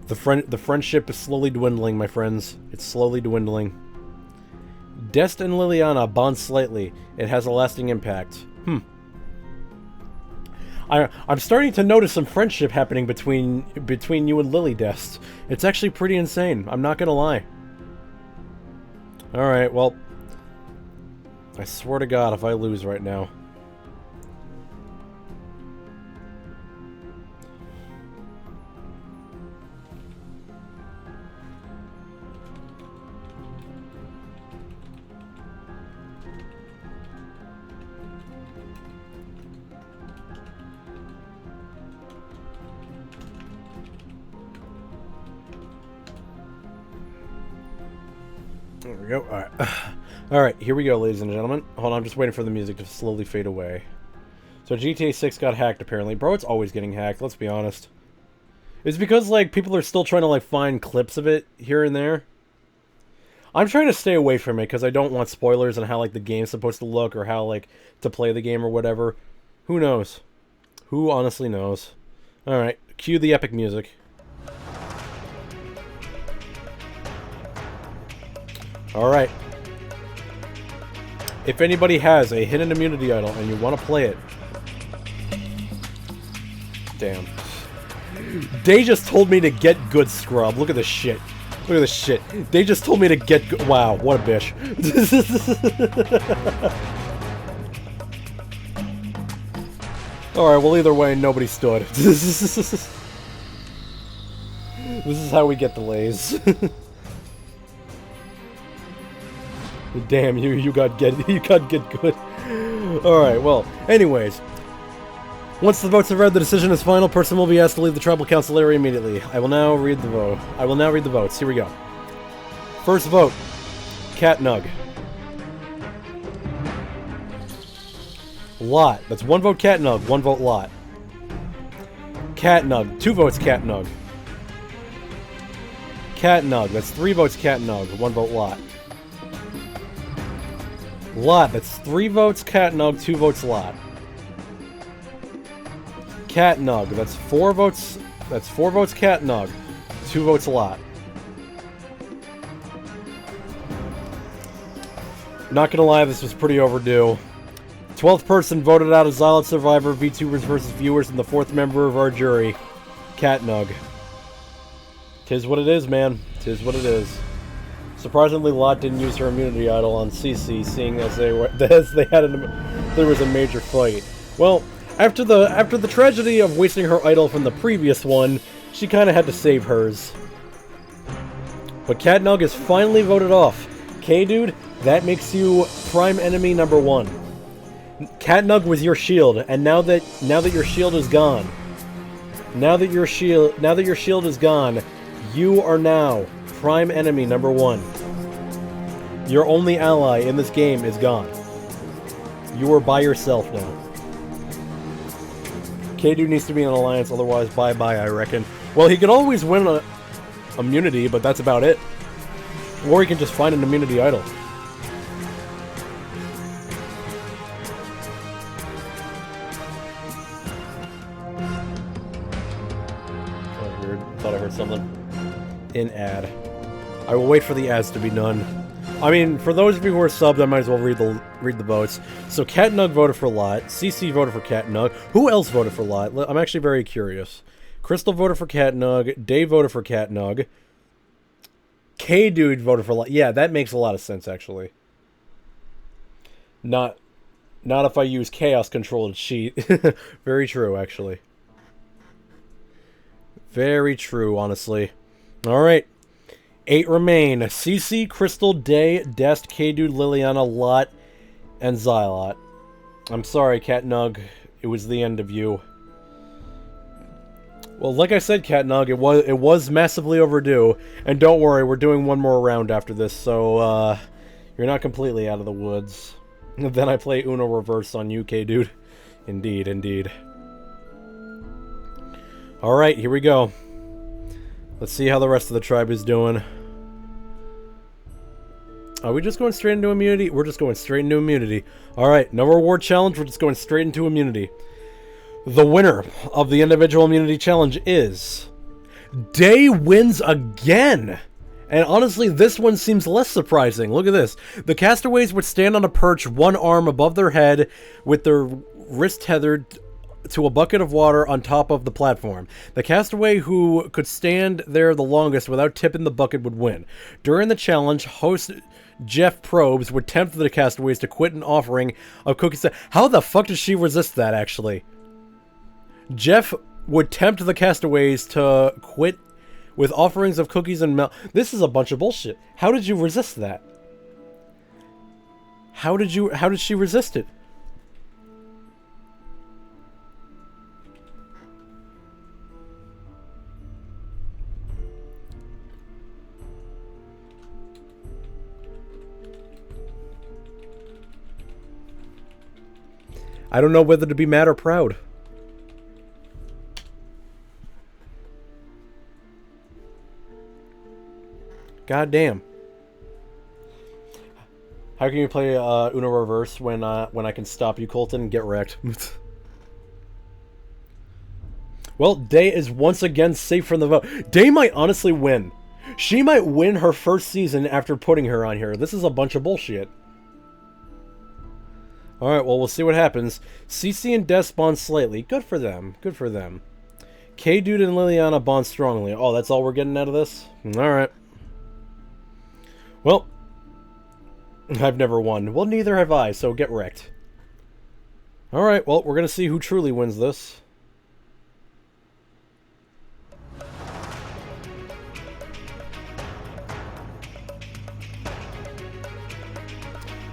The friendship is slowly dwindling, my friends. It's slowly dwindling. Dest and Liliana bond slightly. It has a lasting impact. I'm starting to notice some friendship happening between you and Lily, Dest. It's actually pretty insane. I'm not gonna lie. Alright, well... I swear to God, if I lose right now... There we go. Alright. Alright, here we go, ladies and gentlemen. Hold on, I'm just waiting for the music to slowly fade away. So GTA 6 got hacked, apparently. Bro, it's always getting hacked, let's be honest. It's because, like, people are still trying to, like, find clips of it here and there. I'm trying to stay away from it because I don't want spoilers on how, like, the game's supposed to look or how, like, to play the game or whatever. Who knows? Who honestly knows? Alright, cue the epic music. Alright. If anybody has a hidden immunity idol and you want to play it... Damn. They just told me to get good, scrub. Look at this shit. Look at this shit. They just told me to get good. Wow, what a bitch. Alright, well either way, nobody stood. This is how we get delays. Damn, you got get good. Alright, well, anyways. Once the votes are read, the decision is final. Person will be asked to leave the tribal council area immediately. I will now read the vote. I will now read the votes. Here we go. First vote. Cat Nug. Lot. That's one vote Cat Nug, one vote Lot. Cat Nug. 2 votes Cat Nug. Cat Nug. That's 3 votes Cat Nug, 1 vote Lot. Lot. That's 3 votes Cat Nug, 2 votes Lot. Cat Nug. That's 4 votes. That's 4 votes Cat Nug, 2 votes Lot. Not gonna lie, this was pretty overdue. 12th person voted out as Xylot Survivor, VTubers versus viewers, and the 4th member of our jury, Cat Nug. Tis what it is, man. Tis what it is. Surprisingly, Lot didn't use her immunity idol on CC, seeing as there was a major fight. Well, after the tragedy of wasting her idol from the previous one, she kind of had to save hers. But Cat Nug is finally voted off. K-Dude, that makes you prime enemy number 1. Cat Nug was your shield, and now that your shield is gone, now that your shield is gone, you are now prime enemy number 1. Your only ally in this game is gone. You are by yourself now. K-Dude needs to be in an alliance, otherwise bye-bye, I reckon. Well, he could always win an immunity, but that's about it. Or he can just find an immunity idol. Oh, weird. Thought I heard something. In ad. I will wait for the ads to be done. I mean, for those of you who are subbed, I might as well read the votes. So Cat Nug voted for Lot. CC voted for Cat Nug. Who else voted for Lot? I'm actually very curious. Crystal voted for Cat Nug. Dave voted for Cat Nug. K-Dude voted for Lot. Yeah, that makes a lot of sense, actually. Not if I use Chaos Control to cheat. Very true, actually. Very true, honestly. Alright. 8 remain. CC, Crystal, Day, Dest, K-Dude, Liliana, Lot, and Xylot. I'm sorry, Cat Nug. It was the end of you. Well, like I said, Cat Nug, it was massively overdue. And don't worry, we're doing one more round after this, so, you're not completely out of the woods. Then I play Uno Reverse on you, K-Dude. Indeed, indeed. Alright, here we go. Let's see how the rest of the tribe is doing. Are we just going straight into immunity? We're just going straight into immunity. Alright, no reward challenge, we're just going straight into immunity. The winner of the individual immunity challenge is... Day wins again! And honestly, this one seems less surprising. Look at this. The castaways would stand on a perch, one arm above their head, with their wrist tethered to a bucket of water on top of the platform. The castaway who could stand there the longest without tipping the bucket would win. During the challenge, host Jeff Probes would tempt the castaways to quit an offering of cookies. How the fuck does she resist that, actually? Jeff would tempt the castaways to quit with offerings of cookies and milk. This is a bunch of bullshit. How did you resist that? How did she resist it? I don't know whether to be mad or proud. God damn. How can you play Uno Reverse when I can stop you, Colton, and get wrecked? Well, Day is once again safe from the vote. Day might honestly win. She might win her first season after putting her on here. This is a bunch of bullshit. Alright, well, we'll see what happens. CC and Des bond slightly. Good for them. Good for them. K-Dude and Liliana bond strongly. Oh, that's all we're getting out of this? Alright. Well, I've never won. Well, neither have I, so get wrecked. Alright, well, we're gonna see who truly wins this.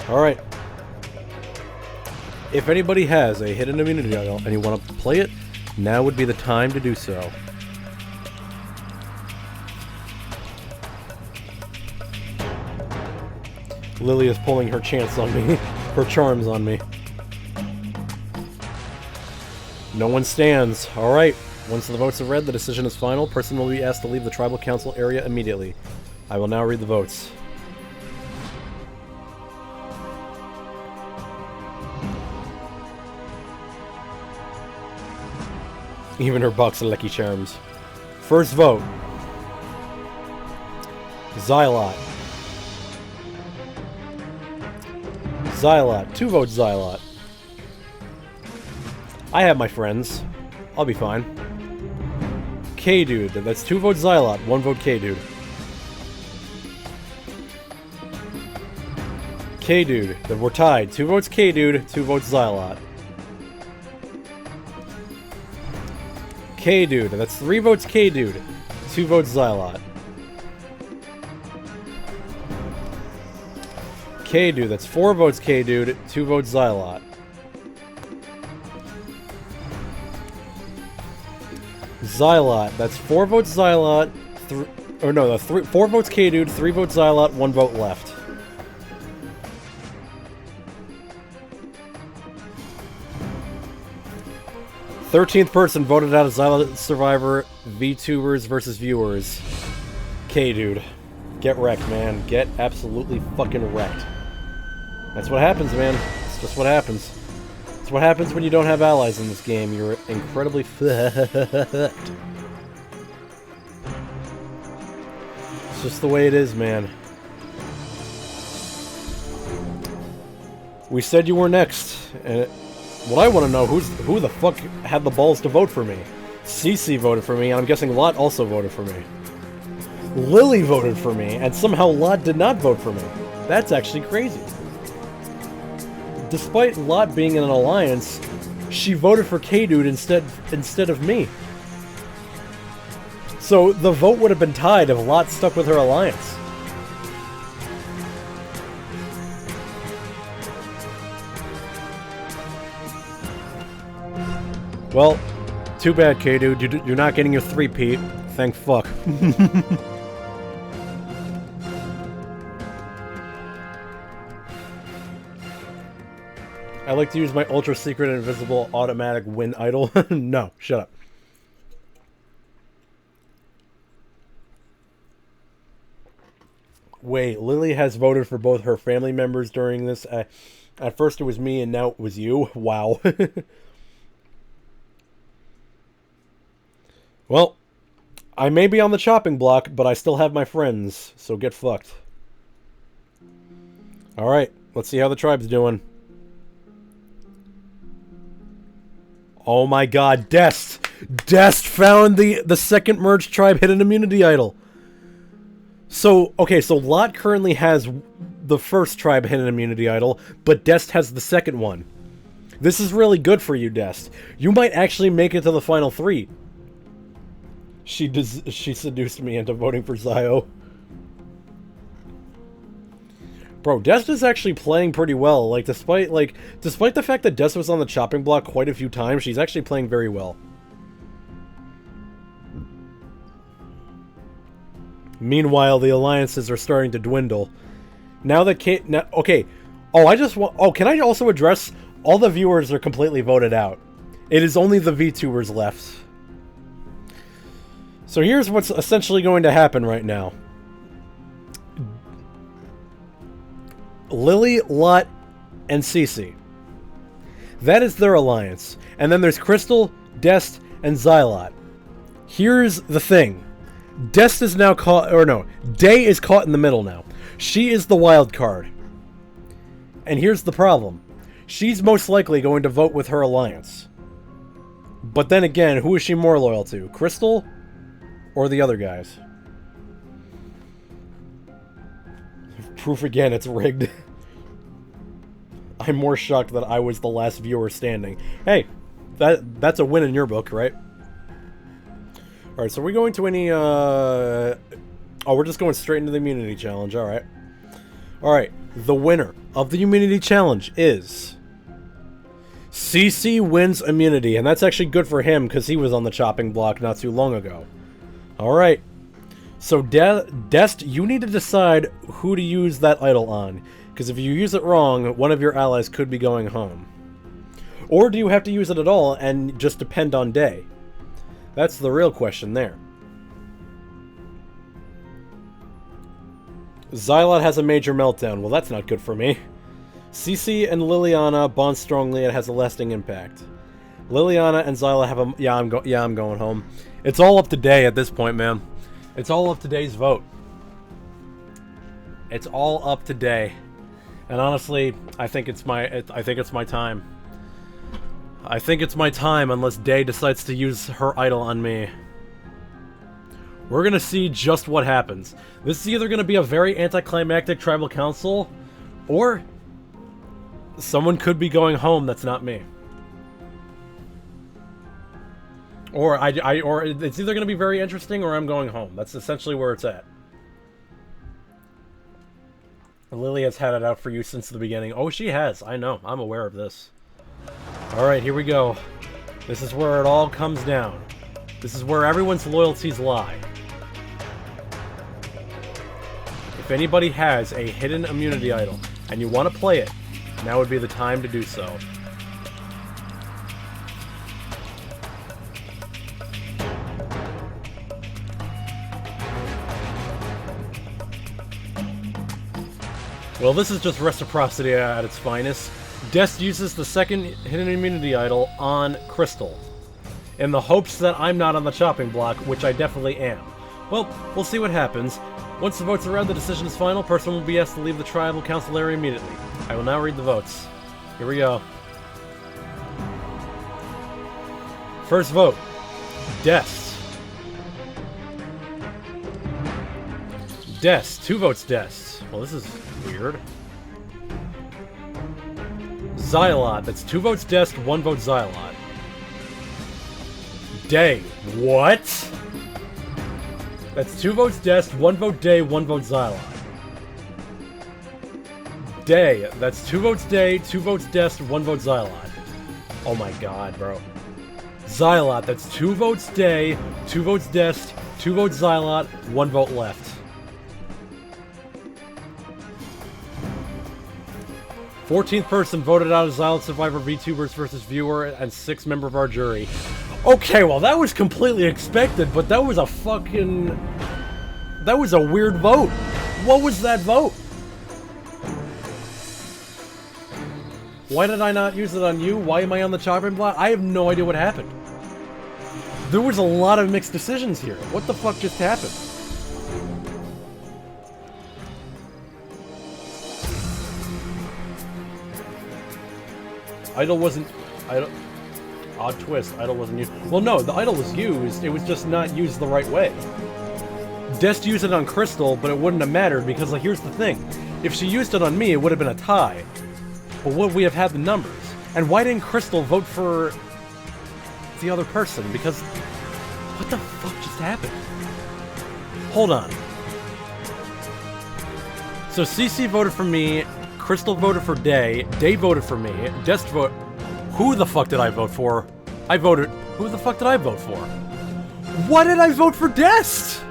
Alright. If anybody has a hidden immunity idol and you want to play it, now would be the time to do so. Lily is pulling her chance on me. Her charms on me. No one stands. Alright. Once the votes are read, the decision is final. Person will be asked to leave the tribal council area immediately. I will now read the votes. Even her box of Lucky Charms. First vote. Xylot. Xylot. 2 votes Xylot. I have my friends. I'll be fine. K-Dude. That's 2 votes Xylot, 1 vote K-Dude. K-Dude. We're tied. 2 votes K-Dude, 2 votes Xylot. K-Dude. That's 3 votes K-Dude, 2 votes Xylot. K-Dude. That's 4 votes K-Dude, 2 votes Xylot. Xylot. That's 4 votes Xylot, 4 votes K-Dude, 3 votes Xylot, 1 vote left. Thirteenth person voted out as Xylot Survivor. VTubers versus viewers. K-Dude. Get wrecked, man. Get absolutely fucking wrecked. That's what happens, man. It's just what happens. It's what happens when you don't have allies in this game. You're incredibly fucked. It's just the way it is, man. We said you were next, and what I want to know, who the fuck had the balls to vote for me? CC voted for me, and I'm guessing Lot also voted for me. Lily voted for me, and somehow Lot did not vote for me. That's actually crazy. Despite Lot being in an alliance, she voted for K-Dude instead of me. So the vote would have been tied if Lot stuck with her alliance. Well, too bad, K-Dude. You're not getting your 3-peat. Thank fuck. I like to use my ultra secret and invisible automatic win idol. No, shut up. Wait, Lily has voted for both her family members during this. At first it was me and now it was you. Wow. Well, I may be on the chopping block, but I still have my friends, so get fucked. Alright, let's see how the tribe's doing. Oh my god, Dest! Dest found the second merged tribe hidden immunity idol. So, okay, so Lot currently has the first tribe hidden immunity idol, but Dest has the second one. This is really good for you, Dest. You might actually make it to the final 3. She seduced me into voting for Zio. Bro, Des is actually playing pretty well. Like, despite the fact that Des was on the chopping block quite a few times, she's actually playing very well. Meanwhile, the alliances are starting to dwindle. Now that okay. Oh, can I also address All the viewers are completely voted out. It is only the VTubers left. So here's what's essentially going to happen right now. Lily, Lot, and Cece. That is their alliance. And then there's Crystal, Dest, and Xylot. Here's the thing. Dest is now caught, or no, Day is caught in the middle now. She is the wild card. And here's the problem. She's most likely going to vote with her alliance. But then again, who is she more loyal to? Crystal or the other guys? Proof again, it's rigged. I'm more shocked that I was the last viewer standing. Hey, that's a win in your book, right? Alright, so we're going to any, Oh, we're just going straight into the immunity challenge, alright. Alright, the winner of the immunity challenge is... CC wins immunity, and that's actually good for him, because he was on the chopping block not too long ago. Alright. So, Dest, you need to decide who to use that idol on. Because if you use it wrong, one of your allies could be going home. Or do you have to use it at all and just depend on Day? That's the real question there. Xylot has a major meltdown. Well, that's not good for me. Cece and Liliana bond strongly and has a lasting impact. Liliana and Xylot have a... Yeah, I'm going home. It's all up to Day at this point, man. It's all up to Day's vote. It's all up to Day. And honestly, I think it's my time. I think it's my time unless Day decides to use her idol on me. We're gonna see just what happens. This is either gonna be a very anticlimactic tribal council, or someone could be going home that's not me. Or or it's either gonna be very interesting or I'm going home. That's essentially where it's at. Lily has had it out for you since the beginning. Oh, she has. I know. I'm aware of this. Alright, here we go. This is where it all comes down. This is where everyone's loyalties lie. If anybody has a hidden immunity idol, and you want to play it, now would be the time to do so. Well, this is just reciprocity at its finest. Dest uses the second hidden immunity idol on Crystal, in the hopes that I'm not on the chopping block, which I definitely am. Well, we'll see what happens. Once the votes are read, the decision is final. Person will be asked to leave the tribal council area immediately. I will now read the votes. Here we go. First vote, Dest. Dest, 2 votes Dest. Well, this is weird. Xylot, that's 2 votes Dest, 1 vote Xylot. Day, what? That's 2 votes Dest, 1 vote Day, 1 vote Xylot. Day, that's 2 votes Day, 2 votes Dest, 1 vote Xylot. Oh my god, bro. Xylot, that's 2 votes Day, 2 votes Dest, 2 votes Xylot, 1 vote left. 14th person voted out as Xylot Survivor VTubers versus viewer and 6th member of our jury. Okay, well that was completely expected, but that was a fucking... That was a weird vote. What was that vote? Why did I not use it on you? Why am I on the chopping block? I have no idea what happened. There was a lot of mixed decisions here. What the fuck just happened? Idol wasn't... Odd twist. Idol wasn't used. Well, no, the idol was used. It was just not used the right way. Dest used it on Crystal, but it wouldn't have mattered because, like, here's the thing. If she used it on me, it would have been a tie. But would we have had the numbers? And why didn't Crystal vote for the other person? Because... What the fuck just happened? Hold on. So CC voted for me, Crystal voted for Day, Day voted for me, Dest voted... Who the fuck did I vote for? I voted... Who the fuck did I vote for? Why did I vote for Dest?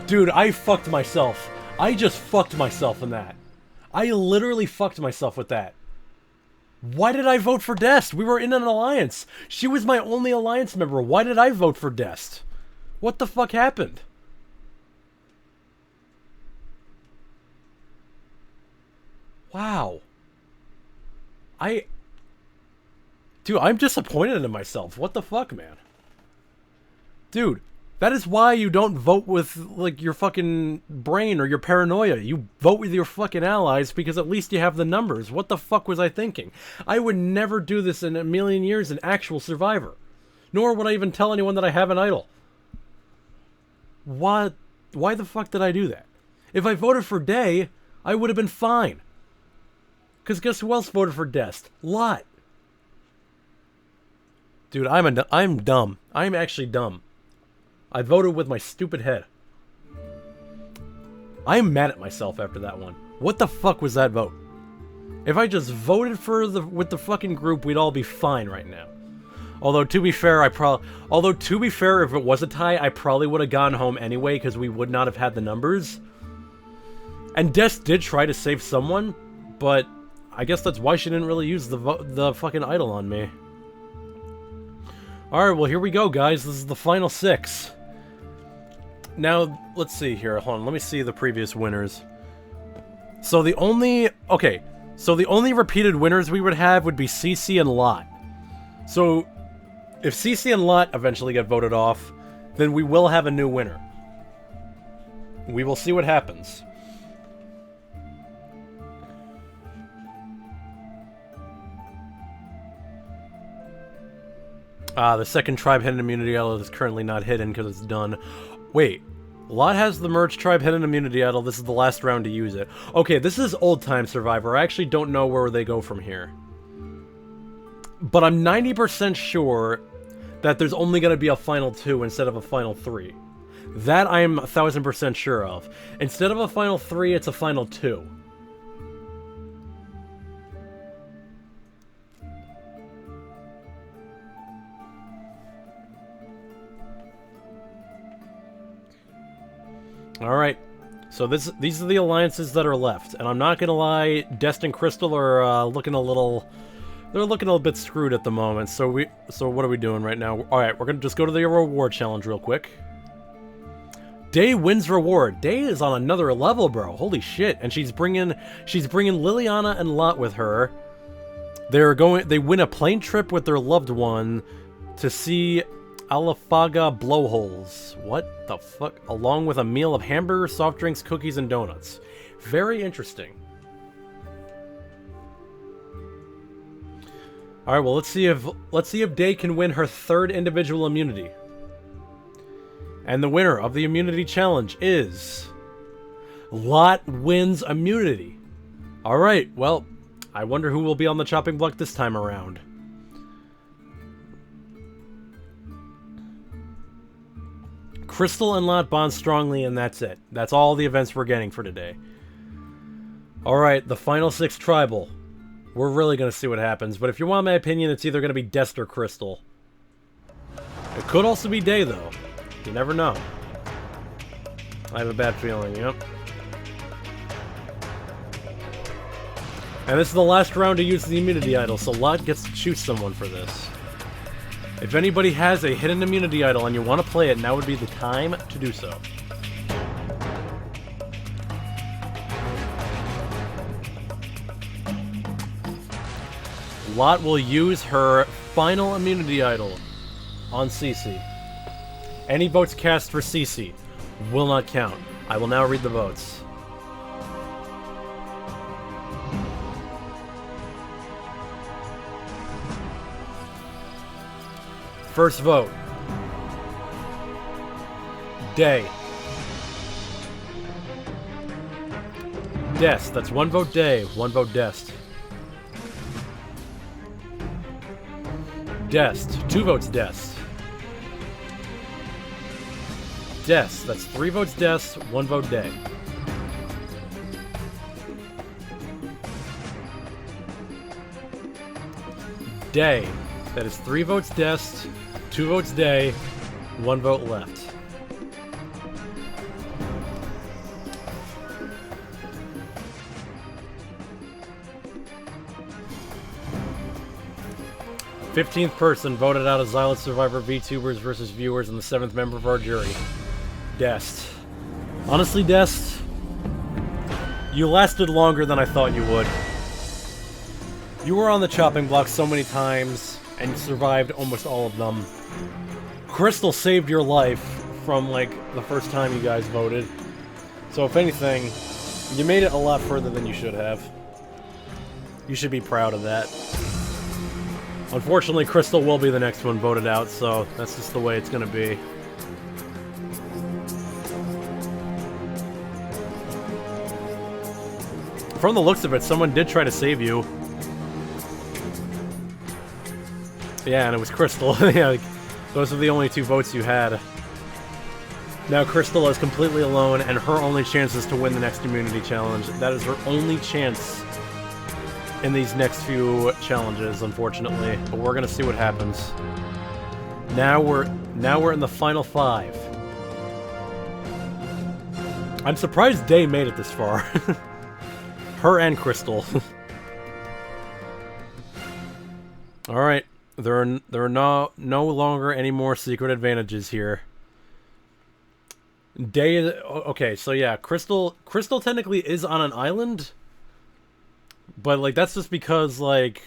Dude, I fucked myself. I just fucked myself in that. I literally fucked myself with that. Why did I vote for Dest? We were in an alliance. She was my only alliance member. Why did I vote for Dest? What the fuck happened? Wow. Dude, I'm disappointed in myself. What the fuck, man? Dude, that is why you don't vote with, like, your fucking brain or your paranoia. You vote with your fucking allies because at least you have the numbers. What the fuck was I thinking? I would never do this in a million years in actual Survivor. Nor would I even tell anyone that I have an idol. What? Why the fuck did I do that? If I voted for Day, I would have been fine. Because guess who else voted for Dest? Lot. Dude, I'm dumb. I'm actually dumb. I voted with my stupid head. I'm mad at myself after that one. What the fuck was that vote? If I just voted for with the fucking group, we'd all be fine right now. Although to be fair, if it was a tie, I probably would have gone home anyway because we would not have had the numbers. And Des did try to save someone, but I guess that's why she didn't really use the fucking idol on me. Alright, well here we go, guys. This is the final 6. Now, let's see here. Hold on, let me see the previous winners. So the only repeated winners we would have would be CC and Lot. So, if CC and Lot eventually get voted off, then we will have a new winner. We will see what happens. The second tribe hidden immunity idol is currently not hidden because it's done. Wait, Lot has the merged tribe hidden immunity idol. This is the last round to use it. Okay, this is old time Survivor. I actually don't know where they go from here. But I'm 90% sure that there's only going to be a final 2 instead of a final 3. That I am 1000% sure of. Instead of a final 3, it's a final 2. Alright, so these are the alliances that are left, and I'm not gonna lie, Dest and Crystal are looking a little bit screwed at the moment, so what are we doing right now? Alright, we're gonna just go to the reward challenge real quick. Day wins reward. Day is on another level, bro. Holy shit. And she's bringing Liliana and Lot with her. They win a plane trip with their loved one to see Alafaga blowholes. What the fuck? Along with a meal of hamburgers, soft drinks, cookies, and donuts. Very interesting. Alright, well let's see if Day can win her 3rd individual immunity. And the winner of the immunity challenge is Lot wins immunity. Alright, well, I wonder who will be on the chopping block this time around. Crystal and Lot bond strongly, and that's it. That's all the events we're getting for today. Alright, the final 6 tribal. We're really going to see what happens, but if you want my opinion, it's either going to be Dest or Crystal. It could also be Day, though. You never know. I have a bad feeling, yep. And this is the last round to use the immunity idol, so Lot gets to choose someone for this. If anybody has a hidden immunity idol and you want to play it, now would be the time to do so. Lot will use her final immunity idol on CC. Any votes cast for CC will not count. I will now read the votes. First vote. Day. Dest. That's 1 vote Day, 1 vote Dest. Dest. 2 votes Dest. Dest. That's 3 votes Dest, 1 vote Day. Day. That is 3 votes Dest, 2 votes Day, 1 vote left. 15th person voted out of Xylot Survivor VTubers versus viewers and the 7th member of our jury. Dest. Honestly, Dest, you lasted longer than I thought you would. You were on the chopping block so many times, and you survived almost all of them. Crystal saved your life from, like, the first time you guys voted. So if anything, you made it a lot further than you should have. You should be proud of that. Unfortunately, Crystal will be the next one voted out, so that's just the way it's gonna be. From the looks of it, someone did try to save you. Yeah, and it was Crystal. Yeah, like, those are the only 2 votes you had. Now Crystal is completely alone, and her only chance is to win the next immunity challenge. That is her only chance in these next few challenges, unfortunately. But we're gonna see what happens. Now we're in the final 5. I'm surprised Day made it this far. Her and Crystal. All right, there are no longer any more secret advantages here. Day is okay. So yeah, Crystal technically is on an island. But, like, that's just because, like,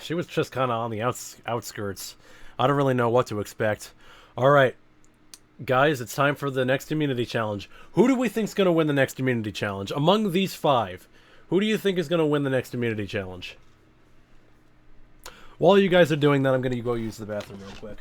she was just kind of on the outskirts. I don't really know what to expect. Alright, guys, it's time for the next immunity challenge. Who do we think's going to win the next immunity challenge? Among these 5, who do you think is going to win the next immunity challenge? While you guys are doing that, I'm going to go use the bathroom real quick.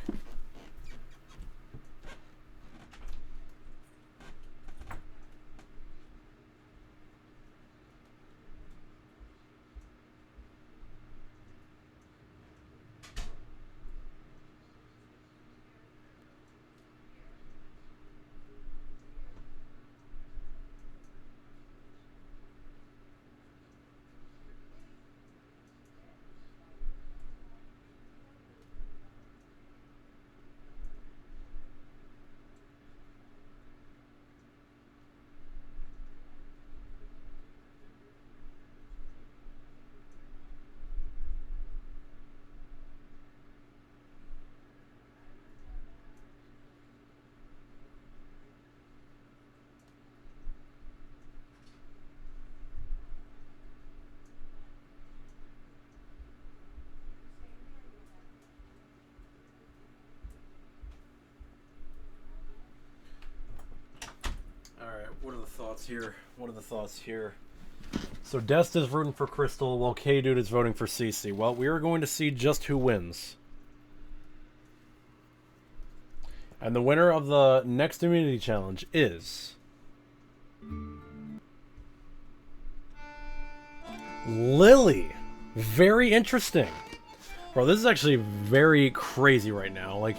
What are the thoughts here? What are the thoughts here? So Dest is rooting for Crystal, while K-Dude is voting for Cece. Well, we are going to see just who wins. And the winner of the next immunity challenge is... Lily! Very interesting. Bro, this is actually very crazy right now. Like,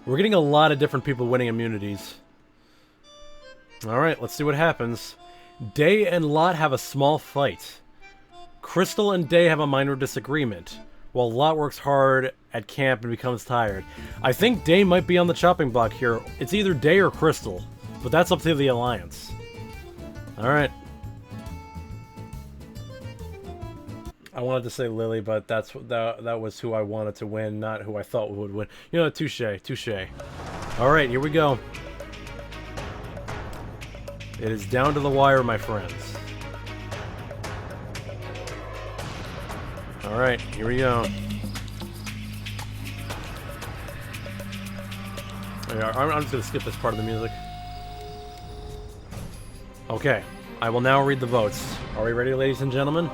we're getting a lot of different people winning immunities. Alright, let's see what happens. Day and Lot have a small fight. Crystal and Day have a minor disagreement, while Lot works hard at camp and becomes tired. I think Day might be on the chopping block here. It's either Day or Crystal, but that's up to the Alliance. Alright. I wanted to say Lily, but that was who I wanted to win, not who I thought would win. You know, touche, touche. Alright, here we go. It is down to the wire, my friends. Alright, here we go. I'm just going to skip this part of the music. Okay, I will now read the votes. Are we ready, ladies and gentlemen?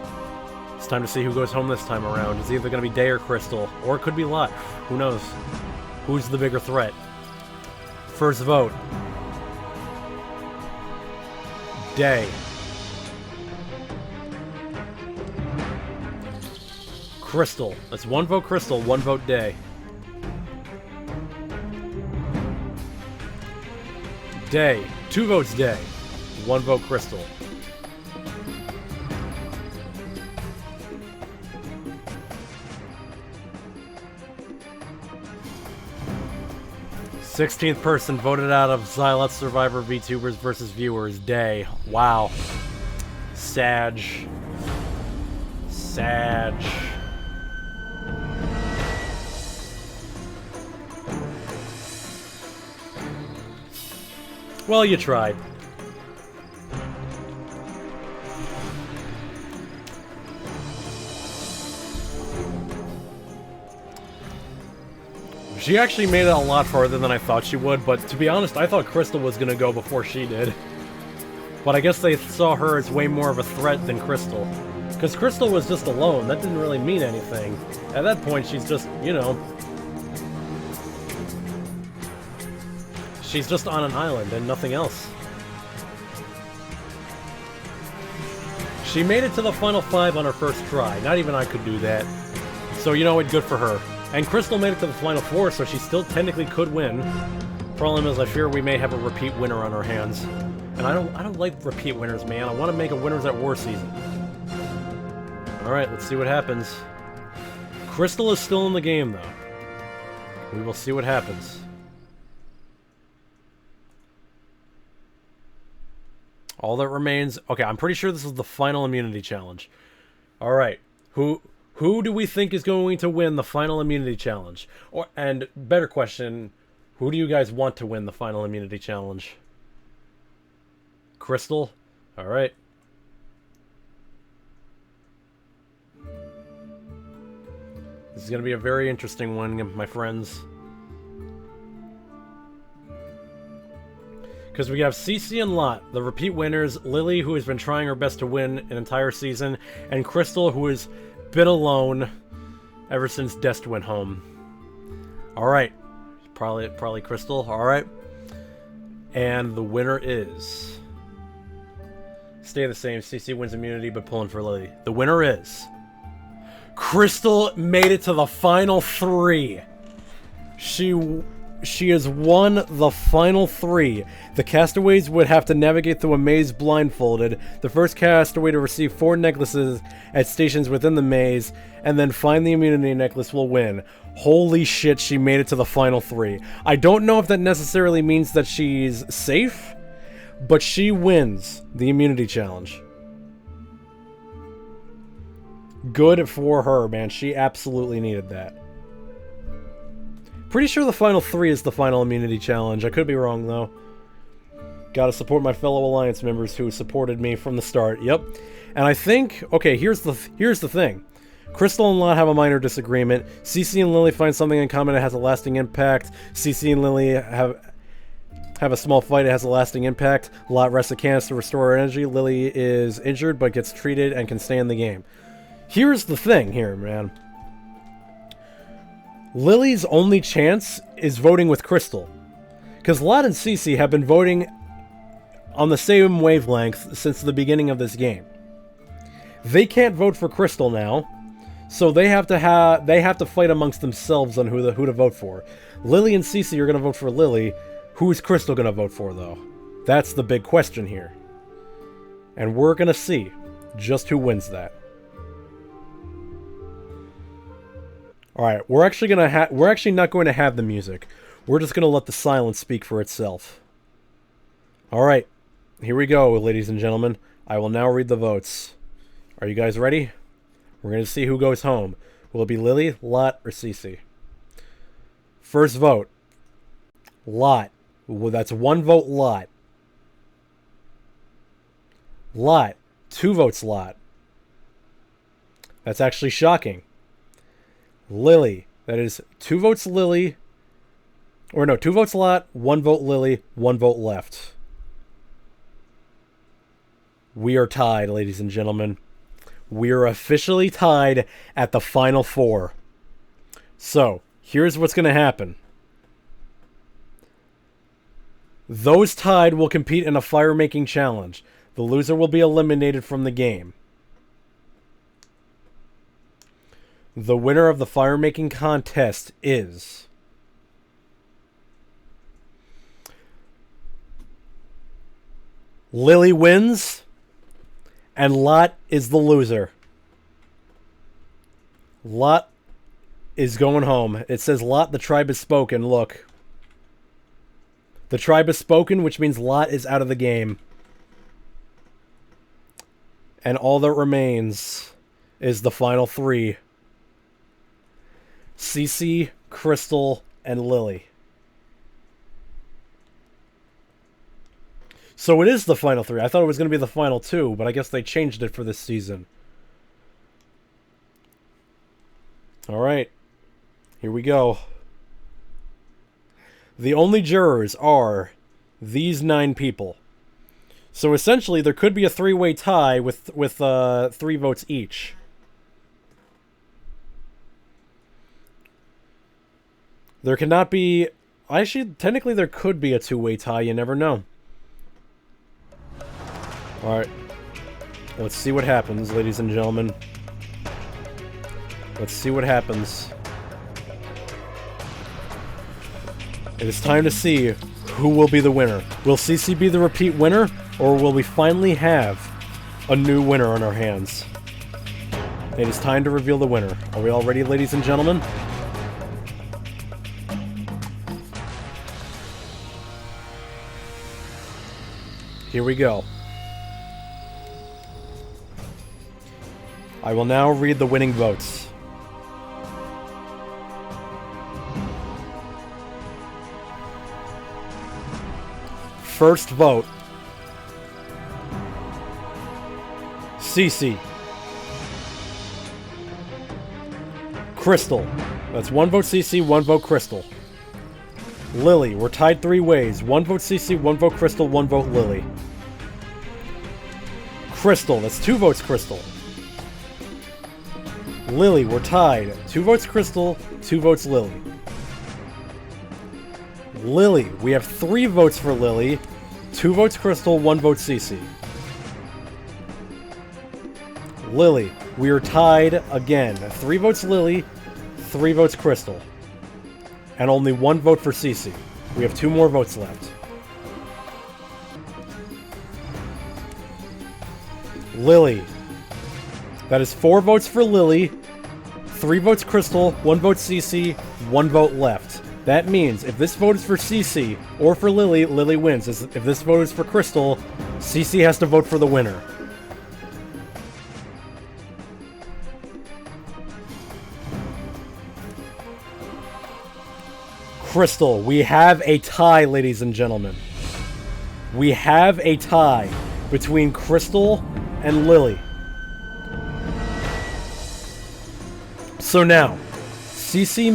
It's time to see who goes home this time around. It's either going to be Day or Crystal, or it could be Lot. Who knows? Who's the bigger threat? First vote. Day. Crystal. That's one vote Crystal, one vote Day. Day. 2 votes Day. 1 vote Crystal. Sixteenth person voted out of Xylot Survivor VTubers versus viewers. Day. Wow. Sag. Well, you tried. She actually made it a lot farther than I thought she would, but to be honest, I thought Crystal was gonna go before she did. But I guess they saw her as way more of a threat than Crystal. Because Crystal was just alone, that didn't really mean anything. At that point, she's just, you know... she's just on an island and nothing else. She made it to the final 5 on her first try. Not even I could do that. So, you know what, good for her. And Crystal made it to the final 4, so she still technically could win. Problem is, I fear we may have a repeat winner on our hands. And I don't like repeat winners, man. I want to make a Winners at War season. Alright, let's see what happens. Crystal is still in the game, though. We will see what happens. All that remains... okay, I'm pretty sure this is the final immunity challenge. Alright, who do we think is going to win the final immunity challenge? And better question, who do you guys want to win the final immunity challenge? Crystal? Alright. This is going to be a very interesting one, my friends. Because we have Cece and Lot, the repeat winners, Lily, who has been trying her best to win an entire season, and Crystal, who has been alone ever since Dest went home. Alright. Probably Crystal. Alright. And the winner is... stay the same. Cece wins immunity, but pulling for Lily. The winner is... Crystal made it to the final 3. She has won the final 3. The castaways would have to navigate through a maze blindfolded. The first castaway to receive 4 necklaces at stations within the maze, and then find the immunity necklace will win. Holy shit, she made it to the final 3. I don't know if that necessarily means that she's safe, but she wins the immunity challenge. Good for her, man. She absolutely needed that. Pretty sure the final 3 is the final immunity challenge. I could be wrong, though. Gotta support my fellow Alliance members who supported me from the start. Yep. And I think... okay, here's the thing. Crystal and Lot have a minor disagreement. Cece and Lily find something in common that has a lasting impact. Cece and Lily have a small fight that has a lasting impact. Lot rests a canister to restore her energy. Lily is injured but gets treated and can stay in the game. Here's the thing here, man. Lily's only chance is voting with Crystal. Because Lot and Cece have been voting on the same wavelength since the beginning of this game. They can't vote for Crystal now, so they have to fight amongst themselves on who to vote for. Lily and Cece are going to vote for Lily. Who is Crystal going to vote for, though? That's the big question here. And we're going to see just who wins that. Alright, we're actually not going to have the music. We're just going to let the silence speak for itself. Alright, here we go, ladies and gentlemen. I will now read the votes. Are you guys ready? We're going to see who goes home. Will it be Lily, Lot, or Cece? First vote. Lot. Well, that's 1 vote Lot. Lot. 2 votes Lot. That's actually shocking. Lily. That is 2 votes Lily. Or no, 2 votes Lot, 1 vote Lily, 1 vote left. We are tied, ladies and gentlemen. We are officially tied at the final 4. So, here's what's going to happen. Those tied will compete in a fire-making challenge. The loser will be eliminated from the game. The winner of the fire-making contest is... Lily wins, and Lot is the loser. Lot is going home. It says, Lot, the tribe has spoken. Look. The tribe has spoken, which means Lot is out of the game. And all that remains is the final 3. Cece, Crystal, and Lily. So it is the final 3. I thought it was going to be the final 2, but I guess they changed it for this season. Alright. Here we go. The only jurors are these 9 people. So essentially, there could be a 3-way tie with 3 votes each. There cannot be... Actually, technically there could be a 2-way tie, you never know. Alright. Let's see what happens, ladies and gentlemen. Let's see what happens. It is time to see who will be the winner. Will CC be the repeat winner, or will we finally have a new winner on our hands? It is time to reveal the winner. Are we all ready, ladies and gentlemen? Here we go. I will now read the winning votes. First vote. Cece. Crystal. That's 1 vote Cece, 1 vote Crystal. Lily. We're tied 3 ways. 1 vote Cece, 1 vote Crystal, 1 vote Lily. Crystal. That's 2 votes Crystal. Lily. We're tied. 2 votes Crystal, 2 votes Lily. Lily. We have 3 votes for Lily. 2 votes Crystal, 1 vote Cece. Lily. We are tied again. 3 votes Lily, 3 votes Crystal. And only 1 vote for Cece. We have 2 more votes left. Lily. That is 4 votes for Lily, 3 votes Crystal, 1 vote Cece, 1 vote left. That means if this vote is for Cece or for Lily, Lily wins. If this vote is for Crystal, Cece has to vote for the winner. Crystal, we have a tie, ladies and gentlemen. We have a tie between Crystal and Lily. So now, CC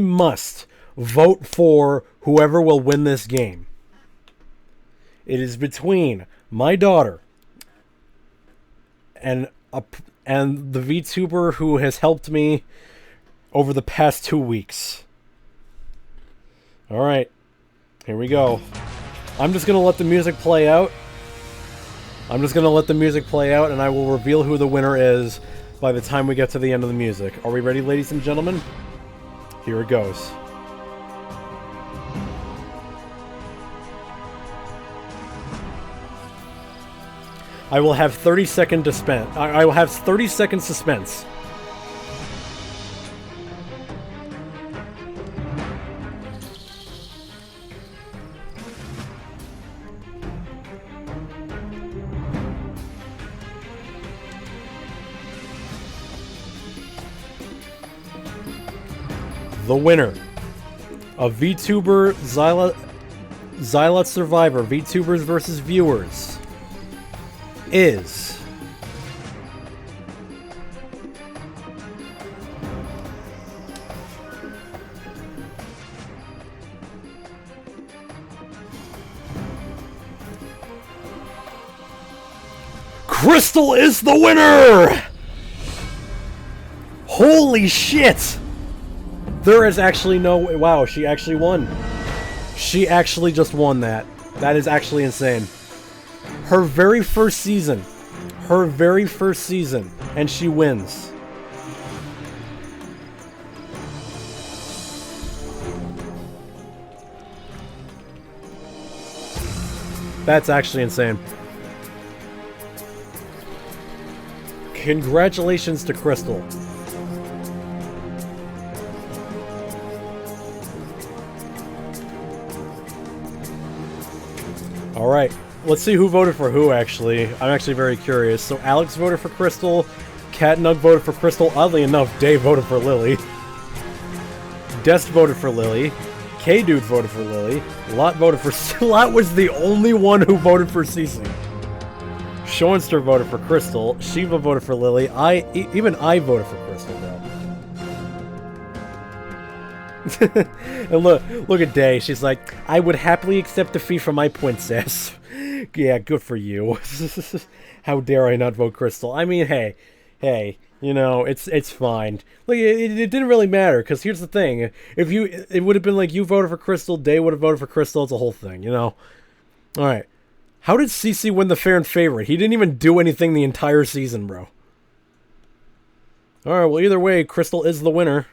must vote for whoever will win this game. It is between my daughter and the VTuber who has helped me over the past 2 weeks. Alright, here we go. I'm just going to let the music play out. And I will reveal who the winner is by the time we get to the end of the music. Are we ready, ladies and gentlemen? Here it goes. I will have 30 second suspense. I will have 30 second suspense. The winner of VTuber Xylot Survivor VTubers versus Viewers is Crystal is the winner! Holy shit! There is actually no... Wow, she actually won. She actually just won that. That is actually insane. Her very first season. And she wins. That's actually insane. Congratulations to Crystal. Alright, let's see who voted for who, actually. I'm actually very curious. So Alex voted for Crystal, Catnug voted for Crystal. Oddly enough, Dave voted for Lily. Dest voted for Lily. K-Dude voted for Lily. Lot voted for... Lot was the only one who voted for Cece. Schoenster voted for Crystal. Shiva voted for Lily. Even I voted for Crystal, bro. And look at Day. She's like, I would happily accept defeat from my princess. Yeah, good for you. How dare I not vote Crystal? I mean, hey, you know, it's fine. Like, it didn't really matter, because here's the thing. It would have been like you voted for Crystal, Day would have voted for Crystal, it's a whole thing, you know? Alright. How did CC win the fair and favorite? He didn't even do anything the entire season, bro. Alright, well, either way, Crystal is the winner.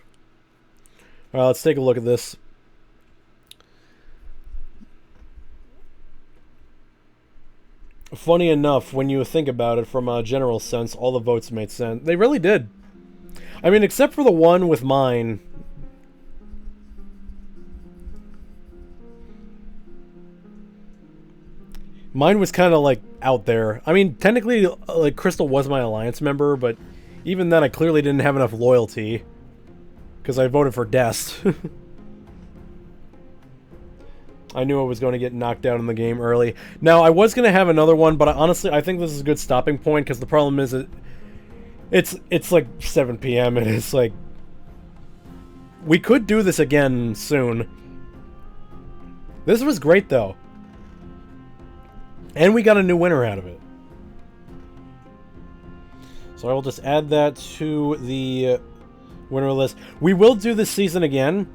Alright, let's take a look at this. Funny enough, when you think about it from a general sense, all the votes made sense. They really did. I mean, except for the one with mine. Mine was kind of, like, out there. I mean, technically, like, Crystal was my alliance member, but even then I clearly didn't have enough loyalty. Because I voted for Dest. I knew I was going to get knocked out in the game early. Now, I was going to have another one, but honestly, I think this is a good stopping point, because the problem is it's like 7 p.m. and it's like... We could do this again soon. This was great, though. And we got a new winner out of it. So I will just add that to the winner list. We will do this season again.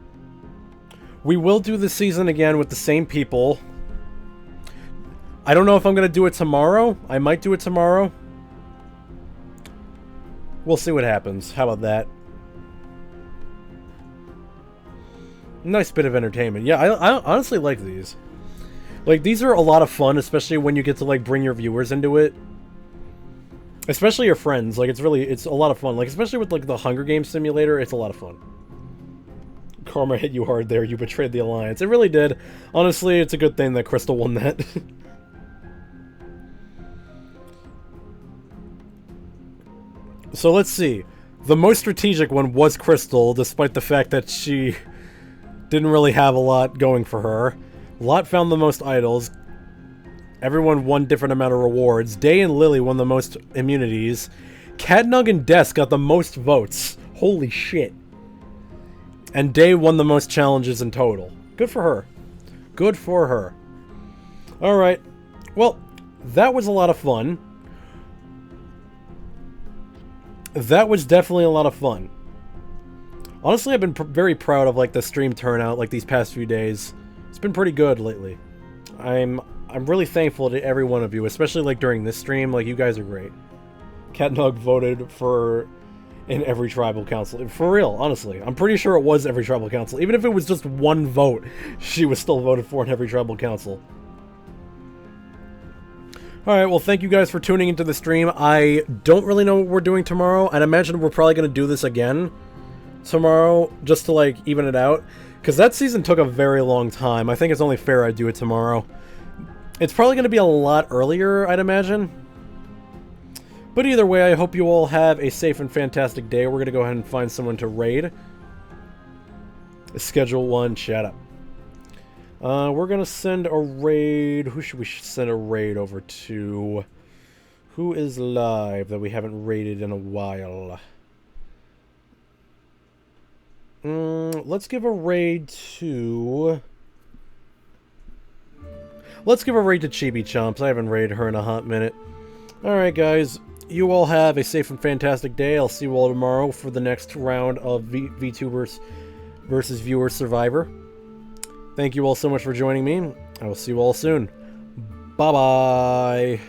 We will do the season again with the same people. I don't know if I'm going to do it tomorrow. I might do it tomorrow. We'll see what happens. How about that? Nice bit of entertainment. Yeah, I honestly like these. Like, these are a lot of fun, especially when you get to, like, bring your viewers into it. Especially your friends. Like, it's a lot of fun. Like, especially with, like, the Hunger Games simulator, it's a lot of fun. Karma hit you hard there. You betrayed the alliance. It really did. Honestly, it's a good thing that Crystal won that. So let's see. The most strategic one was Crystal, despite the fact that she didn't really have a lot going for her. Lot found the most idols. Everyone won different amount of rewards. Day and Lily won the most immunities. Catnug and Des got the most votes. Holy shit. And Day won the most challenges in total. Good for her. Good for her. Alright. Well, that was a lot of fun. That was definitely a lot of fun. Honestly, I've been very proud of, like, the stream turnout, like, these past few days. It's been pretty good lately. I'm really thankful to every one of you, especially, like, during this stream. Like, you guys are great. Catnug voted for... in every tribal council. For real, honestly. I'm pretty sure it was every tribal council. Even if it was just one vote, she was still voted for in every tribal council. Alright, well, thank you guys for tuning into the stream. I don't really know what we're doing tomorrow. I'd imagine we're probably going to do this again tomorrow, just to, like, even it out. Because that season took a very long time. I think it's only fair I do it tomorrow. It's probably going to be a lot earlier, I'd imagine. But either way, I hope you all have a safe and fantastic day. We're going to go ahead and find someone to raid. Schedule 1, shut up. We're going to send a raid. Who should we send a raid over to? Who is live that we haven't raided in a while? Let's give a raid to... Let's give a raid to Chibi Chomps. I haven't raided her in a hot minute. Alright, guys. You all have a safe and fantastic day. I'll see you all tomorrow for the next round of VTubers versus Viewer Survivor. Thank you all so much for joining me. I will see you all soon. Bye-bye.